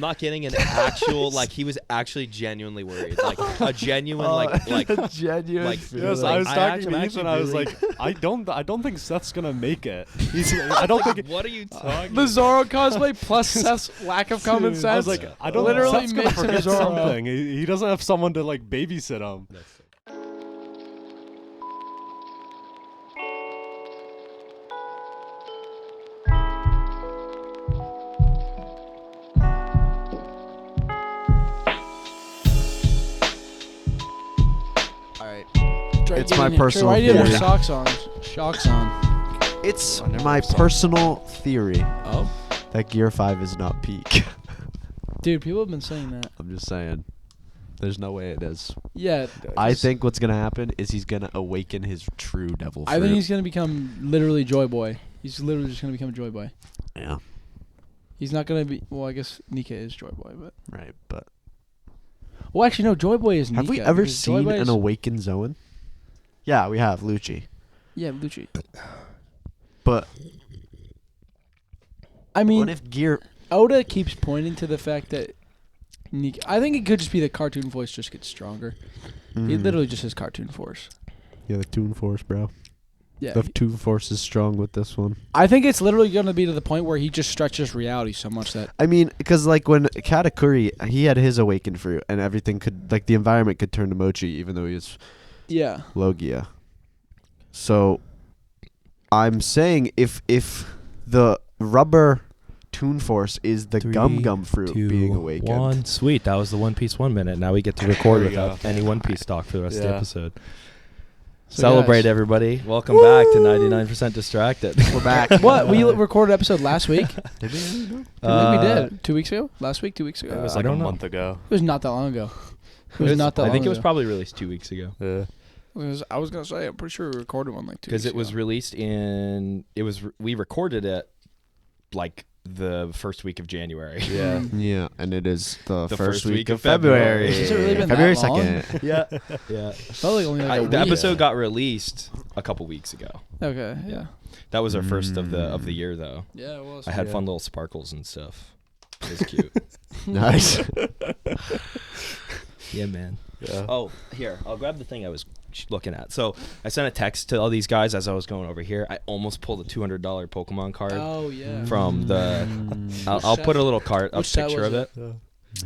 not getting an actual like he was actually genuinely worried, like a genuine like genuine. like Yes, like, I was talking I'm to actually Ethan. I was really- like, I don't think Seth's gonna make it. I don't think. What are you talking? The Zorro cosplay plus Seth's lack of common sense. I was like, I don't. literally Seth's gonna makes him forget Zorro. something. He doesn't have someone to like babysit him. It's my personal Why do you have theory. Shocks on. It's I never my saw it. personal theory Oh, that Gear 5 is not peak. dude, people have been saying that. I'm just saying. There's no way it is. Yeah, I think what's going to happen is he's going to awaken his true devil fruit. I think he's gonna become literally Joy Boy. He's literally just gonna become Joy Boy. Yeah, He's not gonna be. Well, I guess Nika is Joy Boy, but. right. But Well, actually, no. Joy Boy is Nika. have we ever because Joy seen Boy an is- awakened Zoan? Yeah, we have, Lucci. Yeah, Lucci. But I mean, what if Gear... Oda keeps pointing to the fact that Nika. I think it could just be the cartoon voice just gets stronger. He literally just has cartoon force. Yeah, the Toon Force, bro. Yeah. The Toon Force is strong with this one. I think it's literally gonna be to the point where he just stretches reality so much that. I mean, because like when Katakuri, he had his awakened fruit, and everything could, like the environment could turn to Mochi, even though he was Yeah. Logia. So, I'm saying if the rubber Toon Force is the gum fruit being awakened. 1. Sweet, that was the One Piece 1 minute. Now we get to record There we without go. any One Piece talk for the rest of the Yeah. episode. So Celebrate, guys- everybody. Welcome back to 99% Distracted. We're back. What we recorded episode last week. Did we? I think we did 2 weeks ago. Last week, 2 weeks ago. It was I like a don't know. month ago. It was not that long ago. It was not that long I think it was ago. probably released 2 weeks ago. Yeah. I was gonna say I'm pretty sure we recorded one like 2 Because weeks it was ago. released in... We recorded it like the first week of January. Yeah. Yeah, and it is the, The first week of February. Has it really been February that long? 2nd. Yeah. Yeah. Felt like only like a The week. episode got released a couple weeks ago. Okay. Yeah. That was our first of the year, though. Yeah, it was. I had Yeah. fun little sparkles and stuff. It was cute. Nice. Yeah, man. Yeah. Oh, here. I'll grab the thing I was looking at. So I sent a text to all these guys as I was going over here. I almost pulled a $200 Pokemon card Oh yeah. from the... I'll set? put a little card, a Which set picture was of it.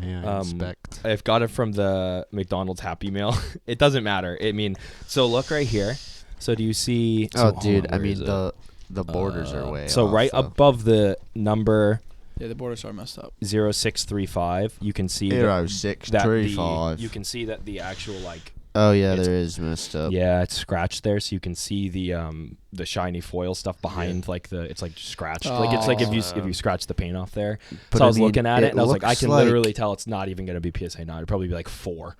Yeah, inspect. I've got it from the McDonald's Happy Meal. It doesn't matter. I mean, so look right here. So do you see... Oh, so hold dude, on, I where mean, is it? the borders are way So off, right though. above the number Yeah, the borders are messed up. 0635, you can see Zero six that three the, five. you can see that the actual like Oh yeah, it's- there is messed up. yeah, it's scratched there, so you can see the shiny foil stuff behind like the it's like scratched. Like it's like if you scratch the paint off there. But so I was mean, looking at it and I was like, I looks can literally tell it's not even gonna be PSA 9. It'd probably be like 4.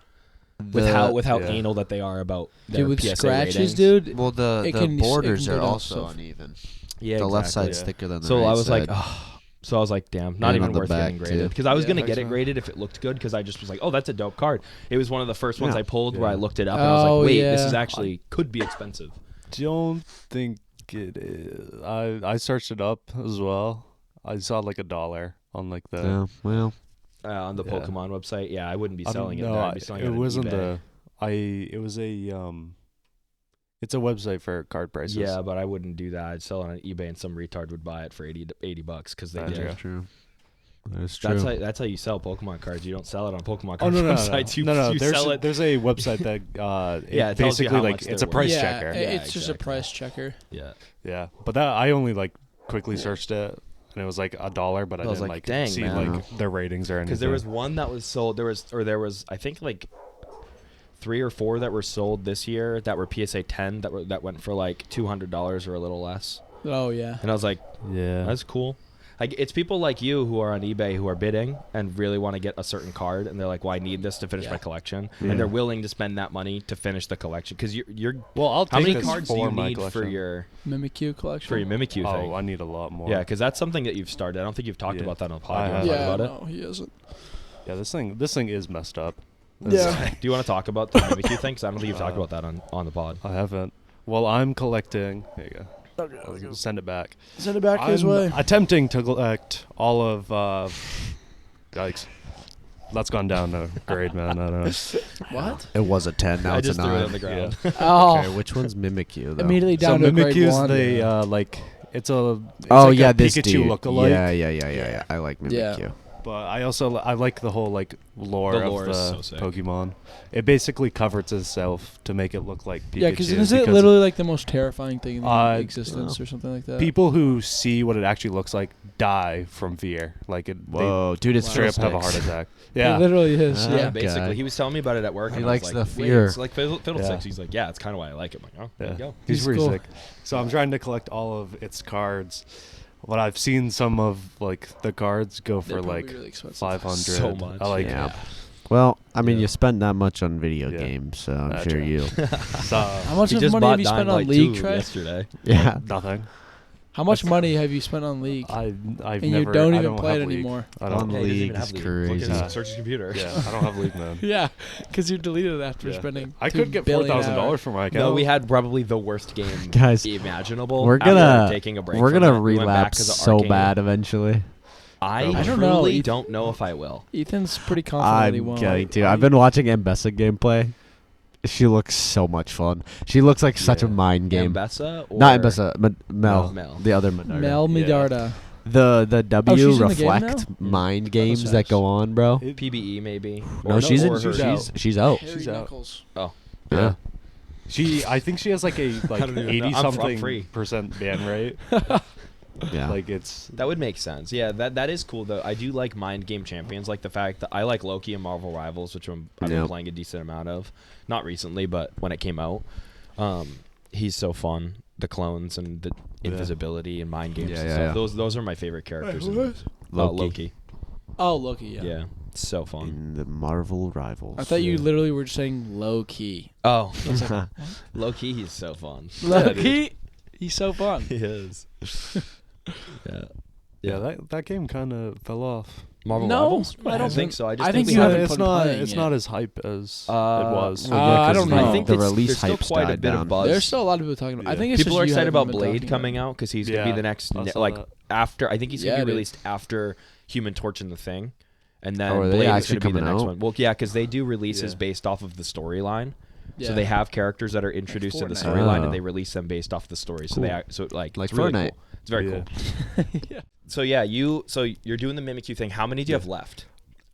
With how yeah. anal that they are about their Dude, with PSA scratches, ratings. dude. Well, the It can- borders it can are go down also so- uneven. Yeah, The left exactly. side's thicker than the So right I was side. like, oh. So I was like, damn, not And even on the worth back, getting graded. too. Because I was Yeah, going to I get think it so. graded if it looked good, because I just was like, oh, that's a dope card. It was one of the first ones Yeah. I pulled where I Yeah. looked it up, and I was Oh, like, wait, yeah. this is actually, could be expensive. Don't think it is. I searched it up as well. I saw like $1 on like the. yeah, well, On the Yeah. Pokemon website, yeah, I wouldn't be I don't selling it know, there. I'd be selling it it on wasn't eBay. It was a It's a website for card prices. Yeah, but I wouldn't do that. I'd sell it on eBay, and some retard would buy it for $80 because they That's did. true. true. That's true. That's how you sell Pokemon cards. You don't sell it on Pokemon Oh card no! websites. You There's sell it. there's a website that Yeah, it tells you basically how like much it's they're a price yeah, checker. It's Yeah, just a exactly. price checker. Yeah. Yeah, but that I only like quickly searched it and it was like $1, but I was didn't like, like dang, see man. like their ratings or anything. Because there was one that was sold. There was I think like 3 or 4 that were sold this year that were PSA 10 that went for like $200 or a little less. Oh yeah. And I was like, yeah. that's cool. Like, it's people like you who are on eBay who are bidding and really want to get a certain card, and they're like, well, I need this to finish my collection, Yeah. and they're willing to spend that money to finish the collection. Because you're Well, I'll how take many this cards do for you my need for collection. your Mimikyu collection. Mimikyu thing? Oh, I need a lot more. Yeah, because that's something that you've started. I don't think you've talked Yeah. about that on the I podcast. have. Yeah, Talk about no, he isn't. Yeah, this thing is messed up. Yeah. it. Do you want to talk about the Mimikyu thing? Because I don't think you've talked about that on the pod. I haven't. Well, I'm collecting. There you go. Send it back. Send it back his I'm way. attempting to collect all of Yikes. That's gone down to grade, man. I don't know. What? It was a 10. Now I it's just a threw it 9. on the ground. Oh, Okay, which one's Mimikyu, though? immediately So down to a grade Mimikyu's 1. like it's a Oh, like yeah, a this Pikachu dude. lookalike. Yeah. I like Mimikyu. Yeah. But I like the whole like lore The of lore the is so sick. Pokemon. It basically covers itself to make it look like Pikachu. Yeah, because isn't it literally like the most terrifying thing in existence no. or something like that? people who see what it actually looks like die from fear. Like it, Whoa, dude, it's Wow. they straight up have a heart Fiddlesticks. attack. It Yeah, literally is. Ah. Yeah. Basically, Okay. he was telling me about it at work. He and I was likes like, the "Wait, fear." it's like Fiddlesticks. Yeah. He's like, yeah, it's kind of why I like it. I'm like, oh, there you go. He's He's pretty cool. sick. So I'm trying to collect all of its cards. But I've seen some of like the cards go They're for probably like really expensive. 500. So much, I like Yeah. Well, I mean, Yeah. you spend that much on video Yeah. games, so I'm That's sure right. you. so How much He of just money bought have you spent Dying on Light League, 2 Trey? yesterday. Yeah. nothing. How much money have you spent on League? I've And never. you don't I even play have it League. anymore. I On don't. Yeah, he doesn't even League have is League. Look at crazy. his search his computer. Yeah, I don't have League, man. Yeah, because you deleted it after Yeah. spending. I $2 could get billion $4,000 hours. for my account. No, we had probably the worst game Guys, imaginable. We're after gonna taking a break. we're from gonna it. We went back relapse to the so arcade. bad eventually. I I don't know. truly Eth- don't know if I will. Ethan's pretty confident he I'm won't. going to. I've been watching Mbessa gameplay. She looks so much fun. She looks like such a Yeah. mind game. Mbessa or Not Mbessa, Mel. Mel. The other Medarda. Mel Yeah. Medarda. The W she's in the game reflect now? mind Mm. games That's that nice. go on, bro. PBE maybe. No, Or- she's or in. her- She's out. Harry She's out. Knuckles. Yeah. I think she has like a like I don't even know. 80 I'm something free. percent ban rate. Yeah. Like it's That would make sense. Yeah, that is cool though. I do like mind game champions, like the fact that I like Loki and Marvel Rivals, which I've been Yep. playing a decent amount of. Not recently, but when it came out, he's so fun. The clones and the invisibility and mind games Yeah, and yeah, stuff. yeah. Those are my favorite characters. who in- is? Loki. Oh, Loki. Yeah. Yeah, it's so fun. In the Marvel Rivals. I thought you Yeah. literally were just saying low key. Oh, Loki, he's so fun. Low key. He's so fun. He is. Yeah. yeah. That game kind of fell off. Marvel No, Rivals? it I don't hasn't. think so. I just I think think we you haven't haven't It's been not. playing It's it. not as hype as it Uh, was. Well, yeah, I 'cause don't the- know. I think the it's- release there's still hype's quite a died bit down. of buzz. There's still a lot of people talking about. I Yeah. think it's People just are you excited haven't about been Blade talking coming about out because he's gonna be Yeah, the next I saw like that. after. I think he's Yeah, gonna be dude. released after Human Torch and the Thing, and then Oh, are they Blade is actually gonna be the coming next out? one. Well, yeah, because they do releases Yeah. based off of the storyline. Yeah. So they have characters that are introduced in the Fortnite. storyline, Oh. and they release them based off the story. So Cool. they so like Like it's really Fortnite. cool. It's very Yeah. cool. yeah. So yeah, you're doing the Mimikyu thing. How many do you have left?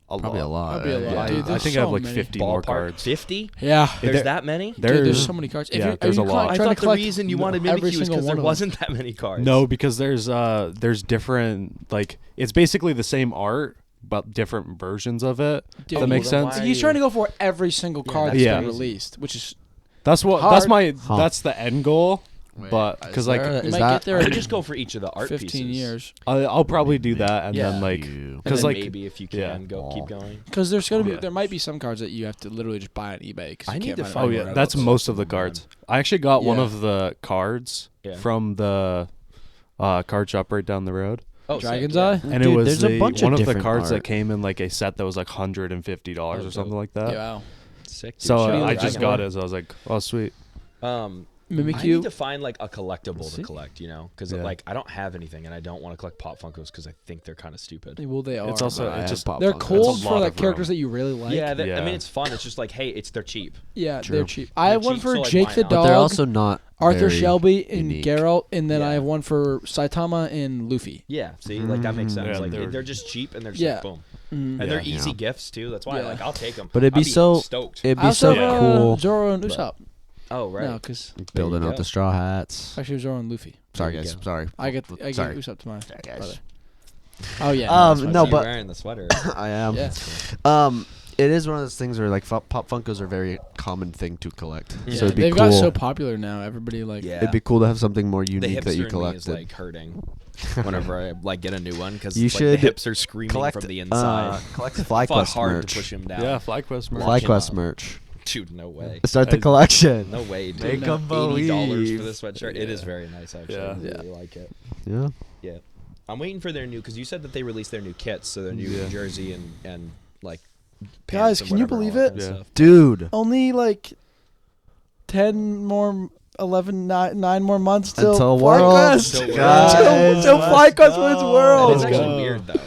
Probably a lot. Probably a lot. Yeah, Dude, I there's think I have so like many. 50 more Ballpark cards. 50? Yeah. There's there- that many? Dude, there's There's so many cards. yeah, there's a lot. I Trying thought to the collect reason you wanted every Mimikyu is single because one there of them. wasn't that many cards. No, because there's different like it's basically the same art but different versions of it. Dude, That makes then sense. why- He's trying to go for every single Yeah, card that's that's Yeah. been crazy. released, which is That's what Hard. that's my Huh. that's the end goal. But is because like there- you is might that get there Or in just go for each of the art 15 pieces. years. I'll probably do that and Yeah. then like You. And 'cause, then like- maybe if you can yeah. keep going. Because there's gonna be Yeah. there might be some cards that you have to literally just buy on eBay. 'Cause I you need can't to find find oh them yeah, Rivals. that's most of the cards. I actually got one Yeah. of the cards Yeah. from the card shop right down the road. Oh, Dragon's sick, Eye? And Dude, it was there's a bunch of one of the different cards that art. came in like a set that was like $150 Oh, or something dope. like that. Yeah, wow. Sick. Dude. So Should be I like just Dragon got Ball. it. So I was like, oh sweet. I need Mimikyu. to find like a collectible See? to collect, you know, because Yeah. like I don't have anything, and I don't want to collect Pop Funkos because I think they're kind of stupid. Well, they are. It's also but it's just they're cool That's a for lot like of characters room. that you really like. Yeah, I Yeah. mean it's fun. It's just like, hey, they're cheap. Yeah, True. they're cheap. I have They're one cheap, for so, like, Jake why the not? But dog, they're also not Arthur very Shelby, and unique. Geralt, and then Yeah. I have one for Saitama and Luffy. Yeah, see, like that makes sense. Yeah, like they're- they're just cheap and they're just Yeah. like, boom, Mm. and they're Yeah. easy Yeah. gifts too. That's why Yeah. like I'll take them. But it'd be I'd so- stoked. It'd I be also so have cool Zoro and But- Usopp. Oh right. No, because building you out go. the straw hats. actually Zoro and Luffy. Sorry, There you guys. go. Sorry. I get Sorry. Usopp to my Sorry, guys. brother. Oh yeah. Um, That's why no, you're but- wearing the sweater. I am. Yeah. It is one of those things where like Pop Funkos are a very common thing to collect. Yeah. So it'd be They've cool. got so popular now. Everybody like. Yeah. It'd be cool to have something more The unique that you hipster in me is collected. like hurting whenever I like get a new one because You like, should the hips are screaming collect from the inside. collect Fought FlyQuest hard merch. to push him down. Yeah, FlyQuest merch. Fly- FlyQuest up. merch. Dude, no way. Start the I- collection. No way, dude. Make 'em $80 believe. for this sweatshirt. It is very nice, actually. Yeah. I really like it. Yeah. Yeah. I'm waiting for their new, because you said that they released their new kits, so their new Yeah. jersey and like Guys, pants and can you whatever, believe all that it? kind of Yeah. stuff. Dude. Only like 10 more, 11, 9 more months till Until Worlds. FlyQuest. Till Guys, Till let's FlyQuest wins go. Worlds. It's Let's actually go. weird, though.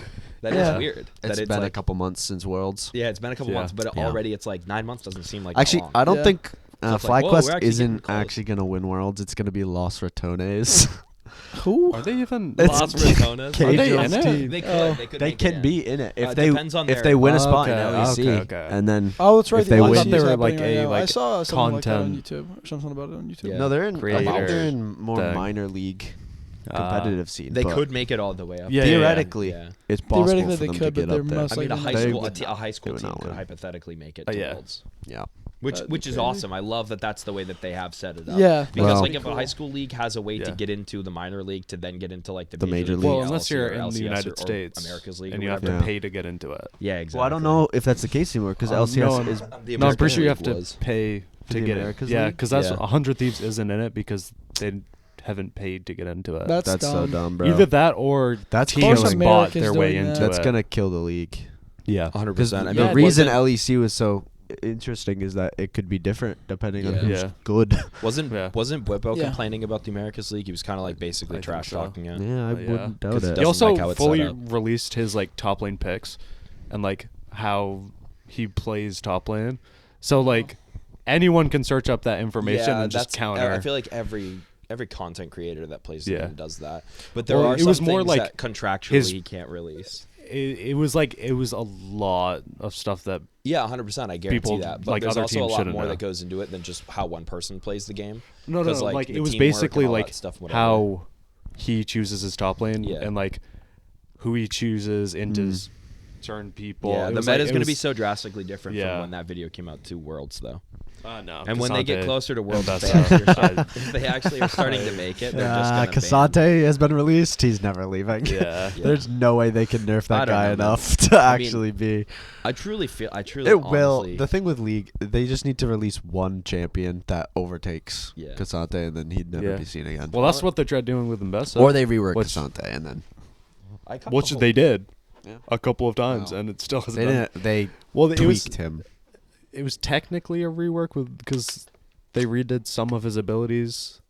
That is weird. It's been a couple months since Worlds. Yeah, it's been a couple months, but Yeah. already it's like 9 months doesn't seem like Actually, that long. I don't think So it's like, whoa, we're FlyQuest actually isn't getting close. actually going to win Worlds. It's going to be Los Ratones. Who? Are they even? It's Las Ratonas. Cajuns Are they in it? team. They could. They could. They make it can in. be in it if It they depends on if their- they win a spot in Okay, LEC, okay. and then Oh, that's right. If they LEC win- is I thought they were happening like right a now. I like saw something like that on content. YouTube. Or something about it on YouTube. Yeah. no, they're in. I think Creator they're in more thing. minor league competitive scene. They but could make it all the way up. Yeah, theoretically, Yeah. it's possible Theoretically for they them could, to but get they're up there. most I mean, a high They school, would a high school do team not could win. hypothetically make it to Yeah. Worlds, Yeah, which That'd be which is crazy. awesome. I love that that's the way that they have set it up. Yeah. because Well- like if a high school league has a way to Yeah. get into the minor league to then get into like the The major league. Well, LC unless or you're in LCS the United or States, America's League, and or you have to whatever. Yeah. pay to get into it. Yeah, exactly. well, I don't know if that's the case anymore because LCS no, is The No, I'm American pretty sure you have League to was. pay For to the get America's in. Yeah, League? because that's Yeah. 100 Thieves isn't in it because they haven't paid to get into it. That's that's so dumb. dumb, bro. Either that or That's teams killing. bought America's their way doing into that. That's it. gonna kill the league. Yeah. 100%. I mean, Yeah, The it reason wasn't- LEC was so interesting is that it could be different depending on Yeah. who's Yeah. good. wasn't Yeah. Bwippo Yeah. complaining about the America's League? He was kind of like basically I think trash so. talking it. Yeah, I Yeah. wouldn't doubt 'Cause it it. He doesn't also like how it's set fully up. released his like top lane picks and like how he plays top lane. So like anyone can search up that information and just counter. I feel like every content creator that plays the Yeah. game does that. But there Well, are it some was more things like that contractually his- he can't release. it was a lot of stuff that Yeah, 100%. I guarantee People, that. But like, there's other also a teams lot shouldn't more know. that goes into it than just how one person plays the game. no 'Cause, like, like the it was teamwork basically and all that like stuff, whatever. how he chooses his top lane Yeah. and like who he chooses into certain people. Yeah, It the was, meta like, is it going to be was- so drastically different Yeah. from when that video came out to Worlds, though. no, And when they get Cassante closer to Worlds, and if they, actually Bessa. are, if they actually are starting to make it, they're just going to Cassante has been released. He's never leaving. Yeah. There's no way they can nerf I that don't guy know, man. enough to I mean, actually be. I truly It will. honestly, The thing with League, they just need to release one champion that overtakes Yeah. Cassante, and then he'd never Yeah. be seen again. Well, that's what they tried doing with Mbessa. or they rework which- Cassante, and then I kinda which hope- they did Yeah. a couple of times, Wow. and it still hasn't. they done- didn't. They Well, it was tweaked him. technically a rework because they redid some of his abilities.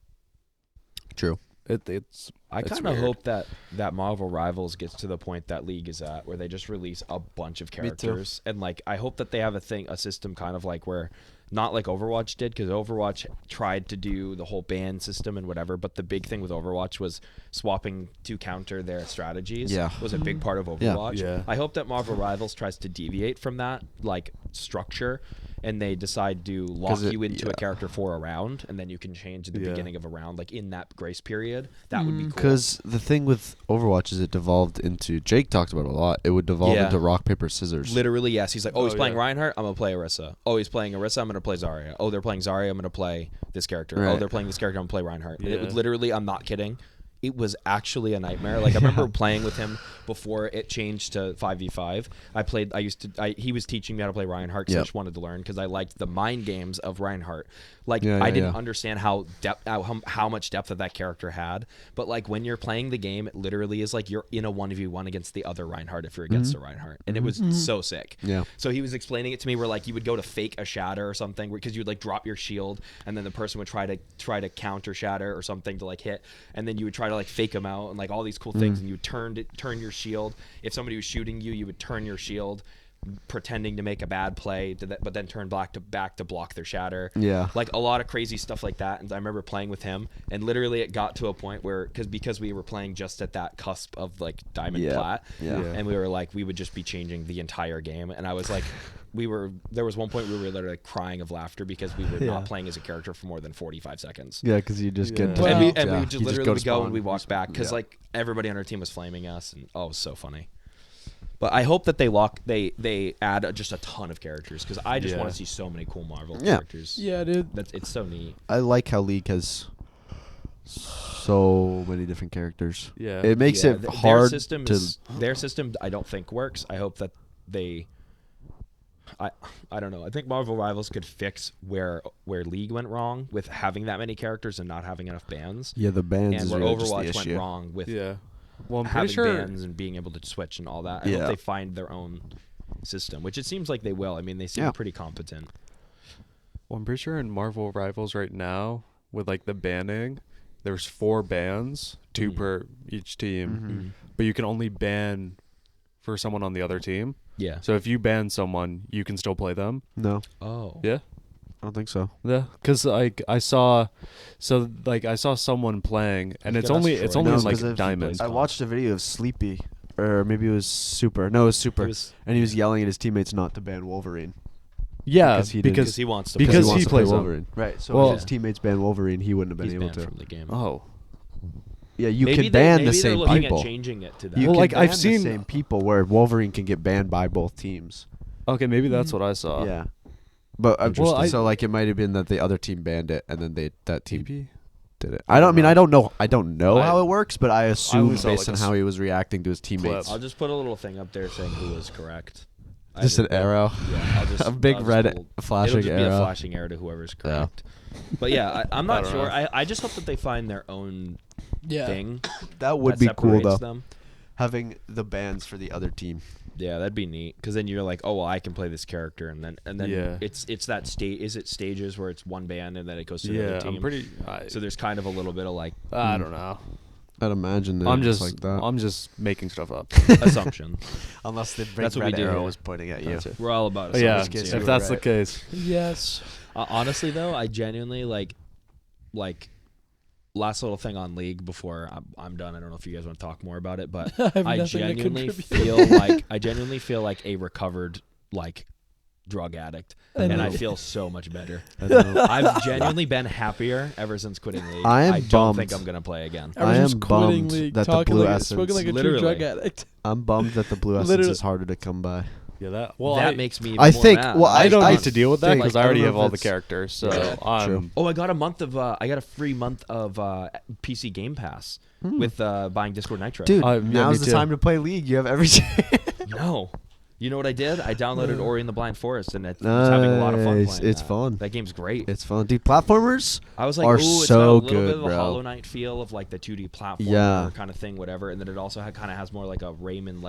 True. It's I It's kind of weird. hope that Marvel Rivals gets to the point that League is at, where they just release a bunch of too. characters, and like I hope that they have a system kind of like where, not like Overwatch did, because Overwatch tried to do the whole ban system and whatever, but the big thing with Overwatch was swapping to counter their strategies. Yeah. Was a big part of Yeah. Overwatch. Yeah. I hope that Marvel Rivals tries to deviate from that like structure, and they decide to lock you into a character for a round, and then you can change at the Yeah. beginning of a round, like in that grace period. That would be cool. Because the thing with Overwatch is it devolved into. Jake talked about it a lot. It would devolve Yeah. into rock paper scissors. Literally, yes. He's like, oh, he's Oh, playing yeah. Reinhardt. I'm gonna play Orisa. Oh, he's playing Orisa. I'm gonna play Zarya. Oh, they're playing Zarya. I'm gonna play this character. Oh, Right. they're playing this character. I'm gonna play Reinhardt. And it was Yeah. literally, I'm not kidding. It was actually a nightmare. Like I remember playing with him before it changed to 5v5. He was teaching me how to play Reinhardt because I Yep. just wanted to learn because I liked the mind games of Reinhardt. Like Yeah, I yeah, didn't yeah. understand how much depth that character had. But like when you're playing the game, it literally is like you're in a 1v1 against the other Reinhardt if you're against a Reinhardt, and it was so sick. Yeah. So he was explaining it to me where like you would go to fake a shatter or something because you'd like drop your shield and then the person would try to counter shatter or something to like hit, and then you would try to like fake him out and like all these cool things, and you would turn your shield. If somebody was shooting you, you would turn your shield pretending to make a bad play but then turn back to block their shatter. Yeah. Like a lot of crazy stuff like that. And I remember playing with him, and literally it got to a point where because we were playing just at that cusp of like diamond Yeah. plat, Yeah. and we were like we would just be changing the entire game, and I was like there was one point we were literally crying of laughter because we were not playing as a character for more than 45 seconds. Yeah, because you just Yeah. get. Well, And we yeah. would just You literally to go spawn and we walked back because Yeah. like everybody on our team was flaming us, and it was so funny. But I hope that they add just a ton of characters because I just Yeah. want to see so many cool Marvel Yeah. characters. Yeah, dude. It's so neat. I like how League has so many different characters. Yeah. It makes Yeah, it their hard system to. their system I don't think works. I hope that they I don't know. I think Marvel Rivals could fix where League went wrong with having that many characters and not having enough bans, Yeah, the bands and is where really just the Overwatch went issue. wrong with Yeah. Well, I'm having pretty sure. bans and being able to switch and all that. I Yeah. hope they find their own system, which it seems like they will. I mean, they seem Yeah. pretty competent. Well, I'm pretty sure in Marvel Rivals right now, with like the banning, there's 4 bans, 2 Mhm. per each team, Mhm. but you can only ban for someone on the other team. Yeah. So if you ban someone, you can still play them. No, Oh. Yeah. I don't think so. Yeah, because like I saw someone playing, and it's gotta only destroy it's only No, in like 'cause if- diamond. I watched a video of Sleepy, or maybe it was Super. No, it was Super, and he was yelling at his teammates not to ban Wolverine. Yeah, because he didn't- Because he wants to. because play. he plays them. Wolverine. Right. So Well- if his teammates ban Wolverine, he wouldn't have been He's able banned to. from the game. Oh, Yeah, you maybe can ban maybe the they're same looking people. At changing it to that. You Well, can like, ban I've the seen- same people where Wolverine can get banned by both teams. okay, maybe that's what I saw. Yeah. But Interesting. so like it might have been that the other team banned it and then that team TP? did it. I don't know how it works, but I assume only saw, based like, on how he was reacting to his teammates. I'll just put a little thing up there saying who was correct. Just an arrow. Yeah, I'll just A big I'll just red it'll flashing just be a arrow. flashing arrow to whoever's correct. But yeah, I'm I not don't sure. know. I just hope that they find their own thing. That would that be cool separates though. them. Having the bans for the other team. Yeah, that'd be neat. Because then you're like, oh well, I can play this character, and then Yeah. it's that state. Is it stages where it's one band and then it goes to the Yeah, other team? I'm pretty. So there's kind of a little bit of like I don't know. I'd imagine that I'm it's just like that. I'm just making stuff up. assumption. Unless the big That's what we red do arrow here. was pointing at you. That's it. We're all about Oh, yeah, assumptions case here. if you that's were the case. Yes. Honestly though, I genuinely like last little thing on League before I'm done. I don't know if you guys want to talk more about it, but I have I nothing to genuinely contribute. feel like a recovered like drug addict, I and know. I feel so much better. I know. I've genuinely been happier ever since quitting League. I am don't bummed. think I'm gonna play again. I am Everyone's quitting bummed league, that the talking blue like, essence- spoken like a Literally. true drug addict. I'm bummed that the blue essence Literally. is harder to come by. Yeah, that. That makes me. I more think- mad. well, I don't I need to deal with that think- because I I don't already know have if all the it's- characters. So Yeah, true. I'm. Oh, I got a month of. I got a free month of PC Game Pass with buying Discord Nitro. Dude, Yeah, now's me the too. time to play League. You have every chance. No. You know what I did? I downloaded Ori and the Blind Forest, and I was having a lot of fun Nice. playing It's that. fun. That game's great. It's fun, dude. Platformers I was like, are ooh, it's got a so little good, bit of a bro. Hollow Knight feel of like the 2D platformer Yeah. kind of thing, whatever. And then it also kind of has more like a Rayman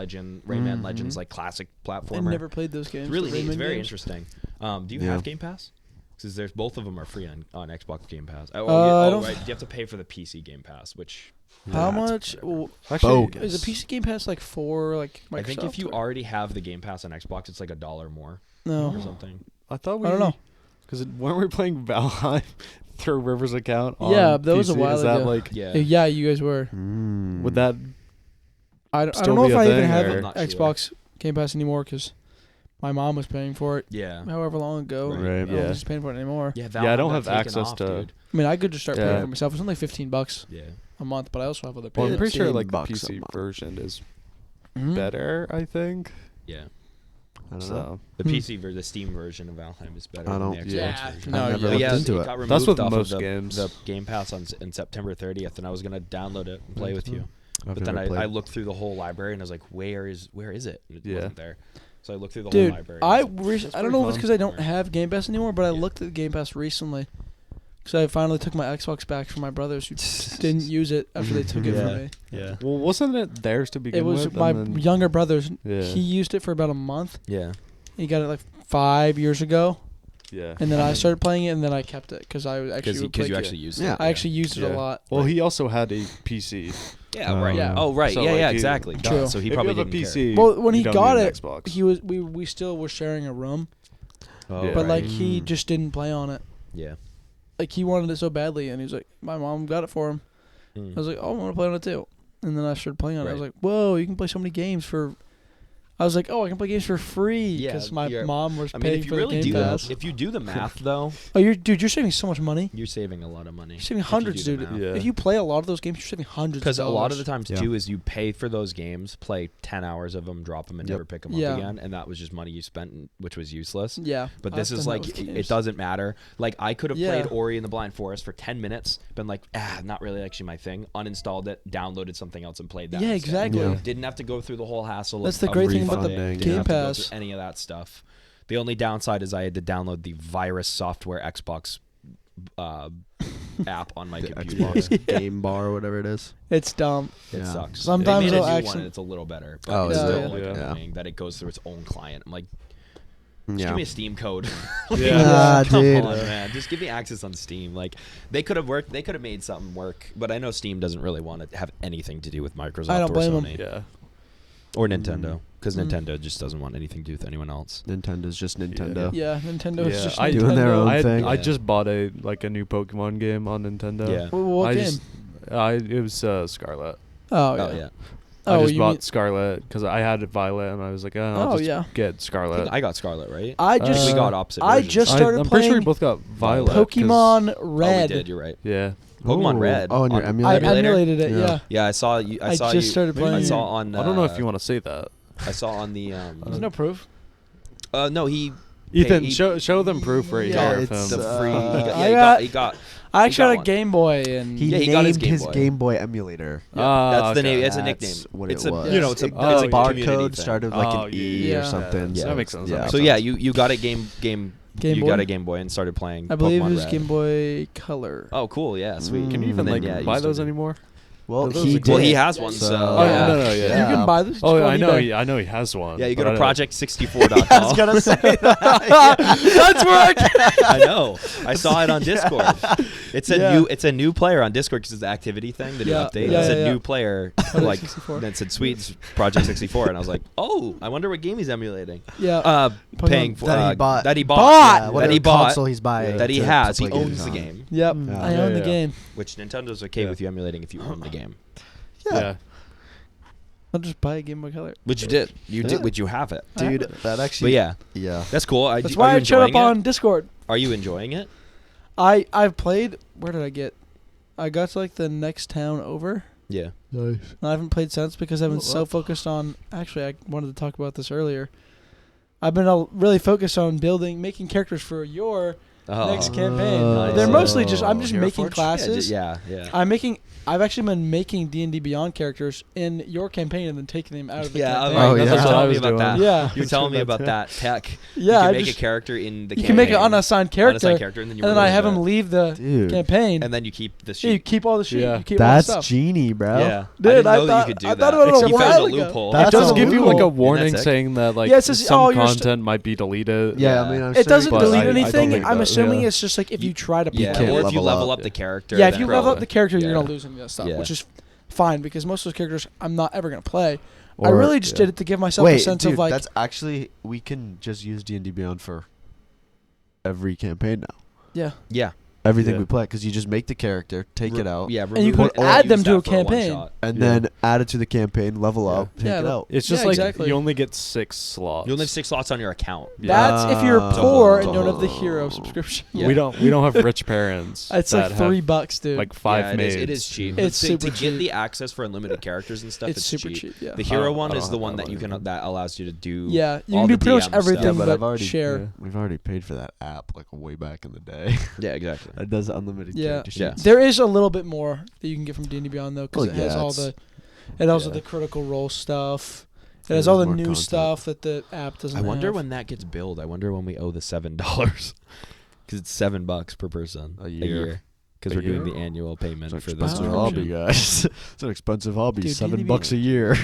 Legends like classic platformer. I've never played those games. It's really the neat. It's Rayman very games. interesting. Do you Yeah. have Game Pass? Because there's both of them are free on Xbox Game Pass. I Oh, don't- right. You have to pay for the PC Game Pass, which How that's much? whatever. Actually, Bogus. Is a PC Game Pass like for like Microsoft? I think if you or- already have the Game Pass on Xbox, it's like $1 more or no, something. I thought we. I don't know. Because weren't we playing Valheim through River's account? Yeah, on that was a PC? while Is that ago. like? Yeah. Yeah, you guys were. Would that? I Still don't know be if a I even thing, have or- I'm not sure. Xbox Game Pass anymore because my mom was paying for it. Yeah. However long ago, Right. Right. I don't Yeah. just paying for it anymore. Yeah, Yeah, I don't Valheim have got taken access off, to- dude. I mean, I could just start Yeah. paying for myself. It's only $15 Yeah. a month, but I also have other Well, I'm payments. pretty sure like the $15 a PC month. version is Mhm. better. I think. Yeah. I don't know. So The Hmm. the Steam version of Valheim is better I than don't- the Xbox Yeah. version. No, I've never yeah. looked yeah, into it it. got That's removed with off most of games. the Game Pass in September 30th, and I was gonna download it and play with you. I've But then never I played. looked through the whole library and I was like, where is it? And it Yeah. wasn't there. So I looked through the Dude, whole library. I and was like, I don't know if it's fun. because I don't Yeah. have Game Pass anymore, but I Yeah. looked at the Game Pass recently because I finally took my Xbox back from my brothers who didn't use it after they took it Yeah. from me. Yeah. well, wasn't it theirs to begin It was with? my and then- younger brother's. Yeah. He used it for about a month. Yeah. He got it like 5 years ago, Yeah. and then I started playing it, and then I kept it because I actually would Because play you it. actually used Yeah. it. I actually used it Yeah. a lot. Well, he also had a PC. Yeah, right. Yeah. Oh, right. So, yeah, like, yeah, he- exactly. True. Duh, so he If probably you have a didn't PC. Well, when you he don't got need an it, Xbox. he was we still were sharing a room, care. Oh, Yeah. but right. like he Mm. just didn't play on it. Yeah. Like he wanted it so badly, and he was like, "My mom got it for him." Mm. I was like, "Oh, I want to play on it too." And then I started playing on it. I was Right. like, "Whoa, you can play so many games for." I was like, "Oh, I can play games for free Yeah, because my you're- mom was I mean, paying if you for really the do Game that, Pass." if you do the math though, Oh, you're saving so much money. you're saving a lot of money. You're saving if you hundreds, do the dude. math. Yeah. If you play a lot of those games, you're saving hundreds. Because a lot of the dollars. times Yeah. too is you pay for those games, play 10 hours of them, drop them, and Yep. never pick them Yeah. up again, and that was just money you spent, which was useless. Yeah, But I've this done is that like with it games. doesn't matter. Like I could have Yeah. played Ori in the Blind Forest for 10 minutes, been like, not really actually my thing. Uninstalled it, downloaded something else, and played that. Yeah, instead. exactly. Yeah. Didn't have to go through the whole hassle. That's of, the of great thing about the refunding. Game Didn't have to go Pass. through any of that stuff. The only downside is I had to download the virus software Xbox app on my The computer. Xbox Game Bar or whatever it is. It's dumb. It Yeah. sucks. Sometimes they made they'll a new actually- one and it's a little better. But Oh, it's is still it? like Yeah. annoying that it goes through its own client. I'm like, just Yeah. give me a Steam code. Yeah, Come dude. on, man. Just give me access on Steam. Like they could have worked. They could have made something work. But I know Steam doesn't really want to have anything to do with Microsoft I don't or blame 'em. Sony Yeah. or Nintendo. because Nintendo just doesn't want anything to do with anyone else. Nintendo's just Nintendo. Yeah, Nintendo is just I- Doing their Nintendo. own thing. I just bought a new Pokemon game on Nintendo. Yeah. What I game? just it was Scarlet. Oh Oh yeah. yeah. I just you bought mean- Scarlet because I had Violet and I was like, I'll Oh, just yeah. get I think Scarlet. I got Scarlet, right? I just we got opposite. I versions. just started I'm pretty sure we playing both got Violet. 'cause- Pokemon Oh, we Red. did. You're right. Yeah. Pokemon Ooh. Red. Oh, on your I emulator? emulated it. Yeah. Yeah. Yeah, I saw you. I saw just you. started playing I it. saw on. I don't know if you want to say that. I saw on the. There's no proof. No, he. Ethan, he- show them proof right Yeah, here of it's, him. the free. He got. I actually got had a one. Game Boy and He Yeah, he named got his Game his Boy. Game Boy emulator. That's the name. okay. It's a That's nickname. what It's it a. was. You know, it's a. Oh, it's a yeah. community Barcode thing. started like Oh, an E yeah. or something. Yeah. That makes sense. Yeah. That makes So sense. yeah, you got a game. Game You Boy. got a Game Boy and started playing. I believe Pokemon it was Red. Game Boy Color. Oh, cool. Yeah, sweet. Can you even And then, like yeah, you buy still those do. anymore? Well, Those he are did. cool. Well, he has one. So- So. Oh, yeah. no, You yeah. can buy this. Oh, Just go I on know. eBay. I know he has one. Yeah, you go but to I don't- project64.com. I was gonna say that. That's where I I know. I saw it on Discord. It's a Yeah. it's a new player on Discord because it's the activity thing, the new Yeah. update. Yeah, It's yeah, a yeah. new player, Project like 64. that said Swedes Project 64, and I was like, oh, I wonder what game he's emulating. Yeah. Paying for That he bought. that he Bought! bought Yeah, that whatever he bought console he's buying. that he to has. He play owns games the on. game, Yep. Yeah. I own the Yeah. game. which Nintendo's okay Yeah. with you emulating if you own the game. Yeah. I'll just buy a Game Boy Color. Which you did. You Yeah. did. Which you have it. Dude, that But actually. yeah, Yeah. that's cool. That's are why you I showed up enjoying it? on Discord. Are you enjoying it? I've played. Where did I get? I got to like the next town over. Yeah. Nice. And I haven't played since because I've been so Well. focused on. Actually, I wanted to talk about this earlier. I've been really focused on making characters for your next campaign. nice. They're mostly just. I'm just Hero making Forge? classes. Yeah. I've actually been making D&D Beyond characters in your campaign and then taking them out of the Yeah, campaign. Oh, that's yeah. what That's what I you told me was about doing. that. Yeah. You were telling me about that tech. Yeah, You I can make just- a character in the You campaign. can make an unassigned character, Unassigned character, and then you and then I remove have him it. leave the Dude. campaign. And then you keep the Yeah, you sheet. keep all the shit. Yeah. You keep all the That's stuff. genie, bro. Yeah. Dude, I didn't I know that thought- you could do I that. thought about it a You while found a ago. loophole. That's It does a give you like a loophole. warning Isn't that sick? saying that like Yeah, it says, some oh, you're content might be deleted. Yeah, Yeah. I mean, I'm It doesn't But delete I don't anything. think I'm that- assuming yeah. it's just like if you try to play Yeah, can't or if you level up. up the character. Yeah, if then you level up probably. the character, you're Yeah. gonna lose any of that stuff, Yeah. which is fine because most of those characters I'm not ever gonna play. I Or- really just yeah. did it to give myself Wait, a sense dude, of like, that's actually we can just use D&D Beyond for every campaign now. Yeah. Everything Yeah. we play, because you just make the character, take it out, Yeah, And you remove can it, or add use them to that a for one campaign. shot. and Yeah. then add it to the campaign, level up, take Yeah, it out. It's just Yeah, like exactly. you only get 6 slots. You only have 6 slots on your account. that's if you're Oh. poor and don't have the hero subscription. Yeah. We don't have rich parents. It's that like have, $3, dude. like 5 yeah, it maids. is, it is cheap. It's to, super to get cheap. the access for unlimited characters and stuff. It's super cheap. Yeah. The hero don't- one I is don't the have one that that you one. can that allows you to do. Yeah, you all can do the pretty much DM stuff. everything, Yeah, but but I've already share. We've already paid for that app like way back in the day. Yeah, exactly. It does unlimited Yeah. character Yeah. sheets. There is a little bit more that you can get from D&D Beyond though, because Well, it has yeah, all it's- it has yeah. the critical role stuff. It Yeah, has all the there's more new content. stuff that the app doesn't. I wonder have. when that gets billed. I wonder when we owe the $7 because it's $7 per person A year. because A we're doing year? the annual payment It's for an this. expensive Wow. hobby, guys. It's an expensive hobby. Dude, $7 a year.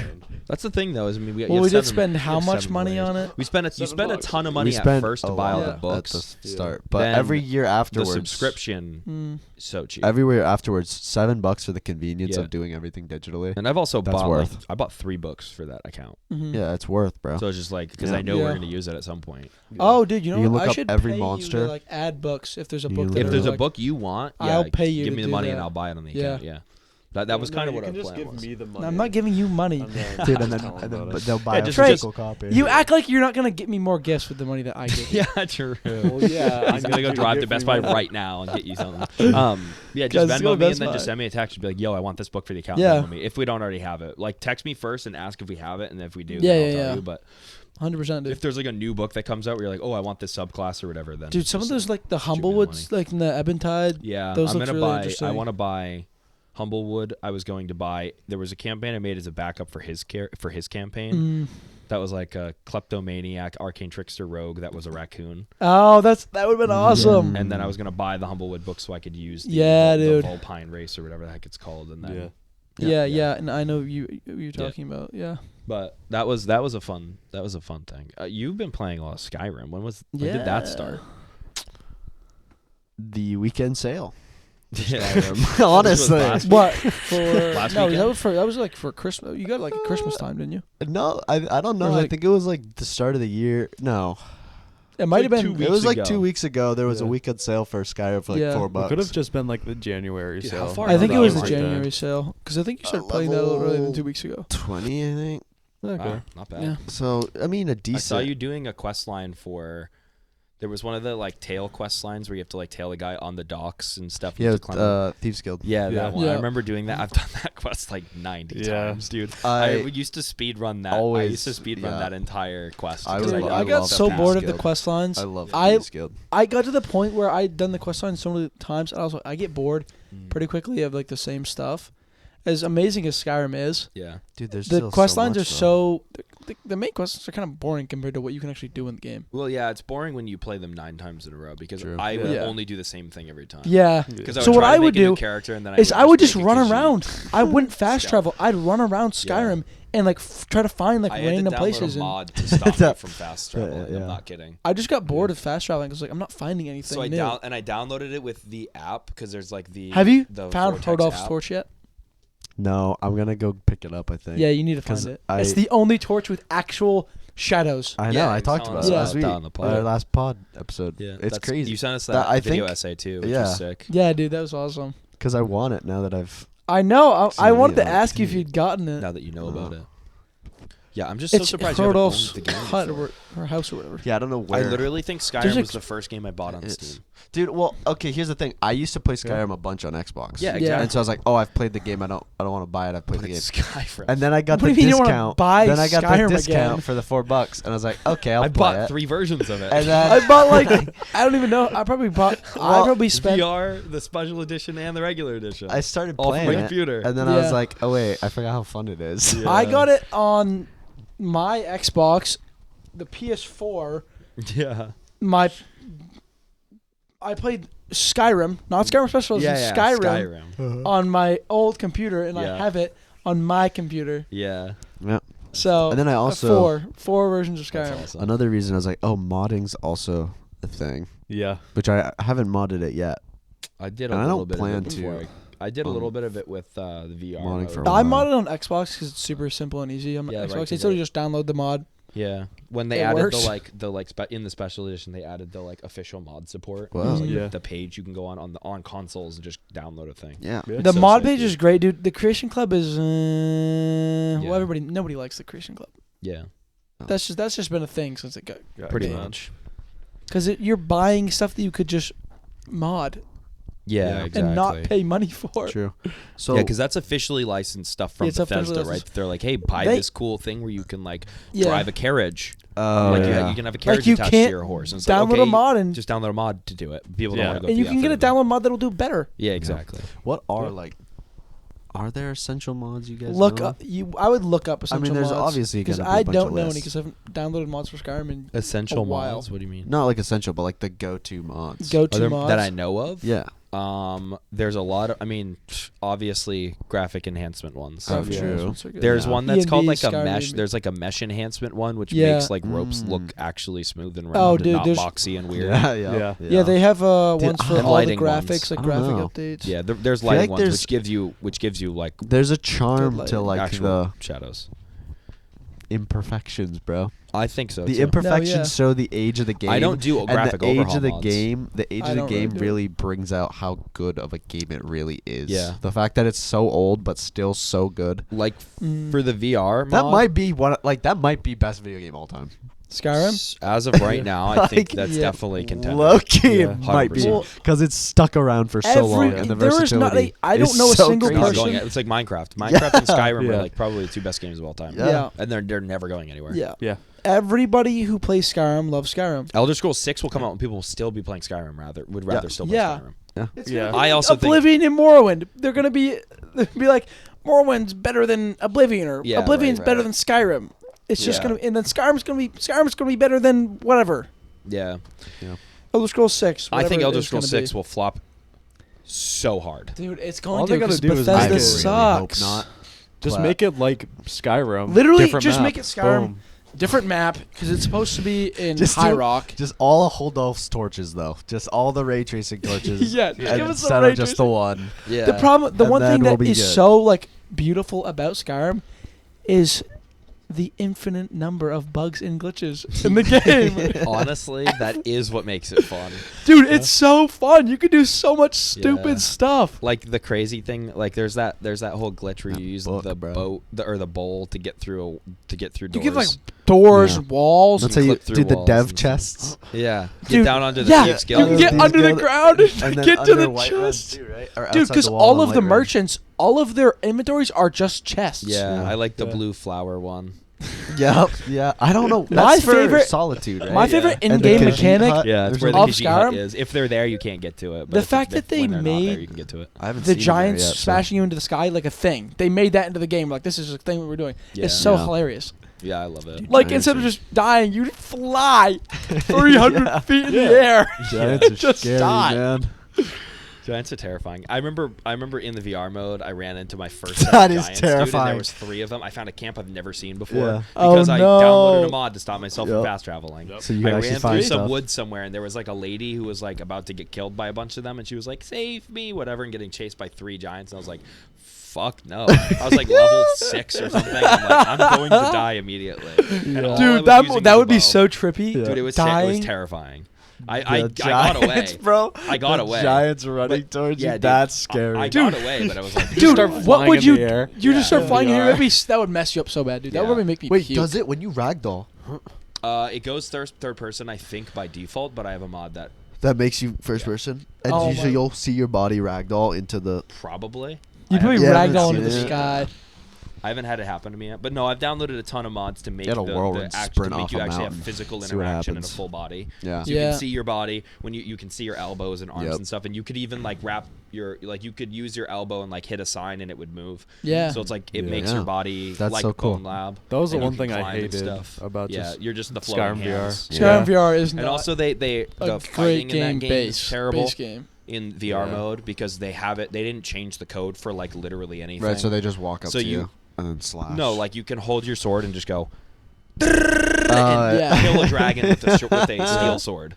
That's the thing, though. Is I mean, we Well, we did spend how much money on it? We spent you spent a $7. ton of money We at spent first to a buy all lot the at books. the start, Yeah. but Then every year The afterwards, subscription Mm. so cheap. everywhere afterwards, $7 for the convenience Yeah. of doing everything digitally. And I've also That's bought worth. I bought 3 books for that account. Mhm. Yeah, it's worth, bro. So it's just like because Yeah. I know we're Yeah. gonna use it at some point. Oh, dude, you know You can what? look I up should every pay monster. You to, like add books if there's a You book. can that If look are, there's a like, book you want, I'll yeah, pay you Give to me the do money that. and I'll buy it on the Yeah. account. Yeah. That was kind of what our plan was. me the money. I'm not giving you money. Dude, and then but they'll buy Yeah, a just- physical copy. You act like you're not gonna get me more gifts with the money that I give you. Yeah, true. Well, yeah, He's gonna go drive to Best Buy right now and get you something. Yeah, Guys, just let's go Venmo to me Best and then just Buy. send me a text and be like, "Yo, I want this book for the account." Yeah. Venmo me if we don't already have it. Like, text me first and ask if we have it, and if we do, Yeah, then yeah, I'll tell yeah. you. But 100%, dude. if there's like a new book that comes out where you're like, "Oh, I want this subclass or whatever," then Dude, some of just those like the shoot me the Humblewoods, like in the Ebentide. Yeah, Those I'm look gonna really buy. interesting. I want to buy Humblewood. I was going to buy. There was a campaign I made as a backup for his campaign. Mm. That was like a kleptomaniac, arcane trickster rogue. That was a raccoon. Oh, that would have been awesome. And then I was gonna buy the Humblewood book so I could use the, Yeah, the dude. Vulpine race or whatever the heck it's called. And then Yeah, yeah, and I know you're talking about. Yeah. But that was a fun thing. You've been playing a lot of Skyrim. When did that start? The weekend sale. Skyrim. Honestly. last week. What for? Last no, weekend? that was like for Christmas. You got it like at Christmas time, didn't you? No, I don't know. Or I like- think it was like the start of the year. No, It might have like been. 2 it was like ago. 2 weeks ago. There was a Yeah. weekend sale for Skyrim for like Yeah. $4. It could have just been like the January Dude, sale. how far I think it was the Right January sale because I think you started playing that a little earlier than 2 weeks ago. 20, I think. Okay. Wow, not bad. Yeah. So I mean, a I decent. saw you doing a quest line for. There was one of the like tail quest lines where you have to like tail a guy on the docks and stuff. You Yeah, have to climb Thieves Guild. yeah, Yeah. that one. Yeah. I remember doing that. I've done that quest like 90 Yeah. times, dude. I I used to speed run that. I always- used to speed run yeah. that entire quest. I because would- Dude, I I got love so Thieves bored of the Guild. quest lines. I love I- Thieves Guild. I got to the point where I'd done the quest lines so many times, and I was like, I get bored Mm. pretty quickly of like the same stuff. As amazing as Skyrim is, Yeah. Dude, there's the still quest so lines much, are though. so the main quests are kind of boring compared to what you can actually do in the game. Well, yeah, it's boring when you play them 9 times in a row because True. I would Yeah. only do the same thing every time. Yeah. Because So what try I to would make a new do character and then I would just make it run 'cause you- around. I wouldn't fast Scout. travel. I'd run around Skyrim and like try to find like I had to random download places. a And mod to stop me from fast traveling. Yeah. I'm not kidding. I just got bored of fast traveling because like I'm not finding anything So I new. downloaded it with the app because there's like the. Have you the found Vortex Rodolph's app. torch yet? No, I'm gonna go pick it up. I think. Yeah, you need to 'Cause find it. I- It's the only torch with actual shadows. I know. Yeah, I you're talked telling about us it Yeah. last about week. that on the pod. Last pod episode. Yeah, It's crazy. You sent us That- that I video think- essay too, which yeah. was sick. Yeah, dude, that was awesome. Because I want it now that I've. I know. I Seen wanted the to video. ask you if you'd gotten it. Now that you know about Oh. it. Yeah, I'm just so It's surprised you haven't owned Rodolph's the game hut before. or house or whatever. Yeah, I don't know I where. literally think There's Skyrim a- was the first game I bought on It's- Steam. Dude, well, okay. Here's the thing. I used to play Skyrim a bunch on Xbox. Yeah, Yeah. exactly. And so I was like, oh, I've played the game. I don't want to buy it. I've played But the game. it's Skyrim. And then I got What do the you mean you don't wanna discount. buy Then I got Skyrim the discount again? for the $4, and I was like, okay, I'll I play bought it. 3 versions of it. And then I bought like I don't even know. I probably bought. I Well, probably spent. VR, the special edition, and the regular edition. I started all from playing my it, computer. and then I was Yeah. like, oh wait, I forgot how fun it is. Yeah. I got it on my Xbox, the PS4. yeah. I played Skyrim, not Skyrim Special Edition, Yeah, Skyrim on my old computer, and Yeah. I have it on my computer. Yeah. Yeah. So And then I also four versions of Skyrim. That's awesome. another reason I was like, oh, modding's also a thing, Yeah. which I haven't modded it yet. I did a And I little don't bit plan of it before. to, I did a little bit of it with the VR. modding mode. for a I while. modded on Xbox because it's super simple and easy on Yeah, Xbox. right, They 'cause still they- just download the mod. Yeah. When they It added works. in the special edition, they added the like official mod support. Wow. It was, like, Yeah. the page you can go on consoles and just download a thing. Yeah. Yeah. The so mod sick, page dude. is great, dude. The Creation Club is Yeah. well, nobody likes the Creation Club. Yeah. That's just been a thing since it got Pretty big. much. Because you're buying stuff that you could just mod Yeah, Yeah. exactly. and not pay money for. True. So Yeah, because that's officially licensed stuff from It's officially Bethesda, right? licensed. They're like, hey, buy They- this cool thing where you can like Yeah. drive a carriage. oh Like yeah. you can have a carriage you attached to can't your horse. And it's like, Download okay, a mod and just download a mod to do it. People Yeah. don't want to go and you through can the get a effort of it. download mod that'll do better. Yeah, exactly. What are like? Are there essential mods you guys Look know? up, I would look up I essential mean, there's mods obviously because gonna be a I bunch don't of know any lists. because I haven't downloaded mods for Skyrim in Essential a while. mods. What do you mean? Not like essential, but like the go-to mods. go Are to there mods that I know of? Yeah. There's a lot of. I mean, obviously graphic enhancement ones. Oh, Graphic true. enhancements are good. There's Yeah. one that's called E&B, like a Skyrim. mesh. There's like a mesh enhancement one, which Yeah. makes like ropes Mm. look actually smooth and round Oh, and dude, not there's- boxy and weird. Yeah. Yeah, they have Dude, ones for and all the lighting graphics, ones. like I don't graphic know. updates. Yeah, there's feel lighting like ones there's- which gives you like There's a charm Good to lighting. like actual the shadows. imperfections, bro. I think so. The too. imperfections No, yeah. show the age of the game. I don't do and graphic the age overhaul of the mods. game. The age I of the don't really game do it. really brings out how good of a game it really is. Yeah. The fact that it's so old but still so good. Like Mm. for the VR mod, That might be one. Like that might be best video game all time. Skyrim. As of right now, I think Like, that's yeah. definitely contender. Low key, Yeah. it might be 100%. because it's stuck around for so long, and the there is versatility. not I don't is know a so single They're not crazy. going. person. It's like Minecraft. Minecraft and Skyrim Yeah. are like probably the two best games of all time. Yeah. And they're never going anywhere. Yeah. Yeah. Everybody who plays Skyrim loves Skyrim. Elder Scrolls 6 will come out and people will still be playing Skyrim. Would rather still play Yeah. Skyrim. It's Yeah. gonna be I also think- Oblivion and Morrowind. They're gonna be like Morrowind's better than Oblivion, or Yeah, Oblivion's right, better right. than Skyrim. It's just Yeah. gonna, and then Skyrim's gonna be better than whatever. Yeah. Elder Scrolls 6. I think whatever it Elder is Scrolls gonna be. 6 will flop so hard. Dude, it's All going they to gotta because do is Bethesda make it. sucks. I really hope not. Just But- make it like Skyrim. Literally, Different just map. make it Skyrim. Boom. different map because it's supposed to be in Just High do- Rock. Just all of Holdolf's torches, though. Just all the ray tracing torches. Yeah, give us some instead ray of just the one. Yeah. The problem, the And one then thing we'll that be is good. so like beautiful about Skyrim is the infinite number of bugs and glitches in the game. Honestly, that is what makes it fun. Dude, it's so fun. You can do so much Yeah. stupid stuff. Like the crazy thing, like there's that whole glitch where you use book, the bro. boat or the bowl to get through doors. You get like doors, Yeah. walls. That's how you clip through do the walls dev and chests. Yeah, get Dude, down onto the yeah, Thieves you Guild. can get Thieves under the Guild, ground and And then get to under the White Run chest. too, right? Or Dude, outside because the wall all on of the White Run. merchants, all of their inventories are just chests. Yeah, Yeah. I like the Yeah. blue flower one. Yep. Yeah. I don't know. My That's for favorite- Solitude, right? My Yeah. favorite And the in-game Khajiit mechanic, hut, Yeah, it's there's where the of Khajiit hut Skyrim? is. If they're there, you can't get to it. But The if fact it's- that they when they're not there, made you can get to it. I haven't the seen it there giants yet, so- smashing you into the sky like a thing. They made that into the game. Like, this is a thing we're doing. Yeah. It's so Yeah. hilarious. Yeah, I love it. Like, Giants instead of are- just dying, you fly 300 Yeah. feet in the air. Giants are Just scary, die. man. Giants are terrifying. I remember in the VR mode, I ran into my first set That of is giants, dude, and terrifying. there was 3 of them. I found a camp I've never seen before Yeah. because Oh, I no. downloaded a mod to stop myself from Yep. fast traveling. So you I can actually ran through find some stuff. woods somewhere, and there was like a lady who was like about to get killed by a bunch of them, and she was like, "Save me," whatever, and getting chased by 3 giants. And I was like, "Fuck no!" I was like level 6 or something. I'm like, I'm going to die immediately. And all I Dude, was using that was would a be bow. so trippy. Yeah. Dude, it was dying. terrifying. I The got away. Giants, bro. I got The away. Giants running But- towards yeah, you. dude, That's scary. I got away, but I was like, Dude, start what flying would in you? the air. You just start Yeah. flying in here. VR. That would mess you up so bad, dude. That Yeah. would probably make me Wait, puke. does it when you ragdoll? It goes third person, I think, by default, but I have a mod that That makes you first Yeah. person, and Oh usually my- you'll see your body ragdoll into the. probably. You'd I probably Yeah, I haven't- ragdoll haven't into the seen it. sky. I haven't had it happen to me yet, but no, I've downloaded a ton of mods to make Get a the whirlwind to sprint make off you a actually have mountain. physical See what interaction in a happens. full body. Yeah. So you Yeah. can see your body when you can see your elbows and arms Yep. and stuff, and you could even like wrap your you could use your elbow and like hit a sign and it would move. Yeah. So it's like it Yeah. makes Yeah. your body That's like so a cool. bone lab. That was the and you one can thing I climb and hated stuff. about Yeah, just you're just the floating Skyrim VR. hands. Yeah. Skyrim VR is And not also they a the great fighting in game that game base. is terrible Base game. in VR Yeah. mode because they have it. They didn't change the code for like literally anything. Right, so they just walk up So to you- you and then slash. No, like you can hold your sword and just go Yeah. kill a dragon with a steel sword.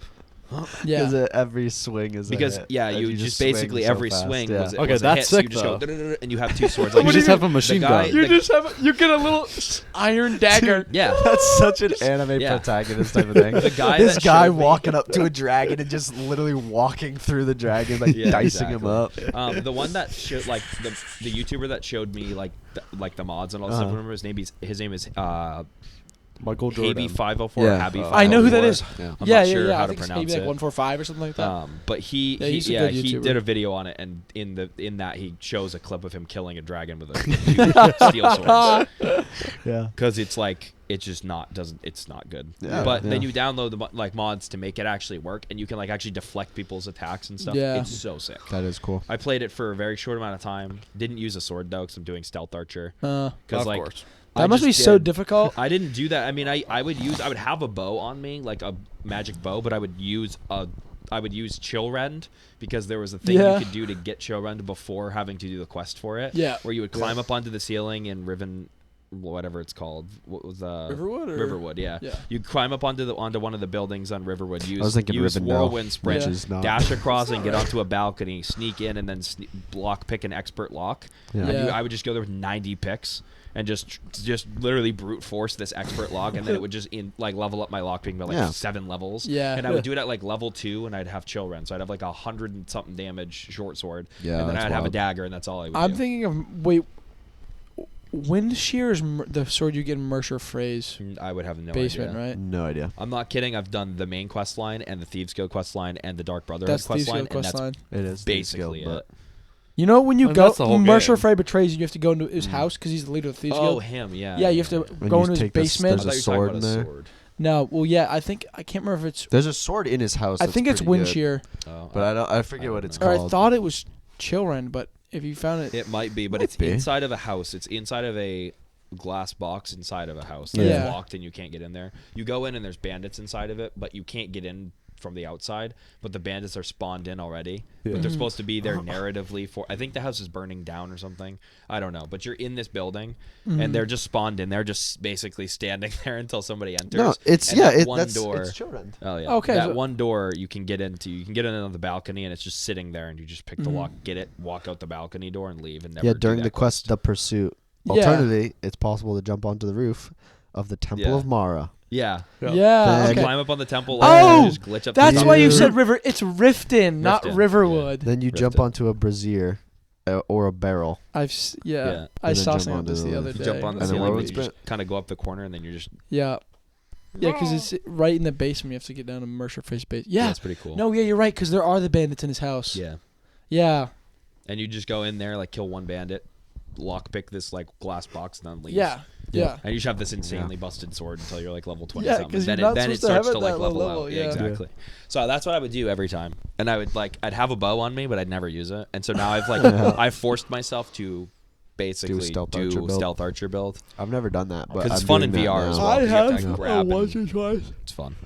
Yeah. Because every swing is Because a hit, yeah, and you just swing basically so every fast, swing yeah. was, Okay, was a that's hit, so sick, you just go though. and you have 2 swords. You Like just have a machine guy- gun. You just have you get a little iron dagger. yeah. That's such an anime Yeah. protagonist type of thing. The guy this that guy showed me- walking up to a dragon and just literally walking through the dragon, like Yeah, dicing him up. The one that showed like the YouTuber that showed me like the mods and all that stuff. Uh-huh. Remember his name is Michael Jordan. Habi504. Yeah. Habi I know who that is. Yeah. I'm yeah, not yeah, sure yeah. how I to think it's pronounce maybe like it. 145 or something like that. But he he's a good he YouTuber. did a video on it, and in that he shows a clip of him killing a dragon with a 2 steel swords. Yeah. Because it's like it's just it's not good. Yeah, But then yeah. you download the like mods to make it actually work, and you can like actually deflect people's attacks and stuff. Yeah. It's so sick. That is cool. I played it for a very short amount of time. Didn't use a sword though, because I'm doing stealth archer. Uh, Because Of like course. I that must be just so did- difficult. I didn't do that. I mean, I would have a bow on me, like a magic bow, but I would use chill rend because there was a thing Yeah. you could do to get chill rend before having to do the quest for it. Yeah. Where you would climb up onto the ceiling in Riven, whatever it's called. What was Riverwood or- Riverwood, yeah. Yeah. You climb up onto one of the buildings on Riverwood. Use, I was thinking use Rivendell, whirlwind sprint, which is not. dash across and get onto a balcony, sneak in, and then pick an expert lock. Yeah. And Yeah. I would just go there with 90 picks and just literally brute force this expert lock, and then it would just level up my lock being by like Yeah. 7 levels. Yeah. And I would do it at like level 2, and I'd have chill rend, so I'd have like 100 and something damage short sword. Yeah, And then that's I'd have a wild. dagger, and that's all I would I'm do. thinking of Wind Shear is the sword you get in Mercer Frey's I would have no basement, idea. right? No idea. I'm not kidding. I've done the main quest line and the Thieves Guild quest line and the Dark Brotherhood That's quest the line, and quest that's line. It is basically skill, it. You know when you Well, go, that's the whole Mercer game. Frey betrays you. You have to go into his house because he's the leader of the Thieves Oh, Guild. him, yeah. Yeah, you have to When go you into his take this- basement. I there's thought a you were talking sword about in a there. sword. No, well, yeah, I can't remember if it's. There's a sword in his house. I that's think it's pretty Wind good, Shear, Oh, but I forget what it's or I called. thought it was Chillrend, but if you found it, It might be, but Might it's be. inside of a house. It's inside of a glass box inside of a house. Yeah. It's locked and you can't get in there. You go in and there's bandits inside of it, but you can't get in from the outside, but the bandits are spawned in already. Yeah. But they're supposed to be there narratively for. I think the house is burning down or something. I don't know. But you're in this building, and they're just spawned in. They're just basically standing there until somebody enters. No, it's And that one door. It's children. Oh yeah. Okay, That so- one door you can get into. You can get in on the balcony, and it's just sitting there, and you just pick the lock, get it, walk out the balcony door, and leave. And never Yeah, do during that the quest, the pursuit. Yeah. Alternatively, it's possible to jump onto the roof of the Temple Yeah. of Mara. Yeah. Yeah. Then- You Okay. climb up on the temple. Oh, and just glitch up. That's the why you top. said river. It's Riften, not Riften, Riverwood. Then you jump Rifted. onto a brazier or a barrel. Yeah. I And then saw jump something about onto this the the other roof. day. Jump on the And then ceiling, what and you was just kind of go up the corner, and then you're just. Yeah, because it's right in the basement. You have to get down to Mercer Face base. Yeah, That's pretty cool. no, yeah, you're right. Because there are the bandits in his house. Yeah. Yeah, And you just go in there, like kill one bandit, lockpick this like glass box, and then leave. yeah, yeah. And you should have this insanely busted sword until you're like level 20 Yeah, something. 'cause Then you're not then it supposed to have starts it to like that low level level, out. yeah. Yeah, exactly. So that's what I would do every time. And I would like I'd have a bow on me, but I'd never use it. And so now I've like I've forced myself to basically do stealth archer build. I've never done that, but Because it's I'm fun in doing that VR now. as well. I 'cause you have have to grab once and or twice. it's fun.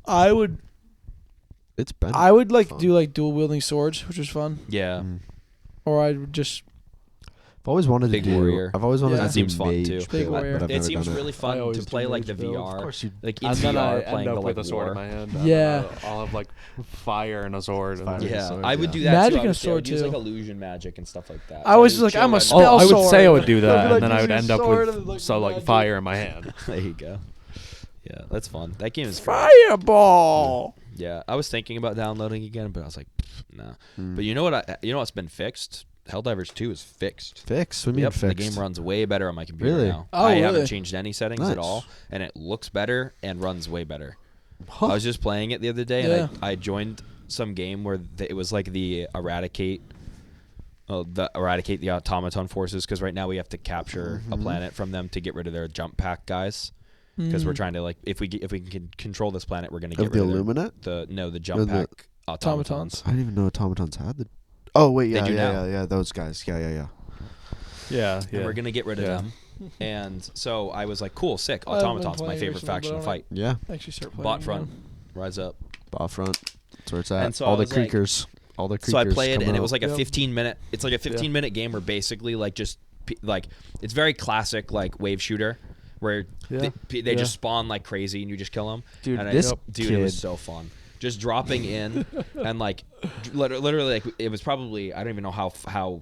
I would It's been. like fun. do like dual wielding swords, which is fun. Yeah. Or I would just I've always wanted Big to do. warrior. I've always wanted Yeah. to That do seems fun, mage too. Big build, warrior. but I've It never seems done really I fun to always play do like the mage build. VR. Of course you. Like in And then I VR playing end the up like with a sword war. in my hand. and Yeah. then I'll have like fire and a sword. And then Yeah, sword, I would yeah. do that Magic too. and I would say I would sword, use like too. illusion magic and stuff like that. I So was would like, chill I'm a right spell now. Oh, I would sword. say I would do that, I'd be like, and then I use would your end up sword with and, like, like magic. fire in my hand. There you go. Yeah, that's fun. That game is great. fireball. Yeah, I was thinking about downloading again, but I was like, nah. Mm. But you know what's been fixed? Helldivers 2 is fixed. Fix. What do you mean Yep, fixed? the game runs way better on my computer Really? now. Oh, I really? haven't changed any settings Nice. at all, and it looks better and runs way better. Huh. I was just playing it the other day, Yeah. and I joined some game where it was like the eradicate the automaton forces, because right now we have to capture a planet from them to get rid of their jump pack guys. Because we're trying to like if we can control this planet, we're gonna get Of the rid of Illuminate? the jump Or the pack automatons. I didn't even know automatons had the. Oh wait, They yeah, do yeah, now. yeah. Those guys. Yeah. Yeah, And we're gonna get rid of Yeah. them. And so I was like, cool, sick. I haven't been Automatons, my playing favorite recently, but faction I to fight. Yeah. Actually, start playing. Bot front, again. rise up. Bot front. That's where it's at. And so all I the was like- creakers. All the creakers. So I played, and coming it was out. like a Yep. 15-minute. It's like a 15-minute game where basically like just like it's very classic like wave shooter, where Yeah. they just spawn like crazy and you just kill them. Dude, and this it was kid- so fun. Just dropping in and like literally like it was probably I don't even know how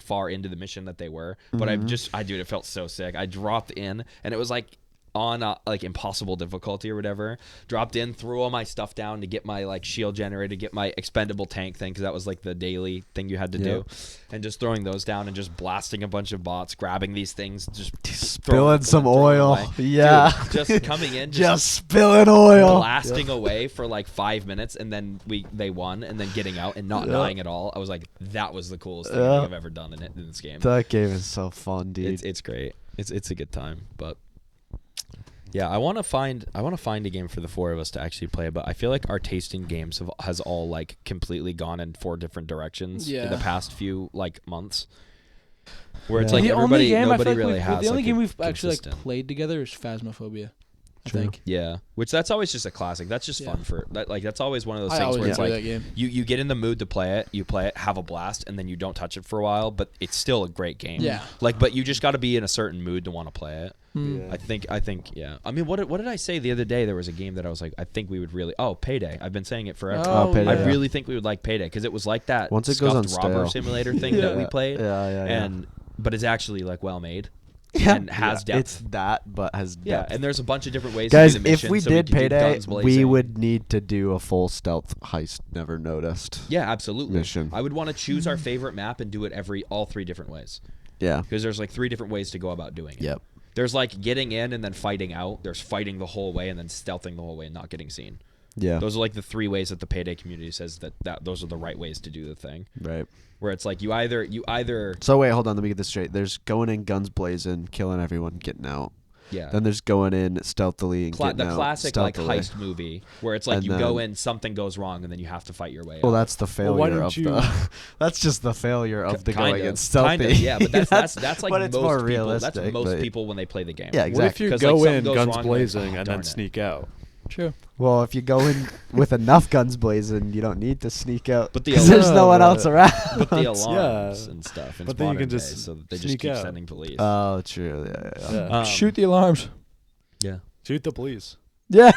far into the mission that they were, but it felt so sick. I dropped in and it was like on like impossible difficulty or whatever. Dropped in, threw all my stuff down to get my like shield generator, get my expendable tank thing, because that was like the daily thing you had to do, and just throwing those down and just blasting a bunch of bots, grabbing these things, just Spilling some throwing them oil. away. Yeah. Dude, just coming in, Just spilling oil. blasting away for like 5 minutes, and then they won, and then getting out and not dying at all. I was like, that was the coolest thing I think I've ever done in this game. That game is so fun, dude. It's great. It's a good time, but. Yeah, I want to find a game for the four of us to actually play, but I feel like our taste in games has all like completely gone in 4 different directions in the Yeah. past few like months. Where it's Yeah. like The only game I nobody feel like really has. the only like, game a we've actually like consistent- played together is Phasmophobia. I True. think. Yeah, which that's always just a classic. That's just Yeah. fun for that. Like that's always one of those I things always where it's enjoy like that game. you get in the mood to play it, you play it, have a blast, and then you don't touch it for a while, but it's still a great game. Yeah. Like, but you just got to be in a certain mood to want to play it. Mm. I think, yeah. I mean, what did I say the other day? There was a game that I was like, I think we would really. Oh, Payday. I've been saying it forever. Oh, Payday, I yeah. really think we would like Payday because it was like that Once it goes on scuffed robber stale. simulator thing that we played. Yeah. And but it's actually like well made. Yeah. And has Yeah. depth. It's that, but has depth. Yeah, and there's a bunch of different ways Guys, to do the if mission. we so did can do Payday, guns we blazing. would need to do a full stealth heist. Never noticed. Yeah, absolutely. Mission. I would want to choose our favorite map and do it all 3 different ways. Yeah. Because there's like 3 different ways to go about doing it. Yep. There's like getting in and then fighting out. There's fighting the whole way and then stealthing the whole way and not getting seen. Yeah. Those are like the 3 ways that the Payday community says that those are the right ways to do the thing. Right. Where it's like you either So wait, hold on. Let me get this straight. There's going in, guns blazing, killing everyone, getting out. yeah. Then there's going in stealthily and getting the out classic stealthily. like heist movie where it's like And you go then- in, something goes wrong, and then you have to fight your way Well, out. that's the why failure don't of you- the. That's just the failure of the going in stealthy. Kinda, yeah, but that's like but it's most more people. realistic. That's most but- people when they play the game. Yeah, What if exactly. you 'Cause, go like, something in goes guns wrong, like, blazing oh, and darn then it. sneak out? True. Well, if you go in with enough guns blazing, you don't need to sneak out. But because there's no one else around. But the alarms and stuff. But then you can just just so that they just sneak keep out. sending police. Oh, true. Yeah. Shoot the alarms. Yeah. Shoot the police. Yeah.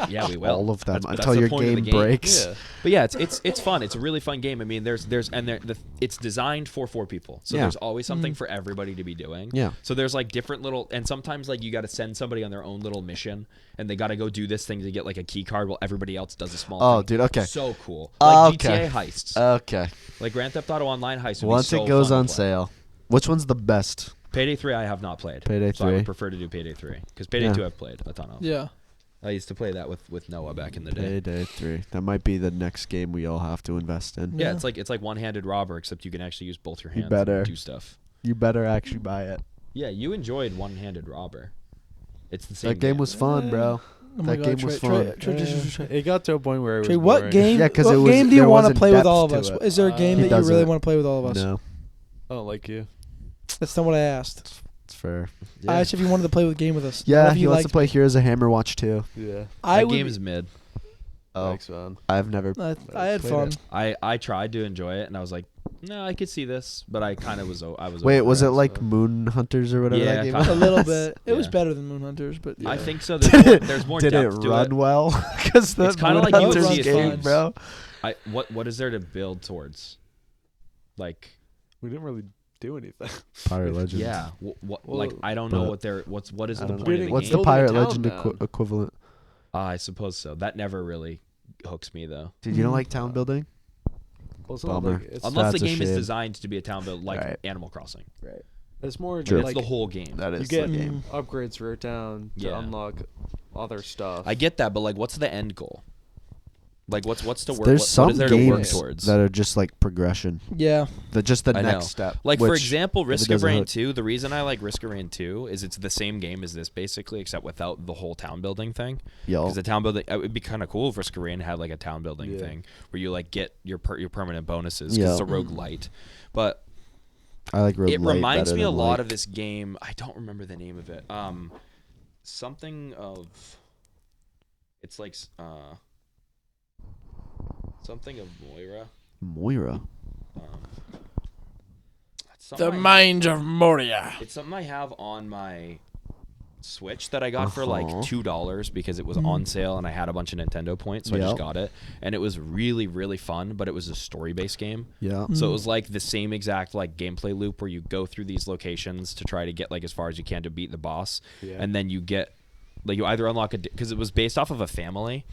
Yeah, we will. All of them That's until the your point of the game breaks. Yeah. But yeah, it's fun. It's a really fun game. I mean, it's designed for 4 people, so Yeah. there's always something for everybody to be doing. Yeah. So there's like different little, and sometimes like you got to send somebody on their own little mission, and they got to go do this thing to get like a key card while everybody else does a small. Oh, thing. dude. Okay. So cool. Like Okay. GTA heists, Okay. like Grand Theft Auto Online heist. Would Once be so it goes fun to on play. sale, which one's the best? Payday 3 I have not played. Payday So I 3. would prefer to do Payday 3 because Payday Yeah. 2 I've played a ton of. Yeah. I used to play that with Noah back in the day. Payday 3. That might be the next game we all have to invest in. Yeah, Yeah. it's like one-handed robber, except you can actually use both your You hands better. and do stuff. You better actually buy it. Yeah, you enjoyed one-handed robber. It's the same. That game was fun, bro. Oh my That God, game was Trey, fun. Trey, It got to a point where it was Trey, what boring. game? Yeah, 'cause what it was- game do you there want to wasn't play with depth all of to us? it. Is there a game He that you really doesn't. want to play with all of us? No, I don't like you. That's not what I asked. it's fair. I asked if you wanted to play with a game with us. Yeah, Not if he you wants to liked play me. Heroes of Hammerwatch 2. Yeah. I That would. game is mid. Oh, Thanks, man. I've never. I had played fun. it. I tried to enjoy it, and I was like, no, I could see this, but I kind of was. I was. Wait, over was it so- like Moon Hunters or whatever Yeah, that game kinda. A was? little bit. It was Yeah. better than Moonhunters, but I yeah. think so. Did There's more Did it depth to run it. well? Because It's kinda like Hunters UFC at game, times. bro. What is there to build towards? Like, We didn't really do anything. Pirate Legend. yeah, what Well, like I don't know but- what is I the don't point know. of the What's game? the Building a Pirate town, Legend man. equivalent? I suppose so. That never really hooks me though. Dude, you don't like town building? Well, it's not Bummer. like it's, Unless the That's a game is shame. designed to be a town build like Right. Animal Crossing. it's more True. It's like the whole game. That you is get the game. upgrades for your town to Yeah. unlock other stuff. I get that, but like, what's the end goal? Like, what's to work? There's what some is there to work games towards? that are just like progression. Yeah. Just the I know. next step. Like, for which, example, if it Risk of doesn't Rain hook- 2, the reason I like Risk of Rain 2 is it's the same game as this, basically, except without the whole town building thing. Yo, Because the town building, it would be kind of cool if Risk of Rain had, like, a town building Yeah. thing where you, like, get your permanent bonuses because it's a Yeah. roguelite. But I like roguelite it reminds better me a than, lot like- of this game. I don't remember the name of it. Something of... It's like... something of Moira. Moira. It's something The I- Mind of Moria. It's something I have on my Switch that I got for like Uh-huh. $2 because it was on sale and I had a bunch of Nintendo points, so I just Yep. got it. And it was really, really fun, but it was a story-based game. Yeah. So it was like the same exact like gameplay loop where you go through these locations to try to get like as far as you can to beat the boss, Yeah. and then you get like you either unlock because it was based off of a family,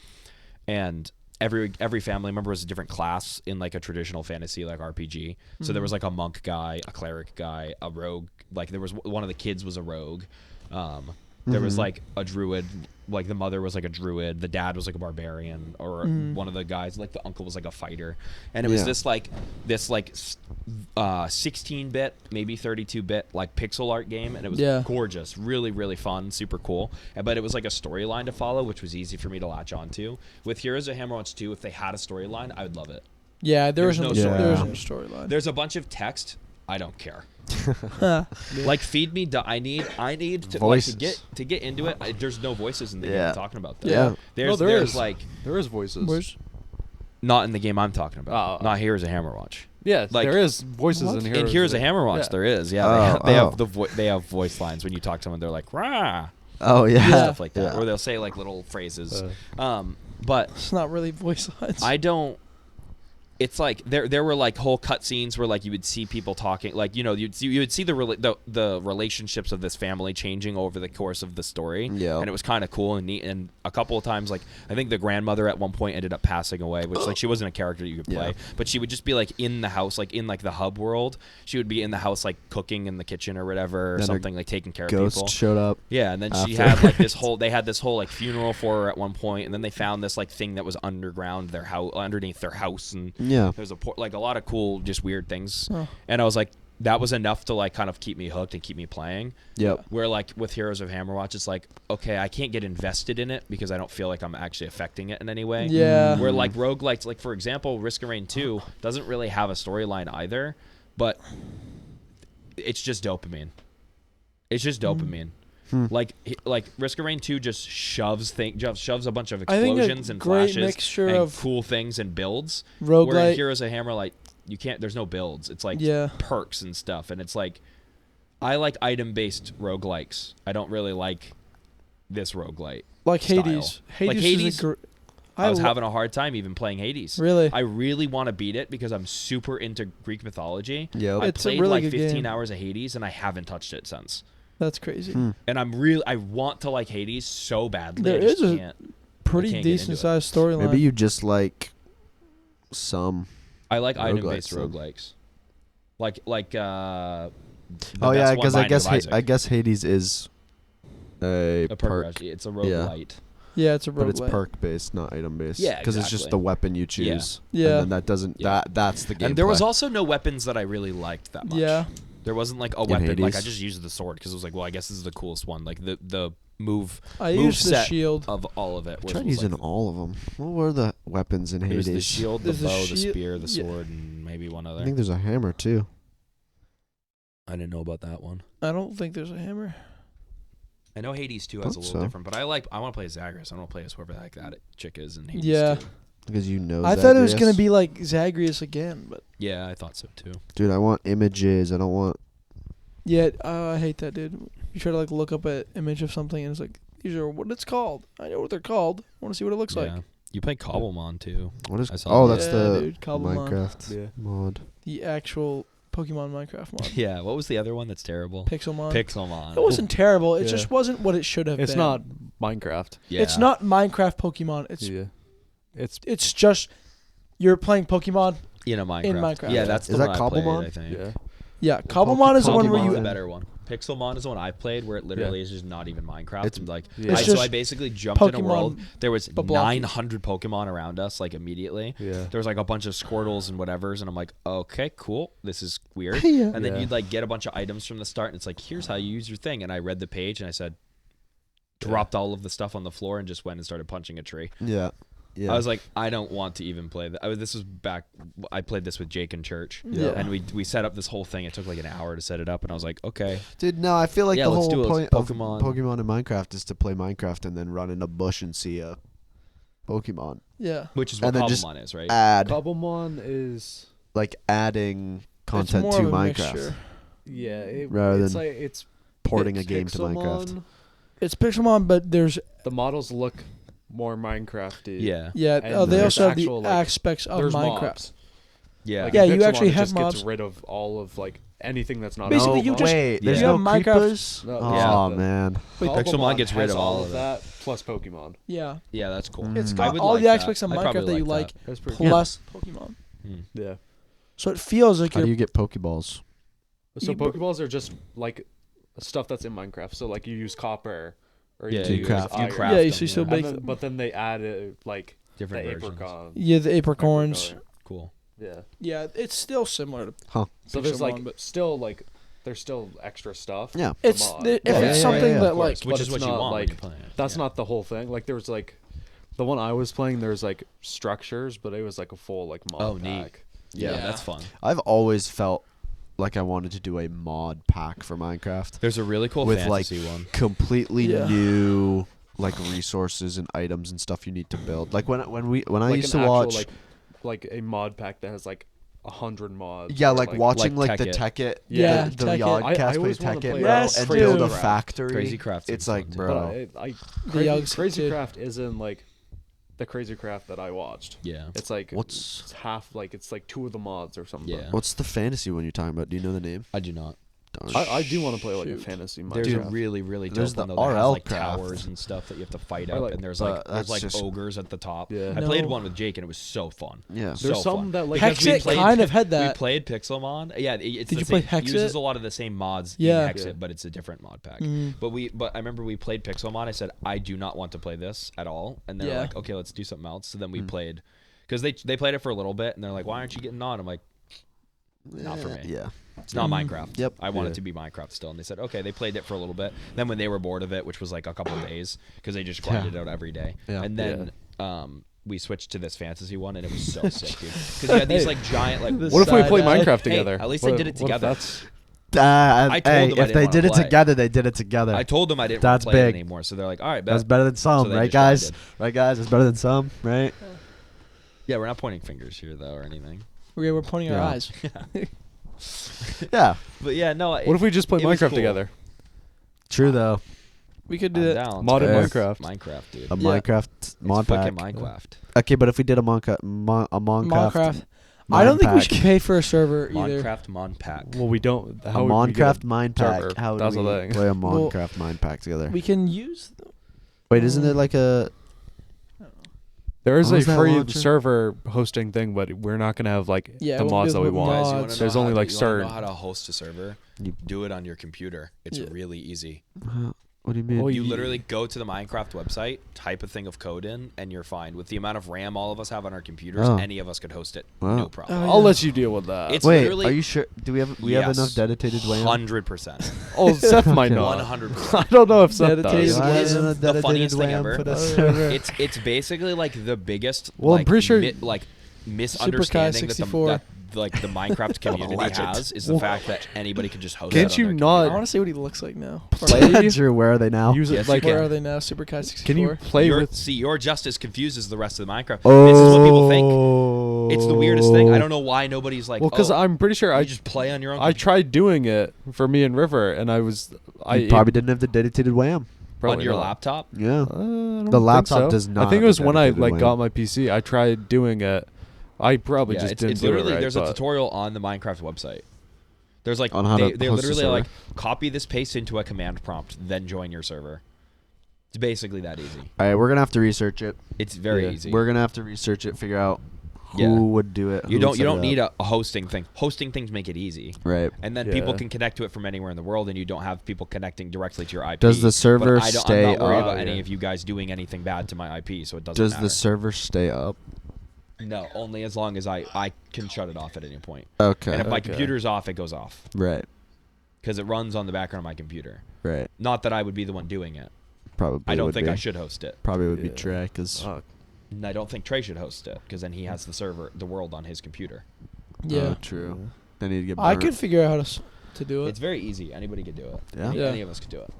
and every family member was a different class in like a traditional fantasy like RPG. So there was like a monk guy, a cleric guy, a rogue. Like there was one of the kids was a rogue. There was like a druid, like the mother was like a druid, the dad was like a barbarian, or one of the guys, like the uncle was like a fighter, and it was Yeah. this 16-bit, maybe 32-bit like pixel art game, and it was Yeah. gorgeous, really really fun, super cool. But it was like a storyline to follow, which was easy for me to latch onto. With Heroes of Hammerwatch 2, if they had a storyline, I would love it. Yeah, there was There's no no there was storyline. no storyline. There's a bunch of text. I don't care. Huh. Like feed me. I need to like, Voices. to get into it. There's no voices in the game Yeah. I'm talking about. Though. Yeah. There's No, there there's is. like There is voices. Where's- not in the game I'm talking about. Oh. Not Heroes of Hammerwatch. Yeah, like- there is voices What? in Heroes. In Heroes of Hammerwatch, yeah. there is. Yeah, Oh, they oh. have they have voice lines when you talk to someone. They're like rah, Oh yeah. stuff like that, Yeah. or they'll say like little phrases. But It's not really voice lines. I don't. It's like there were like whole cutscenes where like you would see people talking, like you would see the relationships of this family changing over the course of the story. Yeah. And it was kind of cool and neat. And a couple of times, like I think the grandmother at one point ended up passing away, which like she wasn't a character you could play, Yeah. but she would just be like in the house, like in like the hub world. She would be in the house like cooking in the kitchen or whatever, or Then her something, like taking care of Ghost people. showed up. Yeah, and then she after. had like this whole. They had this whole like funeral for her at one point, and then they found this like thing that was underground their house, underneath their house, and Yeah. there's like a lot of cool, just weird things. Oh. And I was like, that was enough to like kind of keep me hooked and keep me playing. Yep. Where like with Heroes of Hammerwatch, it's like, okay, I can't get invested in it because I don't feel like I'm actually affecting it in any way. Yeah. Where like roguelikes, like for example, Risk of Rain 2 doesn't really have a storyline either, but it's just dopamine. It's just dopamine. Like Risk of Rain 2 just shoves a bunch of I think a explosions and great flashes mixture and of cool things and builds. Where in roguelite. Heroes of Hammer, like you can't. There's no builds. It's like Yeah. perks and stuff, and it's like I like item-based roguelikes. I don't really like this roguelite. Like style. Hades. Like Hades, is a I was having a hard time even playing Hades. Really? I really want to beat it because I'm super into Greek mythology. Yep. I It's a played really like good 15 game. hours of Hades and I haven't touched it since. That's crazy. And I want to like Hades so badly. There I just is a can't. Pretty can't get into decent it. sized storyline. Maybe you just like some. I like Roguelikes, item-based then. roguelikes. Like the Oh yeah, best one, because I Binding guess of Isaac. I guess Hades is a a perk. perk. It's a roguelite. Yeah, it's a roguelite. But it's perk based, not item based. Yeah, because it's just exactly. the weapon you choose. Yeah. And then that doesn't. Yeah. That's the game. And there was also no weapons that I really liked that much. Yeah. There wasn't like a weapon. Like I Hades. just used the sword because it was like, well, I guess this is the coolest one. Like the move. I move used the set shield. of all of it. I Was, tried was using like, all of them. What were the weapons in it was Hades? the shield, the There's the bow, the shield- spear, the yeah. sword, and maybe one I other. think there's a hammer too. I didn't know about that one. I don't think there's a hammer. I know Hades 2 has a Thought little so. different, but I want to play as Zagreus. I don't want to play as whoever the heck that chick is in Hades Yeah. 2. Because you know. I thought it was Zagreus. gonna be like Zagreus again, but Yeah, I thought so too. Dude, I want images. I don't want. yeah, I hate that, dude. You try to like look up an image of something and it's like, these are what it's called. I know what they're called. I want to see what it looks Yeah. like. You play Cobblemon too. What is? I saw Oh, that. that's Yeah, the dude, Cobblemon. Minecraft Yeah. mod. The actual Pokemon Minecraft mod. Yeah. What was the other one that's terrible? Pixelmon. Pixelmon. It wasn't terrible. It Yeah. just wasn't what it should have It's been. not Minecraft. Yeah. It's not Minecraft Pokemon. Yeah. It's just you're playing Pokemon. in a Minecraft. in Minecraft. Yeah, that's Is the that one I played, Cobblemon? I think. Yeah. Yeah, Cobblemon is the one where Pokemon's you. the better one. Pixelmon is the one I've played where it literally is just not even Minecraft. It's- and like, Yeah. It's so just I basically jumped in a world. Pokemon, There was but blocky. 900 Pokemon around us, like immediately. Yeah. There was like a bunch of Squirtles and whatevers, and I'm like, okay, cool. This is weird. Yeah. And then Yeah. you'd like get a bunch of items from the start, and it's like, here's how you use your thing. And I read the page, and I said, dropped all of the stuff on the floor, and just went and started punching a tree. Yeah. Yeah. I was like, I don't want to even play that. This was back. I played this with Jake in church, Yeah. and we set up this whole thing. It took like an hour to set it up, and I was like, okay, Dude, no, I feel like Yeah, the let's whole do a point Pokemon. of Pokemon in Minecraft is to play Minecraft and then run in a bush and see a Pokemon. Yeah. which is what And then just Cobblemon is, right? Add Cobblemon is like adding It's content more to of a Minecraft, mixture. Rather it's than like it's porting a it's game to Minecraft. Pixelmon. It's Pixelmon, but there's The models look more Minecrafty. Yeah, yeah. And Oh, they there's also have the actual, like, aspects of There's Minecraft. mobs. yeah, Like Yeah, in you Pixelmon, actually it have just mobs. gets rid of all of like anything that's not. Basically, a you mob. just- wait, Yeah. there's you no have Minecraft- creepers. No, Oh yeah. man, Wait, Pixelmon gets rid has of all of of that plus Pokemon. Yeah. yeah, that's cool. It's Mm. got I would all like the that. aspects of I'd Minecraft probably that you like like, That's pretty plus Pokemon. Yeah. So it feels like how do you're. you get Pokeballs? So You- Pokeballs are just like stuff that's in Minecraft. So like you use copper or Yeah, you you use craft- you iron. craft Yeah, them, so you still yeah. make And then, but then they add like Different the versions. apricot. Yeah, the apricorns. apricot. Cool. Yeah. Yeah, it's still similar to. So there's Pixelmon, like but- still like there's still extra stuff. Yeah. It's mod. if Yeah, it's yeah, something yeah, that Of like course, which but is what it's you not, want when like, you're playing it. That's Yeah. not the whole thing. Like there was like the one I was playing. There was like structures, but it was like a full like mod Oh, neat. pack. Yeah, Yeah. that's fun. I've always felt like I wanted to do a mod pack for Minecraft There's a really cool with fantasy one. completely Yeah. new like resources and items and stuff you need to build. Like when I Like used to an actual, watch like a mod pack that has like 100 mods. yeah, or, like watching like like the Tekkit. Tekkit, Yeah, the Tekkit. Yogcast I play always wanna Tekkit, play bro, Yes, and dude. build a Crazy factory. Crazy Craft It's is like, fun, too. bro, But The Crazy, Yogs Crazy too. Craft isn't like the Crazy Craft that I watched. Yeah. It's like What's- it's half like it's like two of the mods or something. Yeah. what's the fantasy one you're talking about? Do you know the name? I do not. Darn. I do want to play like a Shoot. fantasy Minecraft. There's Dude, a really, really dope there's one the though that has RL like craft. towers and stuff that you have to fight I up, like- and there's but like that's there's like just- ogres at the top. Yeah. I played No. one with Jake and it was so fun. Yeah. So There's some fun. that like Because we Hexit played- kind of had We that. played Pixelmon. Yeah, it's Did the you play same, it uses Hexit? a lot of the same mods Yeah. in Hexit, Yeah. but it's a different mod pack. Mm. But I remember we played Pixelmon. I said I do not want to play this at all, and they're Yeah. like, okay, let's do something else. So then we Mm. played because they played it for a little bit, and they're like, why aren't you getting on? I'm like, not for me. Yeah. It's not Mm. Minecraft. Yep. I want Yeah. it to be Minecraft still. And they said, okay, they played it for a little bit. Then when they were bored of it, which was like a couple of days, because they just grinded it out every day. Yeah. And then we switched to this fantasy one, and it was so sick, dude. Because you had these like giant like. What if we Side play eye. Minecraft Hey, together? at least What- they did it what if together. That's I told them I if didn't they wanna did it play. together, they did it together. I told them I didn't That's want to play it big. anymore, so they're like, all right, bet. That's better than So some, they right, just guys? did. Right, guys? It's better than some, right? Yeah, we're not pointing fingers here though or anything. We're pointing our Yeah. eyes. Yeah. But yeah, no. What if we just play it was Minecraft cool. together? True though. We could I'm do that. down. Mod in It's Minecraft. Minecraft, dude. A Yeah. Minecraft mod It's fucking pack. Minecraft. Okay, but if we did a Minecraft, Minecraft. I don't think we should pay for a server either. Minecraft Mon Pack. Well, we don't. a How would we get Minecraft mind pack. server? How would That's we the thing. play a Well, Minecraft mind pack together? We can use. Wait, isn't it like a? There is Oh, a is that free launcher? server hosting thing, but we're not gonna have like Yeah, the it won't mods be that we with want. mods. You wanna There's know only how like to, you wanna certain. know how to host a server? You- Do it on your computer. It's Yeah. really easy. What do you mean? Well, You you- literally go to the Minecraft website, type a thing of code in, and you're fine. With the amount of RAM all of us have on our computers, Oh. any of us could host it. Wow. No problem. Oh, I'll yeah. let you deal with that. It's Wait, literally- are you sure? Do we have Yes. enough dedicated WAN? 100%. Oh, Seth might not. 100%. I don't know if Seth Dedicated does. WAN. Why It's isn't a the dedicated funniest thing WAN ever. for the Oh, server? It's basically like the biggest Well, I'm like, pretty sure- misunderstanding that 64. that like the Minecraft community Legend. has is the fact that anybody could just host Can't it on you their not- I computer. want to see what he looks like now. Play- Drew, where are they now? Use it Yes, like you Where can. are they now? Superkai 64. Can you play You're- with? See, you're just as confused as the rest of the Minecraft. Oh, This is what people think. It's the weirdest thing. I don't know why nobody's like, Well, because oh, I'm pretty sure you I just play on your own. I tried doing it for me and River, and I You probably didn't have the dedicated WAN. on your not. laptop. Yeah. I don't The think laptop so. does not I think it have was a when I dedicated like WAN. got my PC. I tried doing it. I probably Yeah, just it's, didn't it's do literally it right. there's a but- tutorial on the Minecraft website. There's like On how to they host a literally server? like copy this paste into a command prompt, then join your server. It's basically that easy. All right, we're gonna have to research it. It's very Yeah. easy. We're gonna have to research it, figure out who Yeah. would do it. You who don't would you set don't it need up. a hosting thing. Hosting things make it easy. Right. And then people Yeah. can connect to it from anywhere in the world, and you don't have people connecting directly to your IP. Does the But server I'm stay not worried up? about any Yeah. of you guys doing anything bad to my IP, so it doesn't Does matter. the server stay up? No, only as long as I can shut it off at any point. Okay. And if my Okay. computer's off, it goes off Right. because it runs on the background of my computer. Right. Not that I would be the one doing it. Probably. I don't would think be. I should host it. Probably would be Yeah. Trey, because And I don't think Trey should host it because then he has the server, the world on his computer. Yeah. true. They need to get. I burnt. could figure out how to do It's it. very easy. Anybody could do it. Yeah? Yeah. Any of us could do it.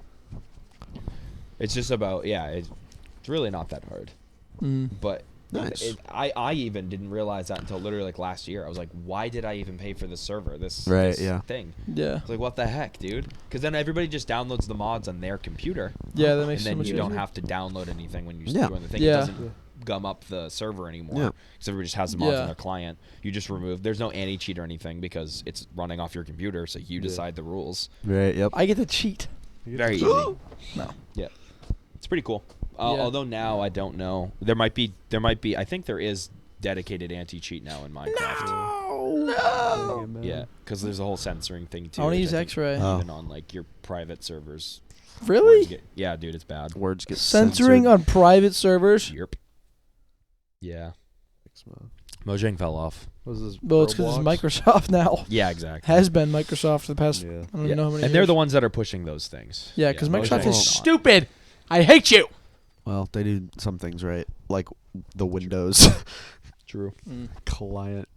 It's just about it's really not that hard. But Nice. I even didn't realize that until literally like last year. I was like, why did I even pay for this server? This Right, this yeah. thing. Yeah. It's like, what the heck, dude? Because then everybody just downloads the mods on their computer. Yeah, that And makes so then much you don't easier. have to download anything when you Yeah. join the thing. Yeah. It doesn't gum up the server anymore. Yeah. Because everybody just has the mods Yeah. on their client. You just remove. There's no anti-cheat or anything because it's running off your computer, so you decide the rules. Right. Yep. I get to cheat. Very easy. No. Yeah. It's pretty cool. Yeah. Although now I don't know. There might be. I think there is dedicated anti-cheat now in Minecraft. No. Yeah, because there's a whole censoring thing too. I want to which use think X-ray. Oh. Even on like your private servers. Really? Words yeah, dude, it's bad. Words get Censoring censored. on private servers? Yep. Yeah. Mojang fell off. Was this Well, it's because it's Roblox? Microsoft now. Yeah, exactly. Has been Microsoft for the past, Yeah. I don't Yeah. know how many And they're years. the ones that are pushing those things. Yeah, because Microsoft Mojang is not. stupid. I hate you. Well, they do some things right, like the Windows True. client.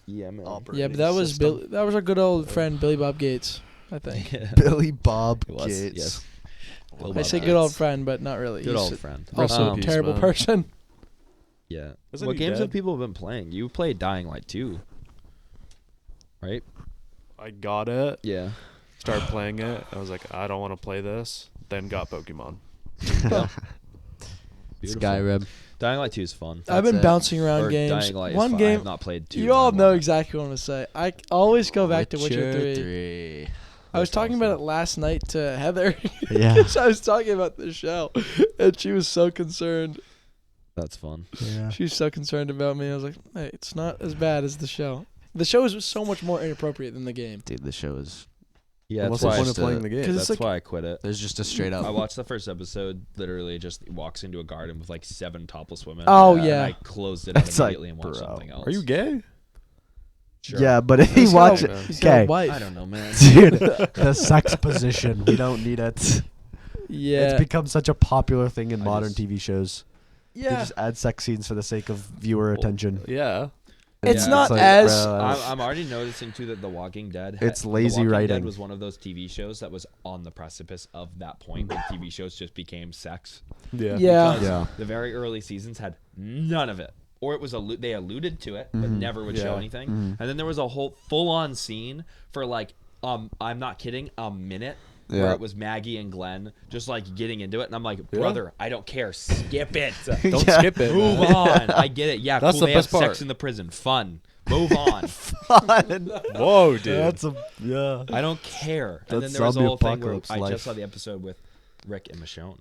Yeah, man. Yeah, but that was system. that was our good old friend Billy Bob Gates, I think. Billy Bob It was, Gates. yes. Bill I Bob say Gates. good old friend, but not really. Good He's old friend. Rest also in a peace, terrible man. person. Yeah. Isn't What he games dead? have people been playing? You played Dying Light 2. Right? I got it. Yeah. Started playing it. I was like, I don't want to play this. Then got Pokemon. Skyrim. Dying Light 2 is fun. I've been it. bouncing around Or games. Dying Light is One fun. I game. have not played 2. You but I all know want. exactly what I'm gonna say. I always go back to Witcher 3. 3. I was That's talking about it awesome. last night to Heather. Yeah. 'Cause I was talking about the show, and she was so concerned. That's fun. Yeah. She was so concerned about me. I was like, "Hey, it's not as bad as the show. The show is so much more inappropriate than the game." Dude, the show is. Yeah, What's that's the why, point of playing the game? 'Cause that's it's like- why I quit it. There's just a straight up. I watched the first episode. Literally, just walks into a garden with like 7 topless women. Oh, and yeah. I closed it out It's like, immediately and watched bro. something else. Are you gay? Sure. Yeah, but if He's you got watch a- it, he's got a okay, wife. I don't know, man. dude, the sex position. We don't need it. Yeah. It's become such a popular thing in I modern just- TV shows. They yeah. just add sex scenes for the sake of viewer Well, attention. Yeah. It's not like, as- bro, I'm already noticing too that The Walking Dead. It's lazy The Walking writing. Dead was one of those TV shows that was on the precipice of that point when TV shows just became sex. Yeah. Yeah. Because Yeah. the very early seasons had none of it, or it was they alluded to it but never would show Yeah. anything. And then there was a whole full-on scene for like I'm not kidding, a minute. Where Yeah. it was Maggie and Glenn just like getting into it, and I'm like, brother, I don't care, skip it, Don't Yeah. skip it. move man. on. I get it, yeah, That's cool. the They have best part. sex in the prison, fun. Move on. Fun. Whoa, dude. That's a yeah. I don't care. And then That's there was a zombie whole thing where apocalypse I life. just saw the episode with Rick and Michonne,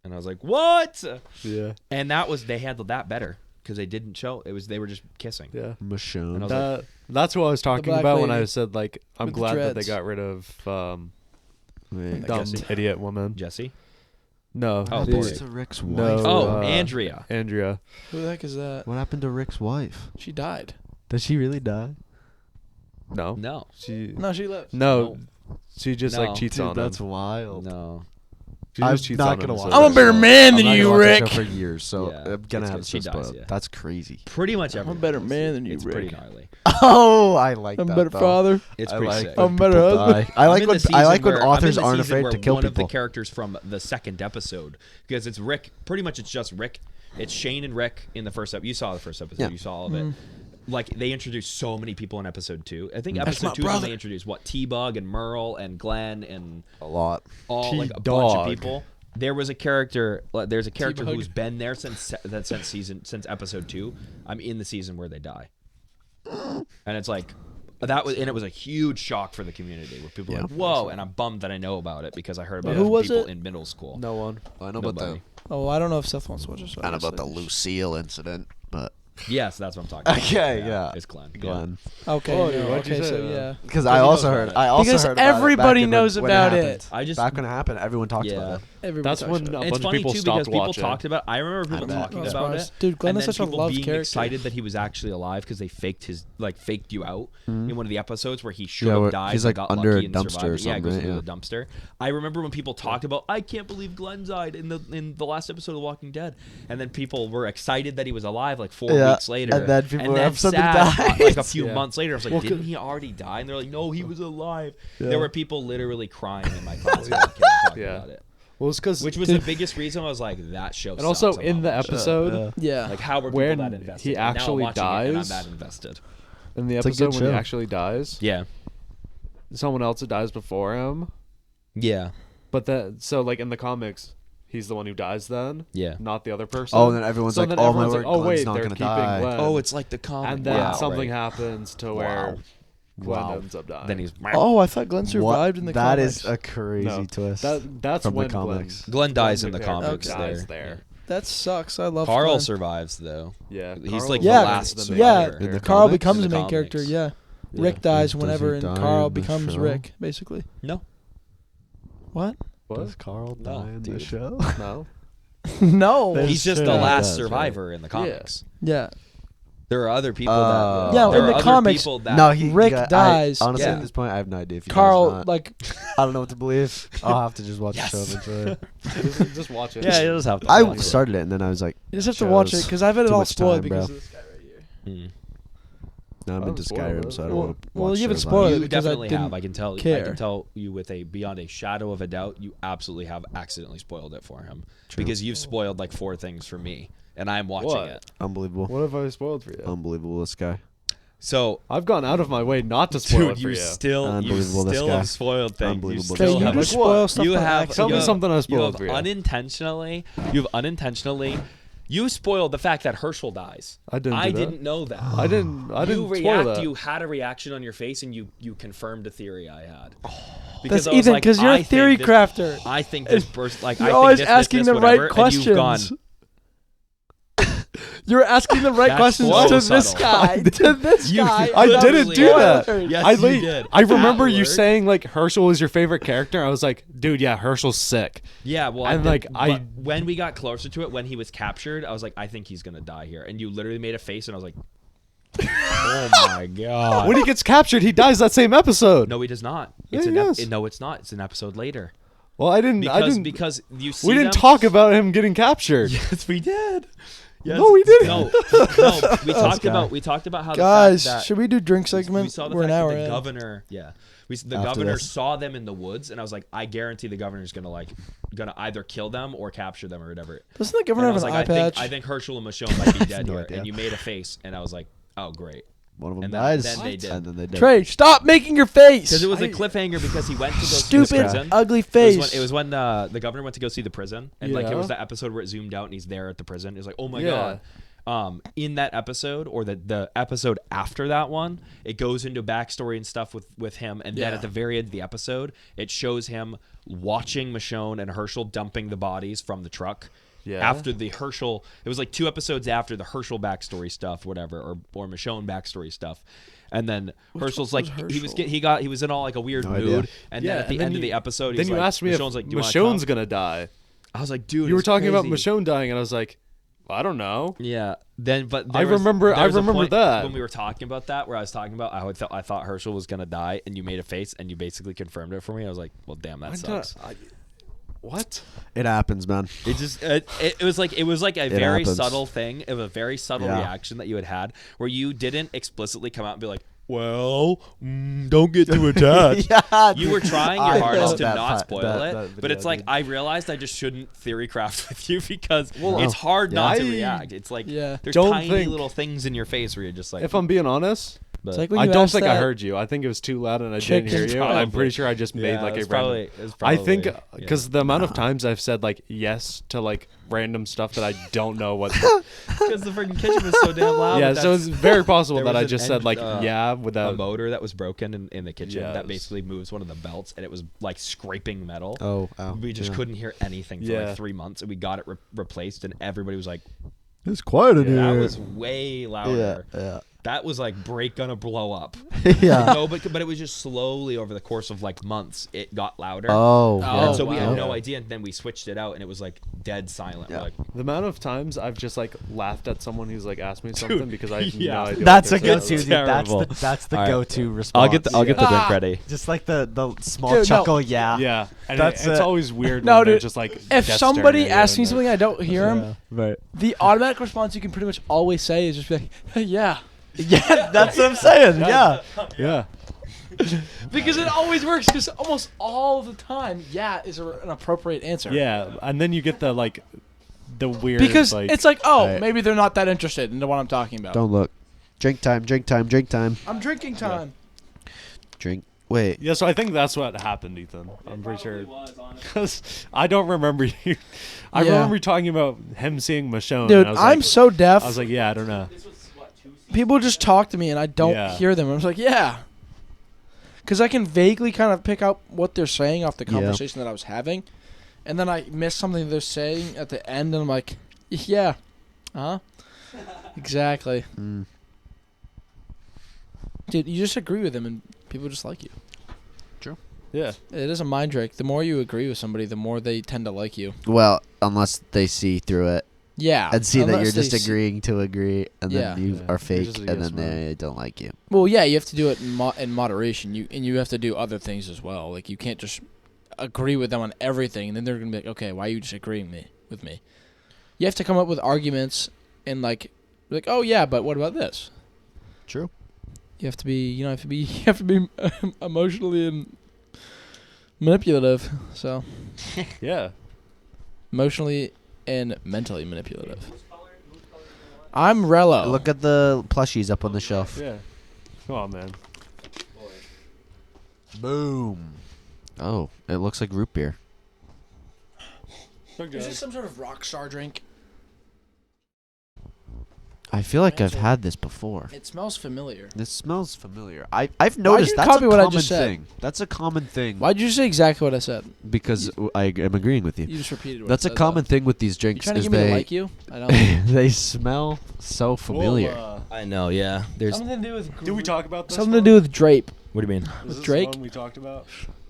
and I was like, what? Yeah. And they handled that better because they didn't show they were just kissing. Yeah. Michonne. And I was That's what I was talking black about when I lady said like I'm with the glad that they dreads. got rid of Wait, dumb Jesse. idiot woman. Jesse. No. Oh, the- boy. Who's to Rick's wife? No. Oh, uh, Andrea. Andrea. Who the heck is that? What happened to Rick's wife? She died. Did she really die? No. No. She. No, she lives. No. She just No. like cheats Dude, on that's him. wild. No. She I'm just cheats not on gonna him, watch so- I'm a better man than I'm not you, gonna watch that Rick. show for years, so Yeah, I'm gonna it's have good. to She dies, spoiled. yeah. That's crazy. Pretty much I'm a everyone. better does. man than you, It's Rick. pretty gnarly. Oh, I like I'm a that. better though. father. It's I pretty like sick. when I'm better people husband. die. I like I'm in when the I like season when where- I'm authors in the aren't season afraid where to kill one of the people. characters from the second episode, because it's Rick. Pretty much, it's just Rick. It's Shane and Rick in the first episode. You saw the first episode. Yeah. You saw all of it. Like they introduced so many people in episode 2. I think That's my episode 2 is when brother. they introduced what T-Bug and Merle and Glenn and A lot. all like a bunch T-Dog. of people. There was a character. There's a character T-Bug. who's been there since episode 2. I'm in the season where they die, and it's like that was, and it was a huge shock for the community where people were like, "Whoa!" And I'm bummed that I know about it because I heard about Who it from was people it? in middle school. No one. I know about the Nobody. Oh, I don't know if Seth wants to watch it. So I know guess about the I just- Lucille incident, but Yes, that's what I'm talking about. Okay, yeah. It's Glenn. Glenn. Okay, Oh, no, what'd you okay, say, so man? yeah. Because he I knows also about heard. it. I also Because heard about it everybody back knows when about happened. it. I just Back when it happened, everyone talked about it. Everybody That's talks when about a it. It's bunch of funny people too stopped because people watching. talked about. I remember people bet. talking I'm about it. surprised. Dude, Glenn and is then such a people loved being character. excited that he was actually alive because they faked you out in one of the episodes where he should Yeah, have where died. he's, and like, got under lucky a and dumpster survived. or Yeah, he goes something, into the dumpster. I remember when people talked about, I can't believe Glenn died in the last episode of The Walking Dead, and then people were excited that he was alive like 4 Yeah, weeks later, and then people were upset sad, that he died. like a few Yeah. months later. I was like, Well, didn't he already die? And they're like, no, he was alive. Yeah. There were people literally crying in my class talking Yeah. about it. Well, it's because Which was the biggest reason I was like, that show. and also sucks, I'm in not the watching it. episode, Yeah. Like how were people when that invested? he And now I'm actually watching it and I'm dies- that invested. in the It's a episode good when he show. actually dies, Yeah. someone else dies before him. Yeah. But so like in the comics, he's the one who dies then, Yeah. not the other person. Oh, and then everyone's So like, then "Oh my everyone's word, like, oh Glenn's wait, not they're gonna keeping die." Glenn. Oh, it's like the comic. and then yeah, something right. happens to where Glenn Wow. ends up dying. Then he's Oh, I thought Glenn survived in the That comics. is a crazy No. twist. That's from the when comics. Glenn dies in the the character comics dies there. there. That sucks. I love Carl Glenn. survives though. Yeah, He's Carl like was the Yeah, last the survivor. In the Carl comics? becomes In the the main character. comics. Yeah. Yeah. Rick dies Does he whenever, and die Carl in the becomes show? Rick, basically. No. What? What? Does Carl No, die in the dude. show? No. No. There's- He's just sure the he last does, right? survivor in the comics. Yeah. There are other people Uh, that. Yeah, there in are the other comics, people that, No, Rick I- dies. honestly, Yeah. at this point, I have no idea if he Carl, does or not. like, I don't know what to believe. I'll have to just watch Yes. the show eventually. just watch it. Yeah, you just have to. I watch it. started it and then I was like, you just have to watch it shows. because I've had it Too all much spoiled time, bro. because of this guy right here. Mm. no, I'm Oh, into spoiler Skyrim, alert. so I don't Well- want to well, watch you haven't shows on spoiled it. it. You because I definitely didn't have. I can tell. I care. can tell you with a beyond a shadow of a doubt. You absolutely have accidentally spoiled it for him because you've spoiled like 4 things for me, and I'm watching What? it. Unbelievable. What have I spoiled for you? Unbelievable, this guy. So, I've gone out of my way not to spoil it dude, for you you. Unbelievable, this guy. have spoiled things. Unbelievable, You this still guy. have You Like just what? spoil stuff you by have accident. Tell me you have- something I you spoiled have for you. unintentionally you spoiled the fact that Herschel dies. I didn't do that. didn't know that. I didn't spoil that. You had a reaction on your face and you confirmed a theory I had. That's I was Ethan, like, because you're I a think theory this- crafter. I think this person like You're I think always this, asking this, the whatever, right and questions. you've gone, You're asking the right That's questions so to this subtle. guy. To this You- guy. I didn't literally do that. Spoilers. Yes, I you like- did. I remember That you word. saying like Herschel is your favorite character. I was like, dude, yeah, Herschel's sick. Yeah, well, And, I like, did, I- but when we got closer to it, when he was captured, I was like, I think he's gonna die here, and you literally made a face, and I was like, oh my god. When he gets captured, he dies that same episode. No, he does not. Yeah, It's he an does. no, it's not. It's an episode later. Well, I didn't. Because you see we didn't them- talk about him getting captured. Yes, we did. Yes. No, we didn't. No. We talked about how Guys, the fact that should we do drink segment? we saw the We're an fact hour that the in. governor. Yeah. The After governor this. saw them in the woods, and I was like, I guarantee the governor's gonna either kill them or capture them or whatever. Doesn't the And governor I have was an like, eye I patch? think Herschel and Michonne might be dead No here. idea. And you made a face, and I was like, oh great. One of them And dies. then they did. And then they did. Trey, stop making your face. Because it was a cliffhanger because he went to go see the Stupid, prison. ugly face. It was when the governor went to go see the prison, and like it Yeah. was that episode where it zoomed out and he's there at the prison. It was like, oh my Yeah. god. In that episode or the episode after that one, it goes into backstory and stuff with him, and then Yeah. at the very end of the episode, it shows him watching Michonne and Herschel dumping the bodies from the truck. Yeah. After the Herschel, it was like 2 episodes after the Herschel backstory stuff, whatever, or Michonne backstory stuff. And then Herschel's like one was he was in all like a weird No mood, idea. and then at the end of the episode, Then he's you like, asked me if Michonne's like, do you wanna Michonne's come? gonna die. I was like, dude, You were it's talking about crazy. Michonne dying, and I was like, I don't know. Yeah. Then, but I remember there was a remember point that. when we were talking about that, where I was talking about I thought Herschel was gonna die, and you made a face, and you basically confirmed it for me. I was like, well, damn, that sucks. What? It happens, man. It just it was like a very happens. subtle thing. It was a very subtle Yeah. reaction that you had where you didn't explicitly come out and be like, well, don't get too attached. Yeah, You were trying I your hardest love to that not part- spoil that- it, that but video, it's like dude. I realized I just shouldn't theory craft with you because Well, it's hard not to I react. It's like Yeah. there's Don't tiny think- little things in your face where you're just like. If I'm being honest, but It's like when I you don't asked think I that heard you. I think it was too loud and I chick didn't hear in you. And I'm Probably. pretty sure I just made yeah, like it a was probably, random. it was I probably- think yeah. because the amount of times I've said like yes to like random stuff that I don't know what. because the freaking kitchen was so damn loud. Yeah, but so it's that's- very possible there that was I an just said like yeah a without. motor that was broken in the kitchen that Yes. basically moves one of the belts, and it was like scraping metal. Oh, We just yeah. couldn't hear anything for Yeah. like 3 months, and we got it replaced, and everybody was like, It's quiet in that here. was way louder. yeah, That was like break gonna blow up. yeah. No, but it was just slowly over the course of like months, it got louder. Oh, Oh, And so we wow. had no idea, and then we switched it out, and it was like dead silent. Yeah. We're like, The amount of times I've just like laughed at someone who's like asked me something because I have yeah. no idea. That's a what they're go-to. saying. Dude. terrible. That's the All right. go-to response. I'll get the Yeah. drink ready. just like the small Dude, no. chuckle. Yeah. Yeah, and That's it's it. always weird. No, when they're dude, just like If death staring somebody at you asks me and something I don't hear him, Right. the automatic response you can pretty much always say is just be like, hey, yeah. Yeah, that's what I'm saying. Yeah. yeah. Because it always works, because almost all the time, yeah is an appropriate answer. Yeah, and then you get the like the weird Because like, it's like, oh, Right. maybe they're not that interested in what I'm talking about. Don't look. Drink time. Drink time. Drink time. I'm drinking time. Drink. Wait. yeah. So I think that's what happened, Ethan. I'm pretty sure because I don't remember you. I Yeah. remember you talking about him seeing Michonne. Dude, and I was I'm like, so deaf. I was like, yeah, I don't know. People just talk to me and I don't Yeah. hear them. I'm just like, yeah. Because I can vaguely kind of pick out what they're saying off the Yeah. conversation that I was having. And then I miss something they're saying at the end and I'm like, yeah. Huh? Exactly. Mm. Dude, you just agree with them and people just like you. Yeah, It is a mind trick. The more you agree with somebody, the more they tend to like you. Well, unless they see through it Yeah. and see that unless you're they just see- agreeing to agree, and Yeah. then you Yeah. are You're fake, just a and yes then man. they don't like you. Well, yeah, you have to do it in moderation. You have to do other things as well. Like you can't just agree with them on everything, and then they're gonna be like, okay, why are you disagreeing with me? You have to come up with arguments and like, oh yeah, but what about this? True. You have to be, you have to be emotionally and manipulative. So yeah. emotionally and mentally manipulative. I'm Rello. Look at the plushies up on the shelf. Yeah. Come on, man. Boom. Oh, it looks like root beer. Is this some sort of rock star drink? I feel like I've had this before. It smells familiar. This smells familiar. I've noticed you that's copy a what I common just said? thing. That's a common thing. Why'd you say exactly what I said? Because I am agreeing with you. You just repeated what That's I a said, common though. thing with these You drinks. trying to is get me to they like you? I don't. they smell so familiar. I know, yeah. There's. Something to do with. Did we talk about this? Something to do with drape. What do you mean? Is this Drake? the one we talked about?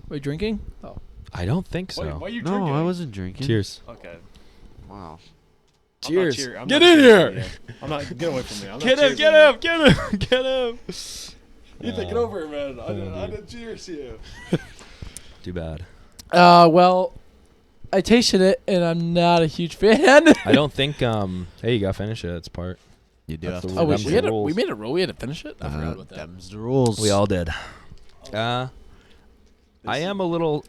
Are you drinking? Oh. I don't think so. Why are you No, drinking? I wasn't drinking. Cheers. Okay. Wow. Cheers. I'm Get not in cheering here. for you. I'm not. Get away from me. I'm Get not him! cheering Get for him! Get him! Get him! Ethan, get over here, man. I didn't cheers you. Too bad. Well, I tasted it, and I'm not a huge fan. I don't think. Hey, you gotta finish it. It's part. You do That's have the to. Oh, wait, Them's we the had rules. we made a rule. We had to finish it. I forgot about that. Them's the rules. We all did. I am a little.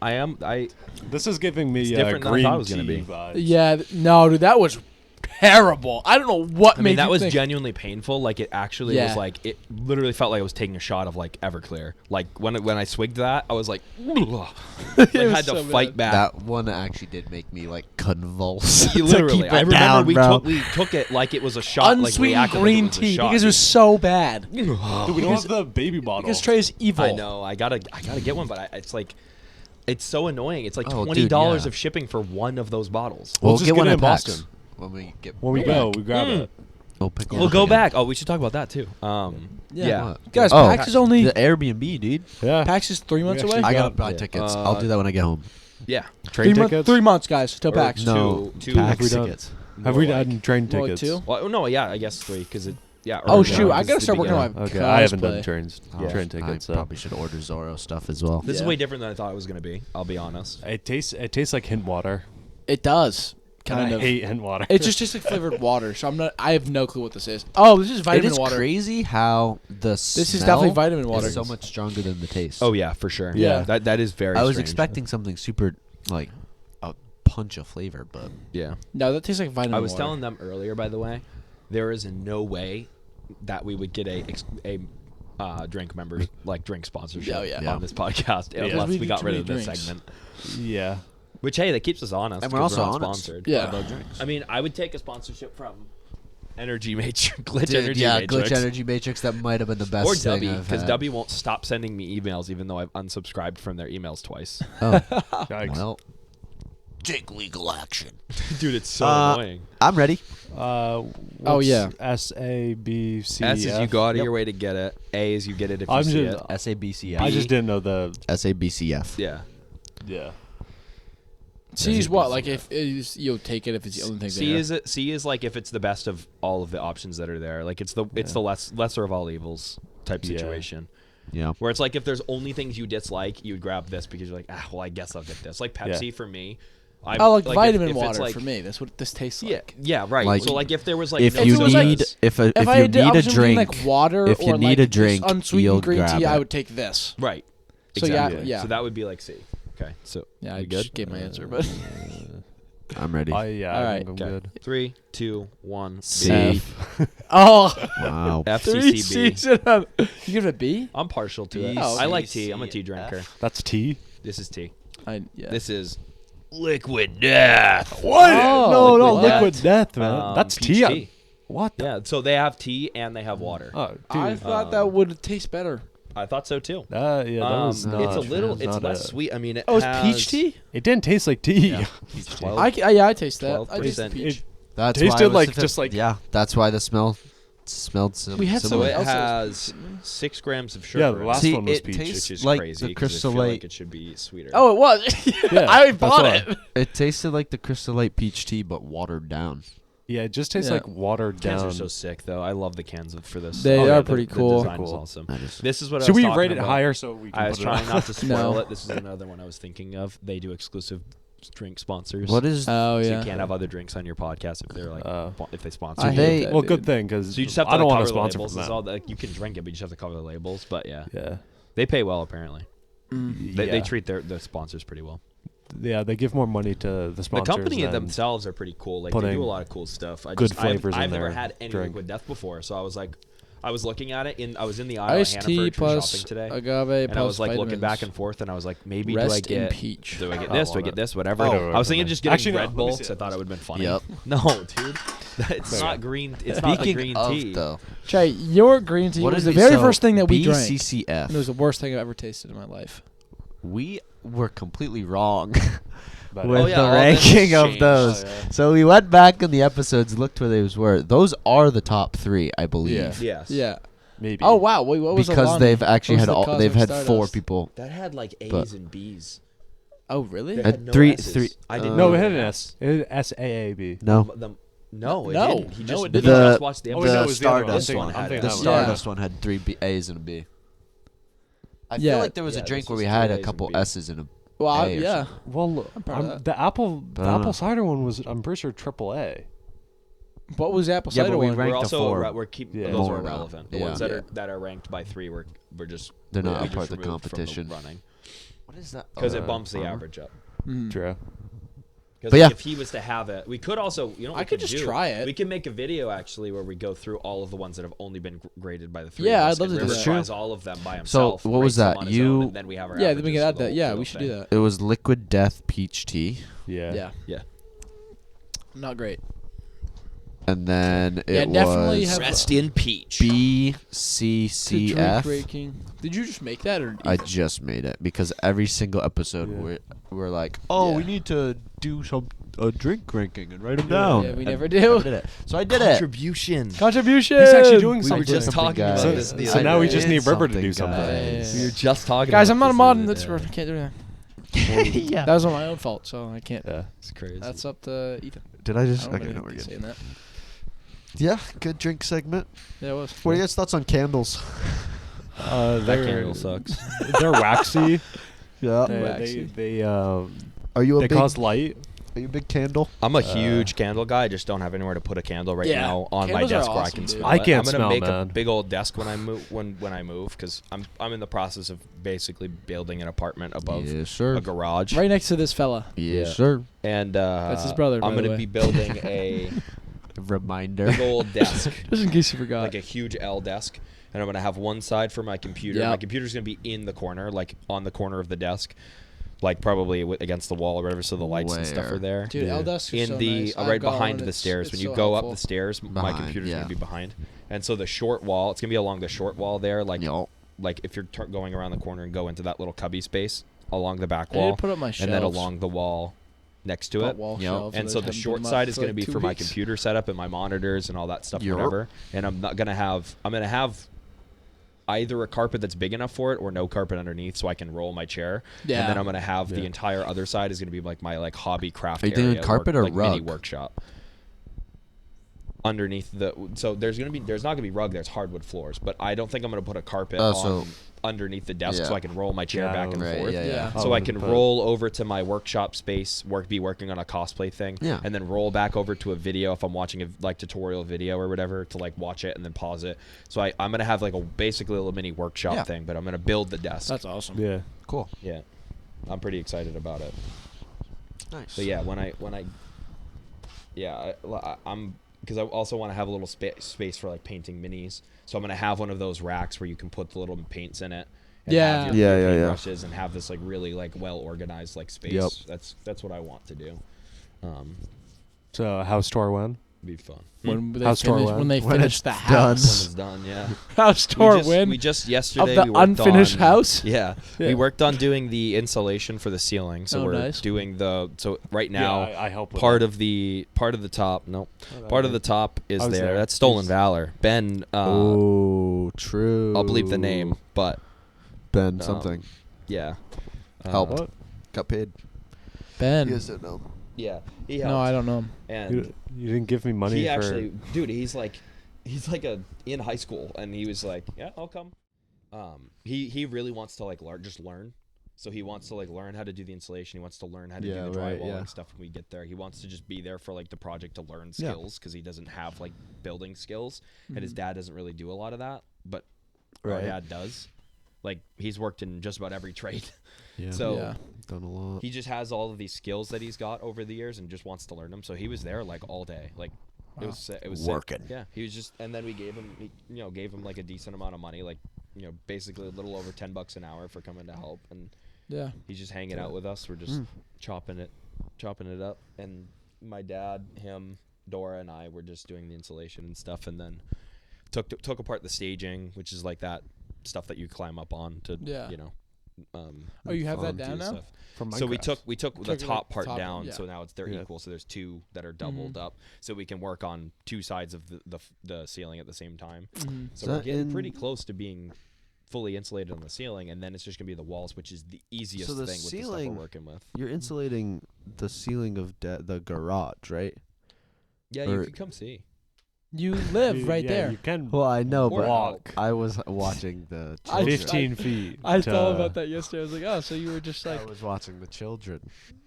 This is giving me It's different than I green thought it was gonna tea be. vibes. Yeah, no, dude, that was terrible. I don't know what I made mean, that you was think. genuinely painful. Like it actually Yeah. was like it literally felt like I was taking a shot of like Everclear. Like when I swigged that, I was like, like I had to so fight back. That one actually did make me like convulse. Literally, To keep I it remember down, bro. we took it like it was a shot. Like we Unsweetened acted green like it was a tea shot, because it was dude. so bad. Dude, we don't have the baby bottle. Because Trey's evil. I know. I gotta get one, but it's like. It's so annoying. It's like Oh, $20 dude, yeah. of shipping for one of those bottles. We'll We'll just get get one it in in Boston. Boston when we get. When we go, we grab it. We'll pick one We'll up go again. back. Oh, we should talk about that too. Yeah. What? Guys, Oh, PAX is only the Airbnb, dude. Yeah. PAX is 3 months away. actually I got- gotta buy yeah. tickets. I'll do that when I get home. Yeah. Train 3 tickets? 3 months, guys, till Or PAX. No, two PAX Have we done- tickets. Have we More like- done train More like tickets? two? Well, no, yeah, I guess 3 because it. Yeah. Oh or- shoot! yeah, I it's gotta the start working on beginning. my Okay, I haven't done cosplay. train tickets. I So probably should order Zorro stuff as well. This is Yeah. way different than I thought it was gonna be. I'll be honest. it tastes like hint water. It does And kind I of. hate hint water. It just tastes like flavored water. So I'm not. I have no clue what this is. Oh, this is It vitamin is water. crazy how the smell This is definitely vitamin water. is so much stronger than the taste. Oh yeah, for sure. Yeah. That is very. I was strange. expecting something super like a punch of flavor, but Yeah. No, that tastes like vitamin. I was water. telling them earlier, by the way, there is no way that we would get a drink members drink sponsorship Oh, yeah. on this podcast Yeah. unless We we do got too rid many of this drinks. segment. Yeah. Which hey, that keeps us honest. And we're 'cause also not honest. sponsored. Yeah. about drinks. I mean, I would take a sponsorship from Energy Matrix, Glitch Dude, Energy yeah, Matrix, Glitch Energy Matrix. That might have been the best or thing Dubby, I've because had. Dubby won't stop sending me emails even though I've unsubscribed from their emails twice. Oh, Yikes. well, take legal action. Dude, it's so Uh, annoying. I'm ready. Oh, yeah. SABC. S is you go out of your way to get it. A is you get it if you I'm see just- it. SABCF. I just didn't know the. SABCF. Yeah. Yeah. C is what? Like if you'll take it if it's the only thing C there. is it. C is like if it's the best of all of the options that are there. Like it's the lesser of all evils type Yeah. situation. Yeah. Where it's like if there's only things you dislike, you would grab this because you're like, well, I guess I'll get this. Like Pepsi for me. Oh, like vitamin if it's water like, for me. That's what this tastes Yeah, like. yeah, right. Like, so like if there was like If no you it was like- need, if If I you had need a option between, drink, like water if you or need like a drink, just unsweetened you'll green grab tea, I it. would take this. right. So Exactly. yeah. So that would be like C. Okay. So Yeah, I you good? just gave my answer, but I'm ready. Yeah, All I think I'm Okay. good. 3, 2, 1. C. B. oh, Wow. three FCCB. C's in a. You give it a B? I'm partial to it. B, Oh, I okay. like tea. I'm a tea drinker. That's tea. This is tea. Yeah. This is liquid death. What? Oh, no, no, liquid liquid death, man. That's peach tea. tea. What? Yeah. So they have tea and they have water. Oh, dude. I thought that would taste better. I thought so too. Yeah, that was not. it's a little. It's not less a- sweet. I mean, it Oh, it's has peach tea. It didn't taste like tea. Yeah. Peach tea. I taste that. I taste the 12%. peach. It That's tasted why it was like such a- just like yeah. That's why the smell smelled so. We had So someone it else that has 6 grams of sugar. Yeah, the in last it, See, one was it peach. tastes which is like crazy. the 'cause I Crystal feel Light. like it should be sweeter. Oh, it was. Yeah, I that's bought why. it. It tasted like the Crystal Light peach tea, but watered down. Yeah, it just tastes Yeah. like watered cans down. are so sick though. I love the cans for this. They Oh, are yeah, pretty the cool. design is Cool. awesome. I just- This is what I Should was we talking rate it about. higher so we can I was put it trying on? not to spoil No. it. This is another one I was thinking of. They do exclusive drink sponsors. What is? Oh So yeah. you can't have other drinks on your podcast if they're like if they sponsor. I you. hate they- that, Well, dude. good thing because So you just have to I don't like, want to cover the sponsor labels. from It's that. all like you can drink it, but you just have to cover the labels. But yeah, Yeah. they pay well apparently. They Yeah. treat the sponsors pretty well. Yeah, they give more money to the The sponsors. company than- themselves are pretty cool. Like they putting do a lot of cool stuff. good flavors I've in never their had any drink. liquid death before, so I was like, I was looking at it I was in the aisle at Iced tea Hannaford for plus shopping today, agave and I was plus like looking back vitamins. and forth, and I was like, maybe Rest do I in get peach. do I get I this? Do I want get it. this? Whatever. Oh, I was thinking right. just getting Actually, no, Red let me Bull see because I it. thought it would have been funny. Yep. No, dude, it's Fair. not green. It's not the Speaking green of tea. though, Trey, your green tea what was is the it? very So, first thing that we drank. BCCF. And it was the worst thing I've ever tasted in my life. We were completely wrong But- with Oh, yeah, the all this has ranking of changed. those. Oh, yeah. So we went back in the episodes, looked where those were. Those are the top 3, I believe. Yes. Yeah. Maybe. Oh wow. Wait, what was Because Alani? they've actually What had was the all. They've Cosmic had 4 Stardust? people. That had like A's But- and B's. Oh really? They Had had no three- S's. three- I didn't. No, know it had that. an S. It had SAAB. No, No, it No. didn't. He No, just, it we didn't. just watched the Oh, episode. no, it the was the other one. Stardust I'm one. thinking- I'm The thinking that one. Stardust one had 3 A's and a B. I Yeah. feel like there was Yeah, a drink this where was we had 3 a A's couple and B. S's and Well, A or yeah. something. Well, proud of that. the apple Dunno. cider one was, I'm pretty sure, AAA. What was the apple Yeah, cider but we one? ranked We're the also four we're keeping Yeah. those more are now. irrelevant. The Yeah. ones that Yeah. are ranked by 3 we're just They're not we a part just of the removed from competition. running What is that? because it bumps the average up. Mhm. True. Because But yeah. if he was to have it, we could also, you know, what I we could just do? try it. We can make a video actually where we go through all of the ones that have only been graded by the 3. Yeah, of I'd us, love to and do River that. tries all of them by himself. what was rates them that? on his own, You- and then we have our Yeah, then we averages can add for the that. whole- Yeah, for we the should thing. do that. It was Liquid Death Peach Tea, Yeah. Yeah. Yeah. Not great. and then Yeah, it definitely was have- Rest in peach. To drink BCCF. raking. Did you just make that or? I just made it because every single episode Yeah. we're like, oh, we Yeah. need to do a drink ranking and write them down. Yeah, we And never I do. did it. So I did it. Contribution. Contribution. He's actually doing We were something. just talking about guys. this the So other now we day. just did need River to do something, something. guys. We were just talking Guys, about I'm not a this mod the in other Discord. I day. can't do that. Yeah. That was on my own fault, so I can't. Yeah. It's crazy. That's up to Ethan. Did I just? I don't Okay, really no, we're good. saying that. Yeah, good drink segment. Yeah, it was. What are your guys' thoughts on candles? that They're candle sucks. they're waxy. Yeah. They Are you a they big? cause light. Are you a big candle? I'm a huge candle guy. I just don't have anywhere to put a candle right Yeah. now on my Candles are desk where I awesome, can dude. smell I it. can't I'm gonna smell, make man. a big old desk when I move when I move because I'm in the process of basically building an apartment above Yes, sir. a garage. Right next to this fella. Yes, Yeah. sir. And That's his brother, by I'm the gonna way. be building a Reminder. big old desk, Just in case you forgot. like a huge L desk, and I'm gonna have one side for my computer. Yep. My computer's gonna be in the corner, like on the corner of the desk, like probably against the wall or whatever, so the lights and stuff Where? are there. Dude, Yeah. L desks are In so the nice. I've right got behind one. the stairs. It's When you so go helpful. up the stairs, my Behind, computer's yeah. gonna be behind, and so the short wall, it's gonna be along the short wall there, like Yo. like if you're going around the corner and go into that little cubby space along the back I need wall, to put up my and then shelves. along the wall next to Got it. wall Yep. shelves, And I so just the haven't put short them up side is going to like be 2 for my weeks. computer setup and my monitors and all that stuff, Yup. whatever. And I'm not gonna have. I'm gonna have either a carpet that's big enough for it or no carpet underneath, so I can roll my chair. Yeah. And then I'm gonna have the Yeah. entire other side is gonna be like my like hobby craft Are you area, doing carpet or like mini rug? workshop. Underneath the there's not gonna be rug there's hardwood floors, but I don't think I'm gonna put a carpet Oh, on so- underneath the desk Yeah. so I can roll my chair Yeah, back and right, forth. yeah. So Oh, I can but- roll over to my workshop space, be working on a cosplay thing, Yeah. and then roll back over to a video if I'm watching a like tutorial video or whatever to like watch it and then pause it. So I'm gonna have like basically a little mini workshop Yeah. thing, but I'm gonna build the desk. That's awesome. Yeah. Cool. Yeah, I'm pretty excited about it. Nice. But yeah, when I I'm because I also want to have a little space for like painting minis. So I'm gonna have one of those racks where you can put the little paints in it. And Yeah. have Yeah, your yeah, yeah. brushes and have this like really like well organized like space. Yep. That's what I want to do. So house tour when? Be fun. When they House tour finish, when? when they When finish it's the done. When house. it's done, yeah. House tour when We just yesterday of the we worked unfinished on- house. Yeah, Yeah. we worked on doing the insulation for the ceiling. So Oh, we're nice. doing so right now I help with part that. of the top. No, Oh, part of the top is I was there. there. That's Stolen He's- Valor. Ben. Oh, true. I'll bleep the name, but Ben something. yeah. Helped. What? Got paid. Ben. You guys don't know. Yeah, he helped. No, I don't know him. And You didn't give me money he for. actually, dude, he's like in high school, and he was like, yeah, I'll come. He really wants to like learn. So he wants to like learn how to do the installation. He wants to learn how to Yeah, do the right, drywall yeah. and stuff when we get there. He wants to just be there for like the project to learn Yeah. skills because he doesn't have like building skills, and his dad doesn't really do a lot of that. But our Right. dad does. Like he's worked in just about every trade. Yeah. So Yeah. Done a lot. he just has all of these skills that he's got over the years and just wants to learn them. So he was there like all day. Like it was sick. Working. Yeah, he was just, and then we gave him like a decent amount of money, like basically a little over $10 an hour for coming to help, and Yeah. he's just hanging out with us. We're just chopping it up, and my dad, him, Dora, and I were just doing the insulation and stuff, and then took apart the staging, which is like that stuff that you climb up on to Yeah. Oh, you have that down now? From So we Minecraft. took the Took, like, top part top, down, yeah. so now they're Yeah. equal. So there's two that are doubled up, so we can work on two sides of the ceiling at the same time. Mhm. So Is we're that getting in- pretty close to being fully insulated on the ceiling, and then it's just gonna be the walls, which is the easiest the thing with the stuff ceiling- we're working with. You're insulating the ceiling of the garage, right? Yeah, or- you can come see. You live right there. You can Well, I know, but walk I was watching the I- children. 15 feet. I to- thought about that yesterday. I was like, oh, so you were just like, I was watching the children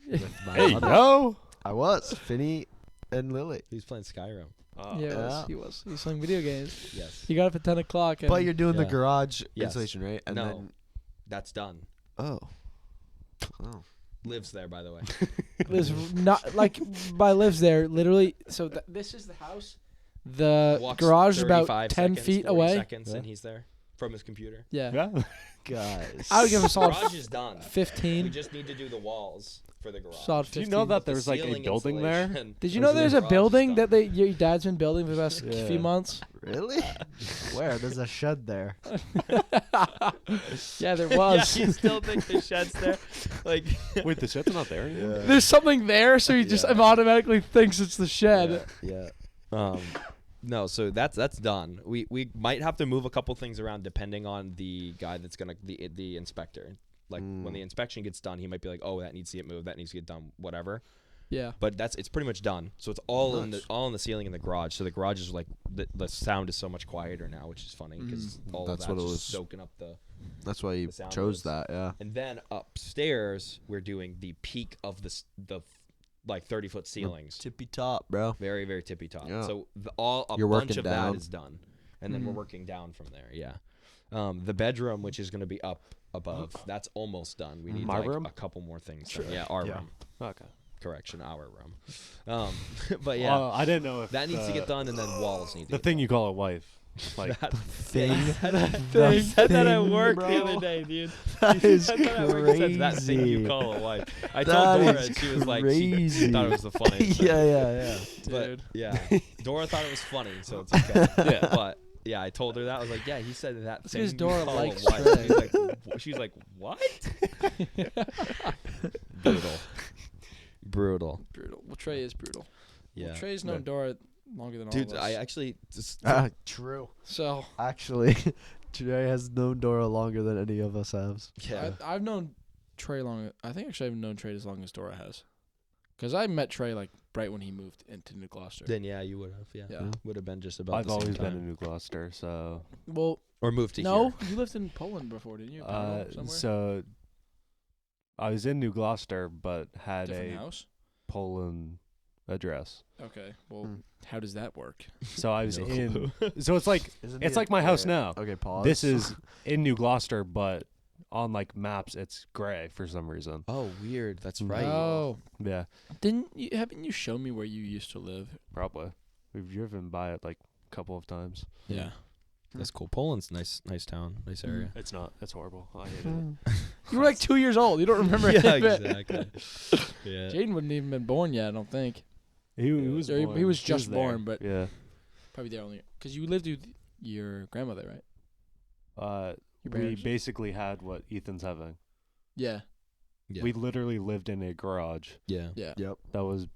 with my Hey, mother. yo. I was Finny and Lily. He's playing Skyrim. yeah, he was. He was playing video games. Yes. He got up at 10 o'clock. And But you're doing the Yeah. garage Yes. insulation, right? And No. then That's done. oh, Lives there, by the way. lives not like by lives there. Literally, so this is the house. The Walks garage is about 35 10 seconds, feet 40 away. seconds, and he's there from his computer. Yeah. Yeah. guys. I would give him a solid Garage is done. We 15. just need to do the walls for the garage. Solid Do 15. you know that The there's like a ceiling building there? insulation. Did you know there's a Garage is building done. that your dad's been building for the past Yeah. few months? Really? Where? There's a shed there. Yeah, there Yeah, was. you still think the shed's there? Like, Wait, the shed's not there anymore? There's something there, so he just Yeah. automatically thinks it's the shed. yeah. No, so that's done. We might have to move a couple things around depending on the guy that's gonna the inspector. Like when the inspection gets done, he might be like, "Oh, that needs to get moved. That needs to get done. Whatever." Yeah. But it's pretty much done. So it's all in the ceiling in the garage. So the garage is like the sound is so much quieter now, which is funny because all That's of what that's it just was. soaking up the. That's why you The sound chose is- that. Yeah. And then upstairs, we're doing the peak of the like 30-foot ceilings. Tippy top, bro. Very, very tippy top. Yeah. So a You're bunch working of down. that is done, and then we're working down from there. Yeah, the bedroom, which is going to be up above, that's almost done. We need My like room? a couple more things. Done. Yeah, our room. Okay. Correction, our room. But yeah, Well, I didn't know if that needs to get done, and then walls need to The get thing you call a wife. Like, Thing. He said that at work the other day, dude. That He is said that at work. He said that thing you crazy. call a wife. I That told Dora, is and she was like, crazy. she thought it was the funniest thing. yeah. But Dude. yeah, Dora thought it was funny, so it's okay. Yeah, but yeah, I told her that. I was like, yeah, he said that. That's thing 'cause you Dora call likes a wife. Trey. She's like, what? Brutal. Brutal. Well, Trey is brutal. Yeah. Well, Trey's known Dora longer than all Dude, of us. I actually just True. So Actually, Trey has known Dora longer than any of us have. yeah. I've known Trey long. I think actually I've known Trey as long as Dora has. Because I met Trey like right when he moved into New Gloucester. Then yeah, you would have. Yeah, Yeah. would have been just about. I've the same always time. been in New Gloucester, so Well, or moved to no, here. you lived in Poland before, didn't you? Somewhere? so I was in New Gloucester, but had Different a house. Poland address. Okay. Well, how does that work? So I was No in. So it's like Isn't it's he like my house now. Okay, pause. This is in New Gloucester, but on like maps it's gray for some reason. Oh, weird. That's right. Oh, Yeah, haven't you shown me where you used to live? probably. We've driven by it like a couple of times. Yeah. That's cool. Poland's nice town, nice area. It's not. It's horrible. I hate it. You were like 2 years old. You don't remember yeah, any of it. exactly. Yeah. Jaden wouldn't even been born yet, I don't think. He was. Or he born. was just there. born, but- yeah. Probably there only because you lived with your grandmother, right? Your We parents? basically had what Ethan's having. Yeah. Yeah. We literally lived in a garage yeah. Yeah. Yep. that was.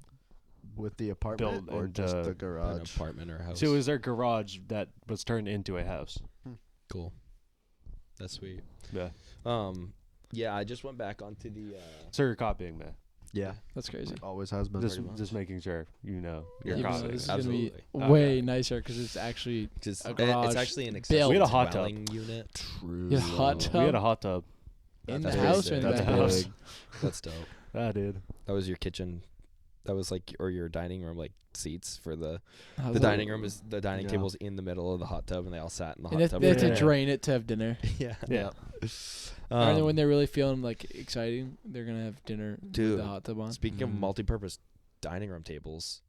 With the apartment Built or just into the An garage. apartment or a house. So it was our garage that was turned into a house. Cool. That's sweet. Yeah. Yeah, I just went back onto the. So you're copying me. Yeah. That's crazy. Always has been. Just making sure you know you're Even though copying. this is me. gonna be Absolutely. way Okay. nicer because it's actually Just, a garage it's actually an built. accessory We had a hot tub. dwelling unit. True. You had a hot tub? We had a hot tub. in That's the pretty house or in sick. the That's back a of the house. house. That's dope. Ah, dude. That was your kitchen. That was like or your dining room like seats for the How's the that? dining room is the dining Yeah. table's in the middle of the hot tub and they all sat in the And hot if tub. they have to Yeah. drain it to have dinner. yeah. Yeah. And then when they're really feeling like exciting, they're gonna have dinner Dude, with the hot tub on. Speaking of multi-purpose dining room tables,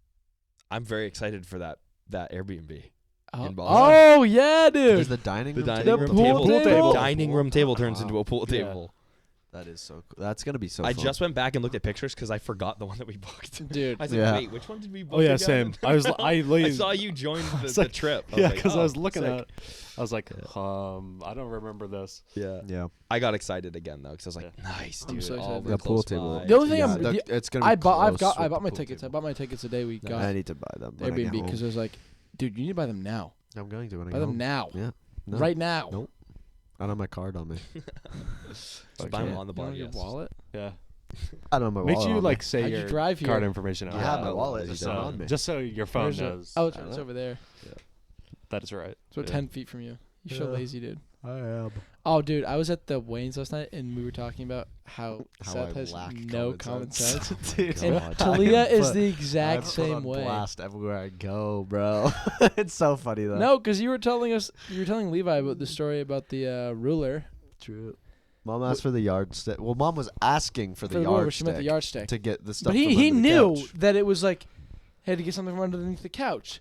I'm very excited for that Airbnb. in Boston. Oh yeah, There's dude. the dining The room dining The room pool table. table? Dining room table turns Wow. into a pool Yeah. table. That is so cool. That's gonna be so. I fun. just went back and looked at pictures because I forgot the one that we booked. Dude. I was like, Yeah. wait, which one did we book? Oh yeah, again? same. I I saw you join the, was the like- trip. Yeah, like, because I oh, was looking sick. at it. I was like, I don't remember this. Yeah. Yeah. I got excited again though because I was like, nice, I'm dude. so all excited. we're The pool close table. by. The only thing Yeah, I'm- it's gonna. Be I bought close I with bought the my pool tickets. I table. bought my tickets the day we got I need to buy them. When I get Airbnb home. because I was like, dude, you need to buy them now. I'm going to when I Buy get them home. now. Yeah. No. Right now. Nope. I don't have my card on me. Just buy them on the You want body. your Yes. wallet? Yeah. I don't know my Make wallet sure you on like me. say How'd you your drive here? card information out. I have my Yeah, wallet. well, It's you not don't. on me. Just so your phone Where's it? knows. Oh, it's over there. That is right. It's about Yeah. 10 feet from you. You're so Yeah. lazy, dude. I am. Oh, dude, I was at the Wayne's last night, and we were talking about how Seth I has lack no common sense. Dude, And God. Talia is Put- the I exact put same on way. blast everywhere I go, bro. It's so funny though. No, because you were telling Levi about the story about the ruler. True. Mom asked for the yardstick. Well, Mom was asking for the For the ruler, yardstick. she meant the yardstick. to get the stuff. But he from under the knew couch. that it was like, had to get something from underneath the couch.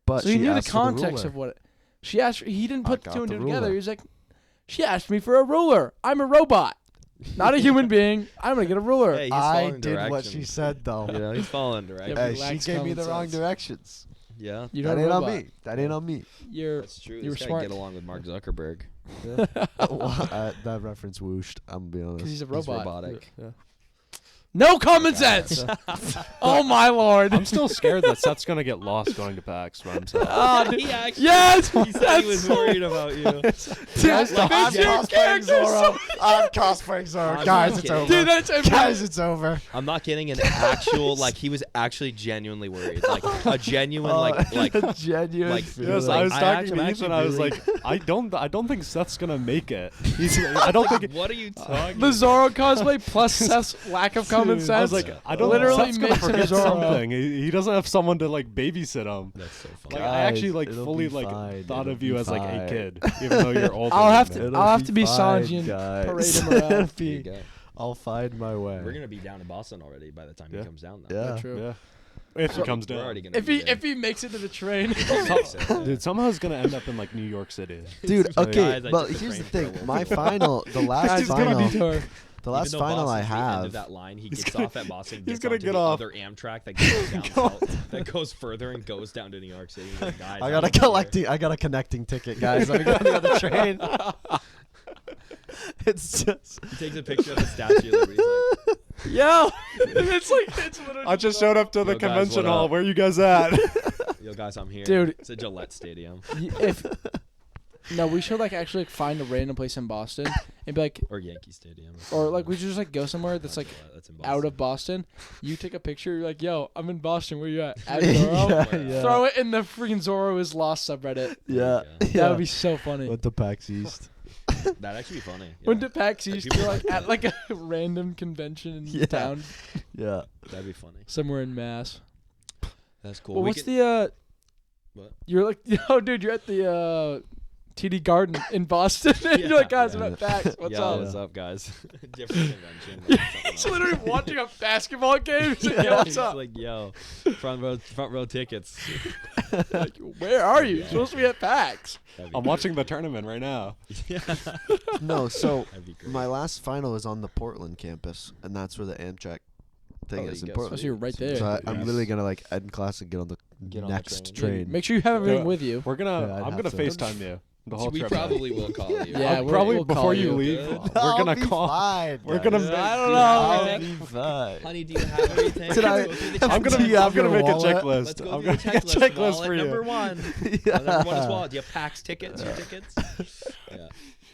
But So he she knew the asked for context ruler. of what she asked. He didn't I put got two and the two together. ruler. He was like, she asked me for a ruler. I'm a robot, not a human being. I'm gonna get a ruler. Hey, he's I following did what directions. she said though. You know, he's following directions. Yeah, Hey, but she lacks gave me common the wrong sense. directions. Yeah, You're That not a ain't on robot. me. That ain't on me. You're that's true. You were This guy smart. get along with Mark Zuckerberg. That reference whooshed. I'm gonna be honest. because he's a He's robot. robotic. Yeah. No common sense. Oh my lord. I'm still scared that Seth's gonna get lost going to PAX by himself. Oh, dude. He actually, Yes. he said he was worried about you. Dude, That's I'm the cosplaying character Zorro. I'm cosplaying Zorro. I'm Guys, not it's kidding. over. Dude, that's Guys, it's over. I'm not kidding. An actual like he was actually genuinely worried. Like a genuine like genuine. like- feeling. Yes, like, I was I talking actually- to I'm Ethan. actually I was really- like, I don't think Seth's gonna make it. I don't think. what are you talking? the Zorro cosplay plus Seth's lack of common sense. I was like, I don't. Literally Seth's gonna makes him forget Zorro. something. He doesn't have someone to like babysit him. That's so funny. Like Guys, I actually like it'll fully be like fine. thought It'll of you be as like a fine. kid, even though you're older. I'll have than to- me. It'll I'll have to be fine, Sanji and guys. parade him around. It'll There you be- go. I'll find my way. We're gonna be down in Boston already by the time Yeah. he comes down. Though. Yeah. True. Yeah. If he comes We're down. already gonna. If be he there. if he makes it to the train. Dude, somehow he's gonna end up in like New York City. Dude, So okay, guys, I but took the here's the train for a thing. little My bit. final, the last Guys, it's gonna final, be tour. the last Even though final I Boston's the end of have. that line, he gets gonna- off at Boston. he's Gets gonna onto get the off. other Amtrak that goes down south, that goes further and goes down to New York City. He's like, guys, I got a connecting ticket, guys. Let me go on the other train. It's just. He takes a picture of the Statue of Liberty. He's like, Yo, it's literally. I just showed up to the Yo, guys, convention what hall. up? Where you guys at? yo, guys, I'm here. Dude. It's a Gillette Stadium If no, we should like actually like, find a random place in Boston and be like, or Yankee Stadium, or like we should just like go somewhere that's like that's in out of Boston. You take a picture. You're like, yo, I'm in Boston. Where you at? At Zorro. yeah. Throw it in the freaking Zorro is lost subreddit. Yeah. That would be so funny. Went to PAX East. That'd actually be funny. Yeah. Went to PAX East. people You're like like at like a random convention in Yeah. town Yeah. That'd be funny. somewhere in Mass. That's cool. Well, We what's could- the What? You're like, yo, dude, you're at the TD Garden in Boston. And you're like, guys, I'm at PAX. What's Yo, up? what's up, guys? Different convention. but something He's else. literally watching a basketball game. He's like, yo, what's He's up? like, yo, front row tickets. Like, where are you? You're supposed to be at PAX. That'd be I'm great. watching the tournament right now. No, so That'd be great. my last final is on the Portland campus, and that's where the Amtrak thing Oh, is you in go. Portland. So you're right there. So Yeah. I'm literally gonna like end class and get on the Get on the next train. train. Make sure you have everything Yeah. with you. We're gonna. Yeah, I'd I'm have gonna to. FaceTime you the whole we trip. probably will call you. Yeah, we'll probably call before you you. leave. Good. We're I'll gonna be call. Fine, We're guys. gonna. I don't know. I'll man. be fine. Honey, do you have everything? Did I- Let's go through the I'm gonna. Do you I'm have gonna your make a wallet? checklist. Let's go I'm through the gonna make a checklist. checklist Wallet for you. number one. Yeah. Number one is wallet. Do you have PAX tickets? Your tickets? Yeah,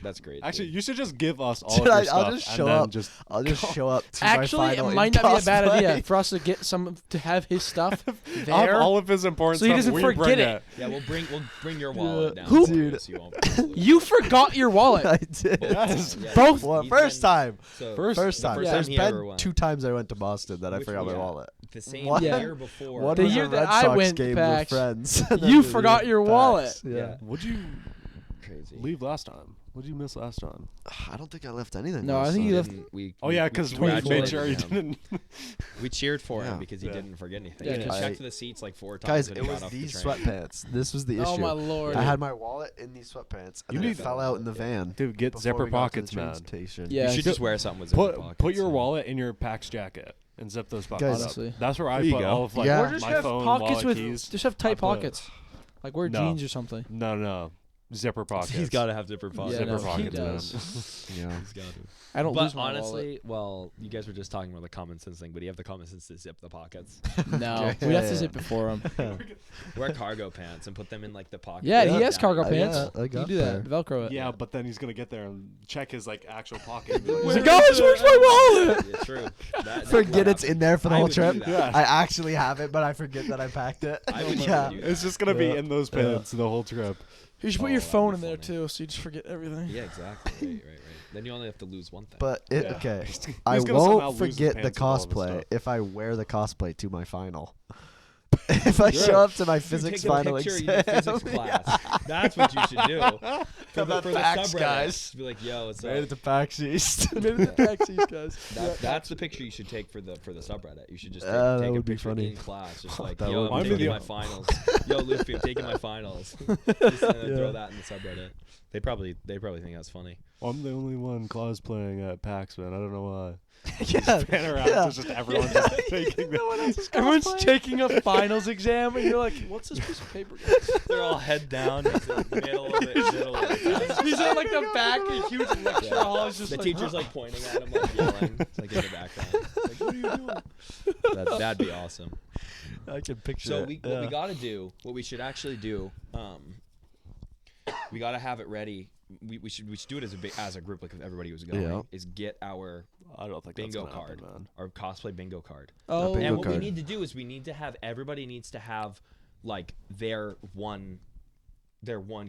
that's great. Actually, dude. you should just give us all Dude, of your stuff. I'll just and show then up. Just I'll just show up to Actually, my final it might not be a bad cosplay. idea for us to get some to have his stuff I'll have there. all of his important So he stuff. doesn't we forget bring it. Yeah, we'll bring your wallet down. Who- for you, Dude. so you won't You forgot your wallet. I did. Yes. Yeah, Both- Well, he's first been- time. So First First time. first Yeah. time There's he ever been went. 2 times I went to Boston that I Which forgot my one? wallet. The same One- year before. One The was year a that Red I Sox went game with PAX, friends. you forgot your wallet. Yeah. Yeah. Would you Crazy. leave last time? What did you miss last time? I don't think I left anything. No, I last think time. you left- Oh yeah, because we made congratulated sure he him. didn't. We cheered for Yeah. him because he Yeah. didn't forget anything. Yeah, he I- checked the seats like 4 times. Guys, when it he was got off these the train. sweatpants. This was the issue. Oh my lord. I had my wallet in these sweatpants, and You then need- it fell out in the van. Dude, get before zipper we got to pockets, the train man. station. Yeah. You should just wear something with zipper pockets. Put your so- wallet in your PAX jacket and zip those pockets Guys, honestly. up. That's where I There you put go. all of like Yeah. Or just my have phone, pockets wallet, with keys. just have tight I put- pockets. Like wear No. jeans or something. No. zipper pockets. He's got to have zipper pockets. Yeah, Zipper no, pockets, he man. does. Yeah. He's got to. I don't But lose my honestly, well, you guys were just talking about the common sense thing, but you have the common sense to zip the pockets. wallet. No, Okay. we have to Yeah. zip it for him. Wear cargo pants and put them in like the pocket. Yeah, Yeah. he has cargo Yeah, pants. I You got do that. there. Velcro it. Yeah, but then he's gonna get there and check his like actual pocket. He's like, guys, where's my wallet? Yeah, true. That Forget it's in there for the I whole would do trip. that. Yeah. I actually have it, but I forget that I packed it. I would yeah. do that. It's just gonna be Yeah. in those pants the whole trip. You should Oh, put your that'd phone be in there funny. too, so you just forget everything. Yeah, exactly. Right. Then you only have to lose one thing. But Yeah. okay, He's I gonna somehow won't lose his forget the pants with all this cosplay stuff. if I wear the cosplay to my final. If I show up to my You physics take a final picture exam, of your physics class. That's what you should do. For the facts, subreddit. guys. Be like, yo, it's made it to PAX East. Made it to taxis, guys. that's the picture you should take for the subreddit. You should just That take a would be picture funny. in class, just like, That yo, would I'm be taking funny. my finals. Yo, Luffy, I'm taking my finals. Just throw that in the subreddit. They probably think that's funny. I'm the only one cosplaying at PAX, man. I don't know why. yeah, Pan around, yeah. it's just everyone just taking No one else is Everyone's cosplaying. taking a finals exam, and you're like, "What's this piece of paper?" They're all head down, he's in the middle of it. He's in like the back of a huge lecture hall. He's just The like, teacher's like pointing at him, like yelling, like in the background. Like, what are you doing? That'd be awesome. I can picture So it. what we gotta do, what we should actually do, we gotta have it ready. We should do it as a group, like if everybody was going. Yeah. Is get our I don't think bingo that's gonna card, happen, man. our cosplay bingo card. "Oh, bingo And what card. we need to do is we need to have everybody needs to have like their one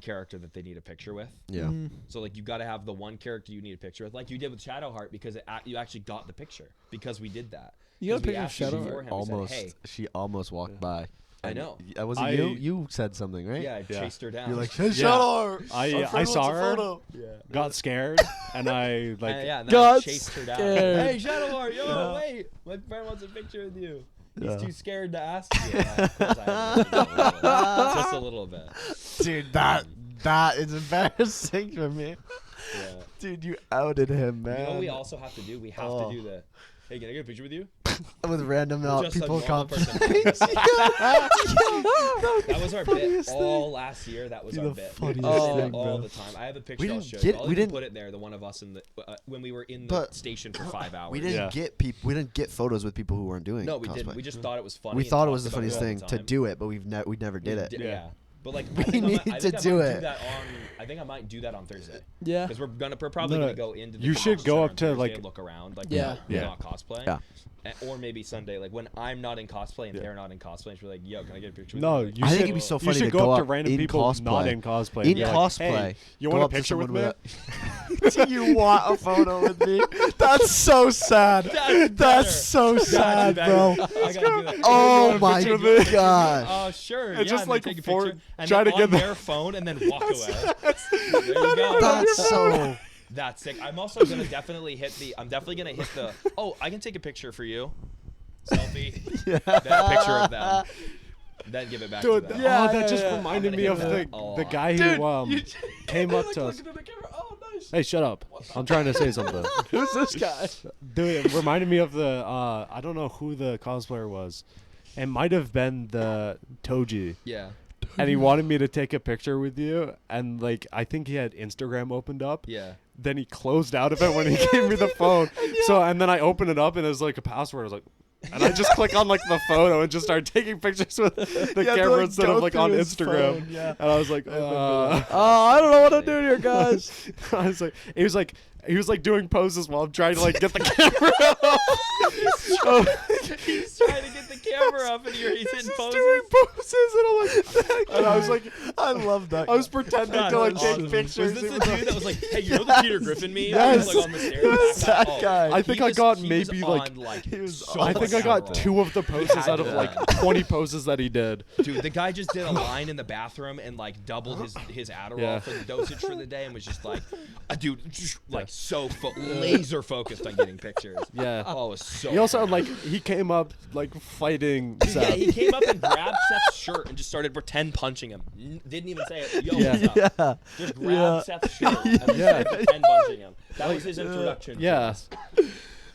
character that they need a picture with. Yeah. Mm. So like you got to have the one character you need a picture with, like you did with Shadowheart, because you actually got the picture because we did that. You got a 'Cause we picture of asked you Shadowheart? beforehand, we said, Almost. hey, She almost walked by. I And know. Was it I- you? You said something, right? yeah, I Yeah. chased her down. You're like, hey, Yeah. Shadowheart. I saw her, yeah. got scared, and I like Yeah, and then I Got chased her down. scared. Hey, Shadowheart, yo, Yeah. wait, my friend wants a picture with you. He's Yeah. too scared to ask you. And of course I had to do it just a little bit. Dude, that is embarrassing for me. Yeah. Dude, you outed him, You man. know what we also have to do? We have to do the. Hey, can I get a picture with you? With random Just people a normal come. person. That was our bit Funniest all last year. That was Be our the bit. funniest We did thing, it all bro. the time. I have a picture. We I'll didn't show get- you. I'll we even didn't- put it there. The one of us in the when we were in the But- station for 5 hours. We didn't Yeah. get people. We didn't get photos with people who weren't doing. No, we cosplay. didn't. We just thought it was funny. We and thought it talked was the about funniest all the thing to time. do it, but we never did it. Yeah. But like, We I think need I to might do it. that on. I think I might do that on Thursday. yeah." Because we're probably No, gonna go into. The you should convention go center up on to, Thursday like- and look around, like Yeah. we're Yeah. not cosplay. Yeah. Or maybe Sunday, like when I'm not in cosplay and Yeah. they're not in cosplay, and she's like, "Yo, can I get a picture?" No, with you I should, think it'd be so funny you should to go go up to up random in people cosplay. not in cosplay. In and be like, cosplay, hey, you go want a up to picture with someone me? Do you want a photo with me? That's so sad. That's so sad, bro. I gotta do that. Oh want a my picture with me? gosh. Oh, sure. It's yeah, just and like they take a for- picture and try then to get on the- their phone and then walk away. There you go. That's so. That's sick. I'm also gonna definitely hit the. I'm definitely gonna hit the. Oh, I can take a picture for you. Selfie. That picture of them. Then give it back Dude, to them. Yeah, that just yeah. reminded I'm me gonna of hit the that a lot. the guy Dude, who came up to us. Looking at the camera. Oh, nice. Hey, shut up! I'm trying to say something. Who's this guy? Dude, it reminded me of the I don't know who the cosplayer was. It might have been the Toji. Yeah. And he wanted me to take a picture with you, and like I think he had Instagram opened up. Yeah. Then he closed out of it when he gave me the phone. So and then I opened it up and it was like a password. I was like, and I just click on like the photo and just start taking pictures with the have to, camera like, instead go of like on through his Instagram. phone, yeah. And I was like, Oh, I don't know what I'm doing here, guys. I was like, he was like doing poses while I'm trying to like get the camera up. He's trying to get the camera up and he's Just in poses. doing poses, and I'm like, and I was like, I love that. I was pretending God, to like that's take awesome. pictures. Was this It the was dude that was like, "Hey, you know the Peter Griffin meme?" Yes. He was, like on the stairs. Who's that Oh, guy? I think he I was- got he was maybe, like- on, like he was so I think I much got camera. 2 of the poses had out of to. like 20 poses that he did. Dude, the guy just did a line in the bathroom and like doubled his Adderall Yeah. for the dosage for the day and was just like, dude, just, like so laser focused on getting pictures. Yeah. Oh, it was so. He also fun. like he came up like fighting Yeah, Seth. he came up and grabbed Seth's shirt and just started pretend punching him. Didn't even say it. Yo, Yeah. what's up? Yeah. Just grabbed Yeah. Seth's shirt and Yeah. started pretend punching him. That was his introduction. to Yeah. us.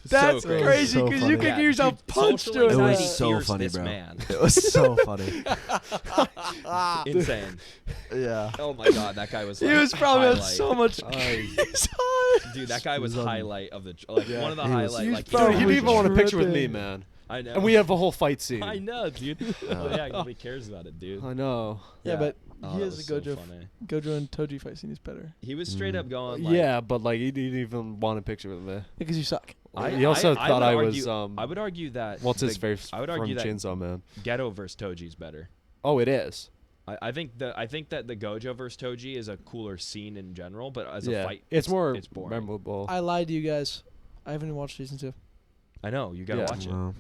That's so crazy So because you funny. could get yourself Dude, punched social doing It anxiety was so hears funny, this bro. man. It was so funny. Insane. Yeah. Oh my god, that guy was. He Like, was probably on highlight. so much. Dude, that guy was He was on- highlight of the Yeah. one of the He was- highlight. He was Like Dude, probably he didn't even want a picture with me, tripping. man. I know. And we have a whole fight scene. I know, dude. Oh yeah, nobody cares about it, dude. I know. Yeah, but Oh, he that has was a so Gojo. funny. Gojo and Toji fight scene is better He was straight up going. Like, Yeah, but like he didn't even want a picture with me. because you suck. He also thought I would was. argue- I would argue that. What's his the- face? I would from argue that Chainsaw Man. Ghetto versus Toji's better. Oh, it is. I think that the Gojo versus Toji is a cooler scene in general, but as a Yeah, fight, it's more it's boring. memorable. I lied to you guys. I haven't even watched season 2. I know you gotta Yeah. watch it. Wow.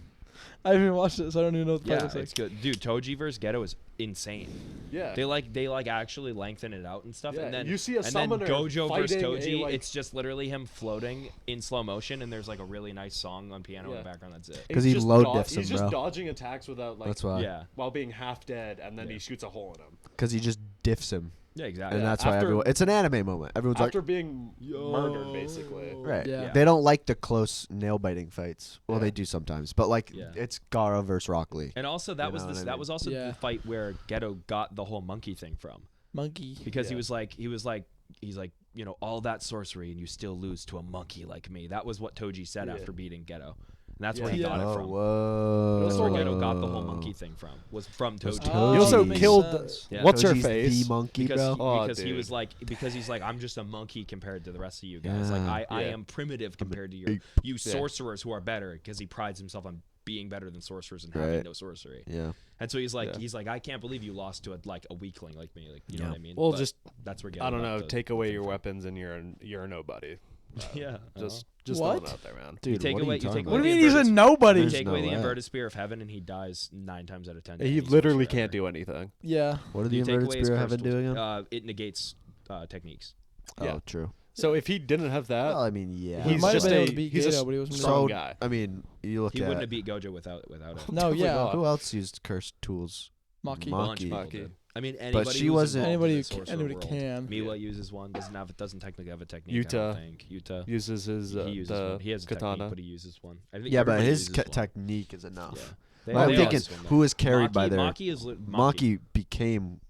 I haven't even watched it, so I don't even know what the fight Yeah, looks like. it's good, dude. Toji versus Ghetto is insane. Yeah. They like actually lengthen it out and stuff, Yeah, and then you see a and then summoner Gojo versus fighting a, Toji. like- It's just literally him floating in slow motion, and there's like a really nice song on piano in Yeah. the background. That's it. 'Cause He's he just low do- diffs him, He's just bro. dodging attacks without like. That's why. Yeah, While being half dead, and then Yeah. he shoots a hole in him. Because he just diffs him. yeah, exactly. And Yeah, that's why after- everyone. It's an anime moment. Everyone's After like, being murdered, basically. right. Yeah. They don't like the close nail biting fights. Well, Yeah. they do sometimes, but like Yeah. it's Gara versus Rock Lee. And also that You was know this. what I That mean? was also Yeah. the fight where Ghetto got the whole monkey thing from, Monkey. because he Yeah. was like, he's like, you know, all that sorcery and you still lose to a monkey like me. That was what Toji said Yeah. after beating Ghetto, and that's where Yeah. he got Oh, it from. whoa. That's where Also, Ghetto got the whole monkey thing from. Was from Was Toji. Toji- He also makes killed. sense. Yeah. What's her Toji's face? The monkey, because bro. he, Oh, because he dude. was like, because he's like, I'm just a monkey compared to the rest of you guys. Like Yeah. I Yeah. am primitive compared to you sorcerers who are better, because he prides himself on being better than sorcerers and having Right. no sorcery. Yeah. And so he's like, Yeah. I can't believe you lost to a weakling like me. Like, you know Yeah. what I mean? Well, But just that's where Ghetto I don't got know. the- Take the away thing your from. weapons, and you're a nobody. Yeah. Just What? throwing it out there, man. Dude, take what away- are you you talking take about? What do away you mean he's a There's nobody? You There's take no away the way. inverted spear of heaven, and he dies 9 times out of 10. He He's literally forever. can't do anything. Yeah. What did the You take inverted away his spear of heaven cursed do tools, again? It negates techniques. Yeah. Oh, true. So if he didn't have that, Well, I mean, yeah. He He's might have just been able a- to beat he's a Gato, but he wasn't. strong So, guy. I mean, you look He at wouldn't have beat Gojo without it. No, Definitely yeah. not. who else used cursed tools. Maki. Bunch of Maki. people did. I mean, anybody she who's wasn't- involved in Anybody the who can- sorcerer anybody world. can. Miwa uses one. Doesn't technically have a technique. I Yuta. don't think Yuta. uses his He uses the one. He has a katana. technique, but he uses one. I think Yeah, but everybody his uses one. technique is enough. Yeah. But They I'm all thinking, use one, though. who is carried by their... Maki is Maki became...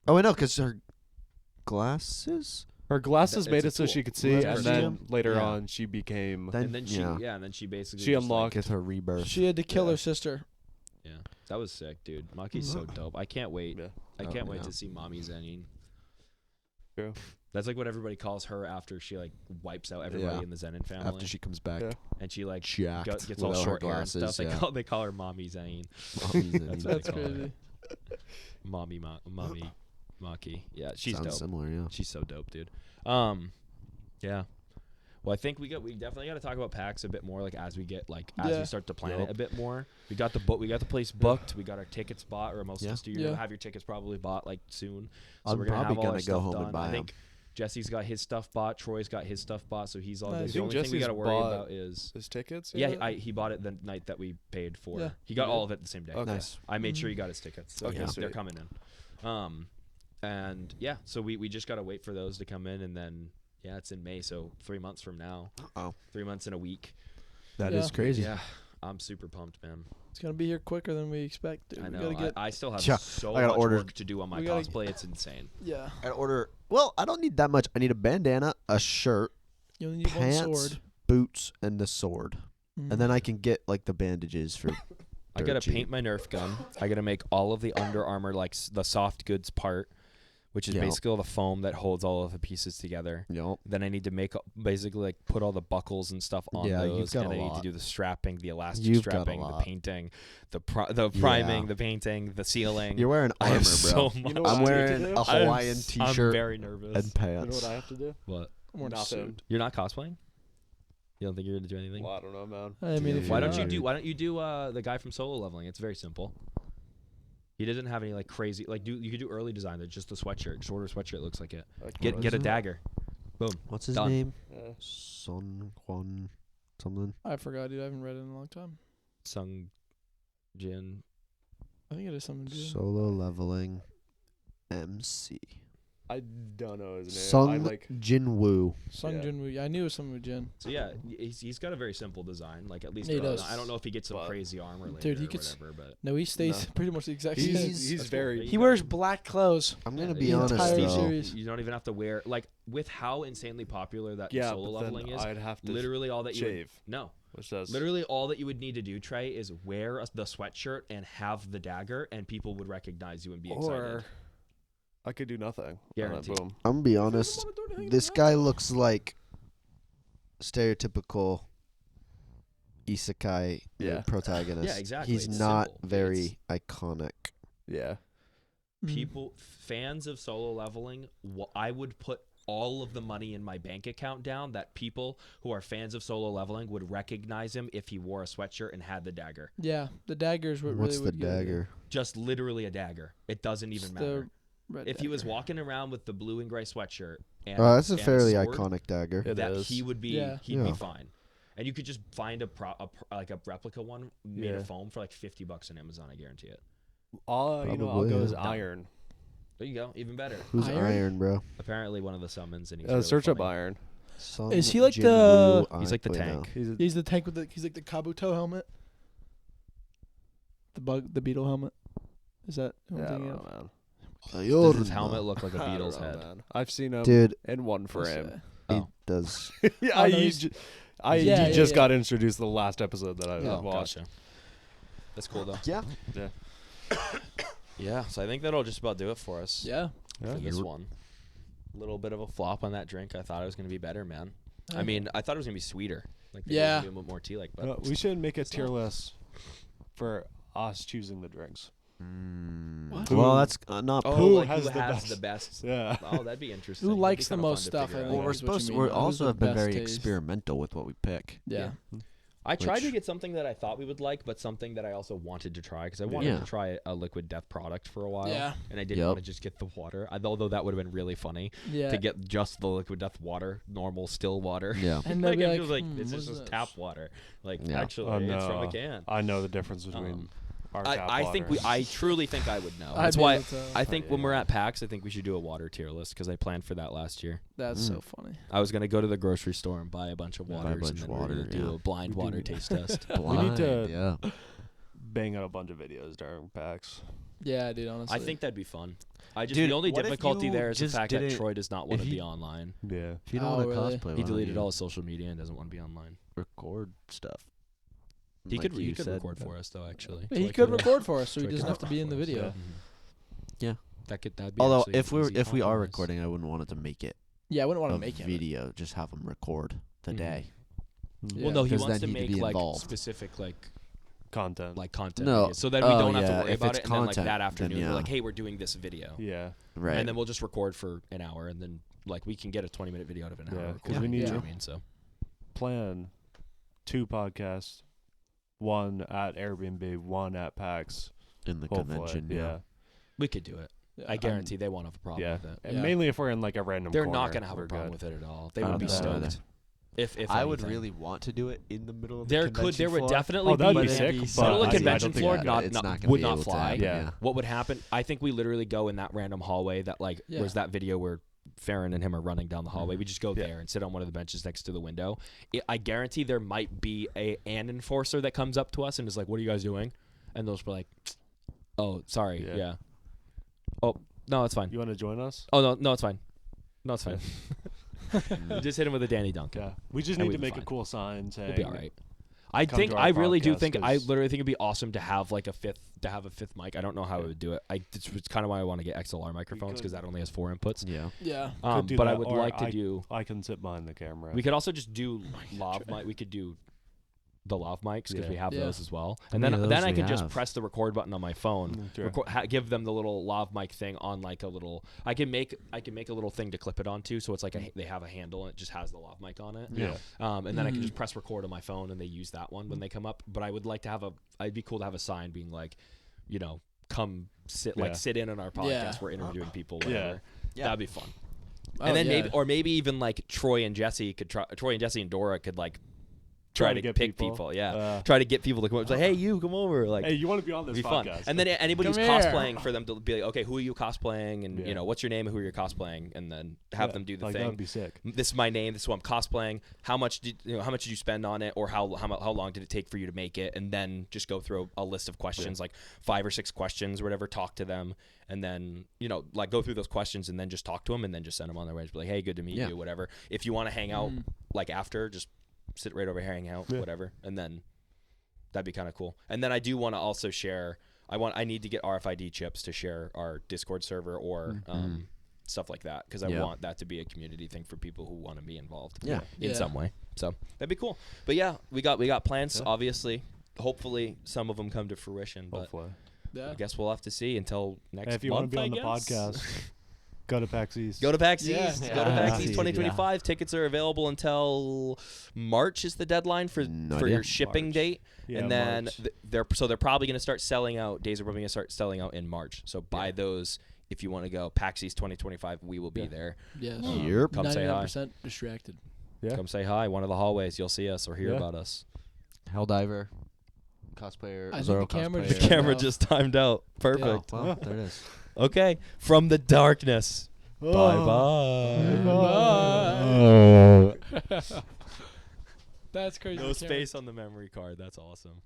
Oh, I know, because her glasses? Her glasses It's made a it so tool. she could see, That's and her then tool. later Yeah. on she became. And then she, yeah. and then she basically She just, unlocked- Get her rebirth. She had to kill Yeah. her sister. Yeah, that was sick, dude. Maki's so dope. I can't wait. Yeah. I can't wait yeah. to see Mommy Zenin. True. That's like what everybody calls her after she like wipes out everybody Yeah. in the Zenin family. After she comes back. Yeah. and she like Jacked gets all without her short hair and glasses, stuff. yeah. They call her Mommy Zenin. Mommy's in That's it. what That's they call her. crazy. Mommy Maki. Yeah, she's Sounds dope. similar, yeah. She's so dope, dude. Yeah. Well, I think we definitely got to talk about PAX a bit more, like as we get as Yeah. we start to plan Yup. it a bit more. We got the place booked. We got our tickets bought, or most of Yeah. us do. You're Yeah. gonna have your tickets probably bought like soon. So I'm we're gonna probably have all our gonna go stuff home done. and buy I 'em. think Jesse's got his stuff bought. Troy's got his stuff bought, so he's all Nice. good. I The think only thing we Jesse's got to worry bought- about is His tickets? yeah, he bought it the night that we paid for. Yeah. He got all of it the same day. Okay. Nice. I made sure he got his tickets. So Okay, yeah, sweet. they're coming in. And yeah, so we just got to wait for those to come in, and then yeah, it's in May, so 3 months from now. Oh. 3 months in a week. That Yeah. is crazy. Yeah, I'm super pumped, man. It's gonna be here quicker than we expect. Dude. I We know. gotta get. I still have Yeah, so I gotta much order- work to do on my we gotta- cosplay. It's insane. Yeah. I order... Well, I don't need that much. I need a bandana, a shirt, You only need pants, one sword. boots, and the sword. Mhm. And then I can get, like, the bandages for... I gotta dirt cheap. paint my Nerf gun. I gotta make all of the Under Armour, like the soft goods part, which is Yeah. basically all the foam that holds all of the pieces together. Yup. Then I need to make basically like put all the buckles and stuff on Yeah, you've those, got and a I need to lot. do the strapping, the elastic You've got a strapping, the lot. painting, the priming, Yeah. the painting, the sealing. You're wearing I armor, have bro. so much. You know what I'm I need to wearing do? a Hawaiian I'm t-shirt very nervous. and You pants. know what I have to do? What? I'm wearing a Nothing. suit. You're not cosplaying? You don't think you're gonna do anything? Well, I don't know, man. I mean, if Dude. Why you're don't you not- do? Why don't you do the guy from Solo Leveling? It's very simple. He doesn't have any like crazy like you could do early design. That's just a sweatshirt. Just order a sweatshirt. Looks like it. Get a dagger. Boom. What's his Done. name? Yeah. Son Juan something. I forgot, dude. I haven't read it in a long time. Sung Jin. I think it is something to do. Solo leveling MC. I don't know his name. Sung Jin-woo. Sung Yeah. Jin-woo. I knew it was something with Jin. So yeah, he's got a very simple design. Like at least He does. I don't know if he gets some crazy armor later Dude, he or gets- whatever, but No, he stays pretty much the exact same. He's very. He wears black clothes. I'm gonna Yeah, be the honest entire though. series. you don't even have to wear like with how insanely popular that Yeah, solo but then leveling is. I'd have to literally all that you would, shave. no. Which does Literally all that you would need to do, Trey, is wear the sweatshirt and have the dagger, and people would recognize you and be excited. Or I could do nothing. Guaranteed. Boom. I'm gonna be honest. This guy looks like stereotypical isekai Yeah. protagonist. Yeah, exactly. He's It's not simple. very iconic. Yeah. People, fans of solo leveling, I would put all of the money in my bank account down that people who are fans of solo leveling would recognize him if he wore a sweatshirt and had the dagger. Yeah, the dagger's what What's really the would get it. dagger? Just literally a dagger. It doesn't even It's matter. the red If he was dagger. walking around with the blue and gray sweatshirt and That's a and fairly sword, iconic dagger. It that is. he would be Yeah. he'd Yeah. be fine. And you could just find a replica one made Yeah. of foam for like $50 on Amazon, I guarantee it. I'll Probably, go as yeah. iron. There you go, even better. Who's Iron? Iron, bro? Apparently one of the summons and he's really Search up funny. iron. Sung Is he like Jin-woo, the- He's like the wait, no. tank. He's the tank with he's like the Kabuto helmet. The beetle helmet. Is that who I'm Yeah, I don't thinking know, of? man. Does his Ayorna. helmet look like a I don't beetle's know, head? man. I've seen him Dude, in one What's frame. that? he Oh. does. yeah, Oh, no, he he's- ju- Yeah, he just yeah. got introduced the last episode that I Yeah. watched. Gotcha. That's cool though. Yeah. Yeah. Yeah, so I think that'll just about do it for us. Yeah. For this one. A little bit of a flop on that drink. I thought it was going to be better, man. I Yeah. mean, I thought it was going to be sweeter. Like they Yeah. were doing a bit more tea like, but We should make a tier not. list for us choosing the drinks. What? Well, that's not. oh, Who like has who the has best? the best? Yeah. Oh, that'd be interesting. Who That'd be likes the kinda fun most to stuff, figure I out. think. Well, we're is what you supposed to. mean. We Who's also the have been best very taste? experimental with what we pick. Yeah. I tried to Which- get something that I thought we would like, but something that I also wanted to try because I wanted Yeah. to try a liquid death product for a while. Yeah. And I didn't Yep. want to just get the water, although that would have been really funny Yeah. to get just the liquid death water, normal still water. Yeah. And like, they'll be it feels like like, this what is is just this? tap water. Like Yeah. actually, it's from a can. I know the difference between Um, our tap I think water. I truly think I would know. I'd That's be why able to- I think yeah, when we're yeah. at PAX, I think we should do a water tier list because I planned for that last year. That's so funny. I was gonna go to the grocery store and buy a bunch of Buy a waters bunch and of then we're water, gonna do yeah. a blind We do- water taste test. Blind, to- yeah. bang out a bunch of videos during PAX. Yeah, dude. Honestly, I think that'd be fun. Dude, the only what if difficulty you there is the just fact that didn't- Troy does not want if to be you- online. Yeah. If you don't Oh, want to really? cosplay, He why deleted don't all you his social media and doesn't want to be online. record stuff. He Like could you said. record for us though. Actually, he Troy could record for us, so he Troy doesn't could have to be in the record for us, video. Mhm. Yeah. That'd be. Although actually if an we easy if we are compromise. recording, I wouldn't want it to make it Yeah, I wouldn't want a to make him. video. Just have him record the Mhm. day. Yeah. Well, no, he Because wants to then he'd make be like involved. specific Content. content. No. I guess, so that we Oh, don't have yeah, to worry if about it's it. And then like content, that then afternoon, yeah. we're like, hey, we're doing this video. Yeah. Right. And then we'll just record for an hour, and then like we can get a 20-minute video out of an Yeah, hour. 'cause Cool. we need You know to- what I mean, so Plan 2 podcasts, one at Airbnb, one at PAX. in the Hopefully. convention. Yeah. we could do it. Yeah. I guarantee they won't have a problem Yeah. with it. And Yeah. mainly if we're in like a random They're corner, not gonna have a we're problem good. with it at all. They I would don't be think so either. stoked. If I would anything. really want to do it in the middle of There the could there would floor. definitely Oh, that'd be be But sick. it'd be But so- Little I- I convention don't think floor that- not it's not- not gonna would be not able to fly. happen, Yeah. What would happen? I think we literally go in that random hallway that like Yeah. where's that video where Farron and him are running down the hallway. We just go Yeah. there and sit on one of the benches next to the window. I guarantee there might be an enforcer that comes up to us and is like, "What are you guys doing?" And they'll just be like, "Oh, sorry, Yeah. yeah. Oh, no, it's fine. You want to join us? Oh no, it's fine. No, it's fine." Just hit him with a Danny Dunk. Yeah. We just And need we'd to be make fine. a cool sign saying We'll be all right. I Come think to our I really do podcast, think I 'cause- literally think it'd be awesome to have like a fifth mic. I don't know how I would do it. It's kind of why I want to get XLR microphones because that only has 4 inputs. Yeah. Yeah. Could do But I that, would or like to do. I can sit behind the camera. We could also just do lav mic. We could do the lav mics because Yeah. we have Yeah. those as well. How And many of then those I do we can just have? press the record button on my phone. Sure. Give them the little lav mic thing on like a little. I can make a little thing to clip it onto, so it's like they have a handle and it just has the lav mic on it. Yeah. And then I can just press record on my phone and they use that one when they come up. But I would like to have I'd be cool to have a sign being like, come sit Yeah. sit in on our podcast. Yeah. We're interviewing people. Yeah. Whatever. Yeah. That'd be fun. Oh, And then yeah. maybe even like Troy and Jesse and Dora could like try to pick people. Yeah, try to get people to come up. It's like, hey, you come over. Like, hey, you want to be on this be fun. podcast? And then anybody who's Come here. cosplaying, for them to be like, okay, who are you cosplaying, and you know, what's your name and who you're cosplaying, and then have them do the like, thing. That would be sick. This is my name. This is what I'm cosplaying. How much did you spend on it, or how long did it take for you to make it? And then just go through a list of questions, like 5 or 6 questions or whatever. Talk to them, and then like go through those questions, and then just talk to them, and then just send them on their way. Just be like, hey, good to meet you, whatever. If you want to hang out like after, just sit right over here, hang out, whatever, and then that'd be kind of cool. And then I do want to also share. I need to get RFID chips to share our Discord server or stuff like that, because I want that to be a community thing for people who want to be involved in some way. So that'd be cool. But yeah, we got plans. Obviously, hopefully some of them come to fruition. But I guess we'll have to see until next month. If you want to be on the podcast, go to PAX East. Go to PAX East. Yeah. Go to PAX East 2025. Tickets are available until March is the deadline for your shipping date. Yeah, and then March. they're probably going to start selling out. Days are probably going to start selling out in March. So buy those if you want to go. PAX East 2025. We will be there. Yes. Come say hi. 99% distracted. Yeah. Come say hi. One of the hallways. You'll see us or hear about us. Helldiver, cosplayer, I think Zoro the camera cosplayer. just The camera just timed out. Perfect. Oh, well, there it is. Okay. From the darkness. Bye-bye. That's crazy. No space on the memory card. That's awesome.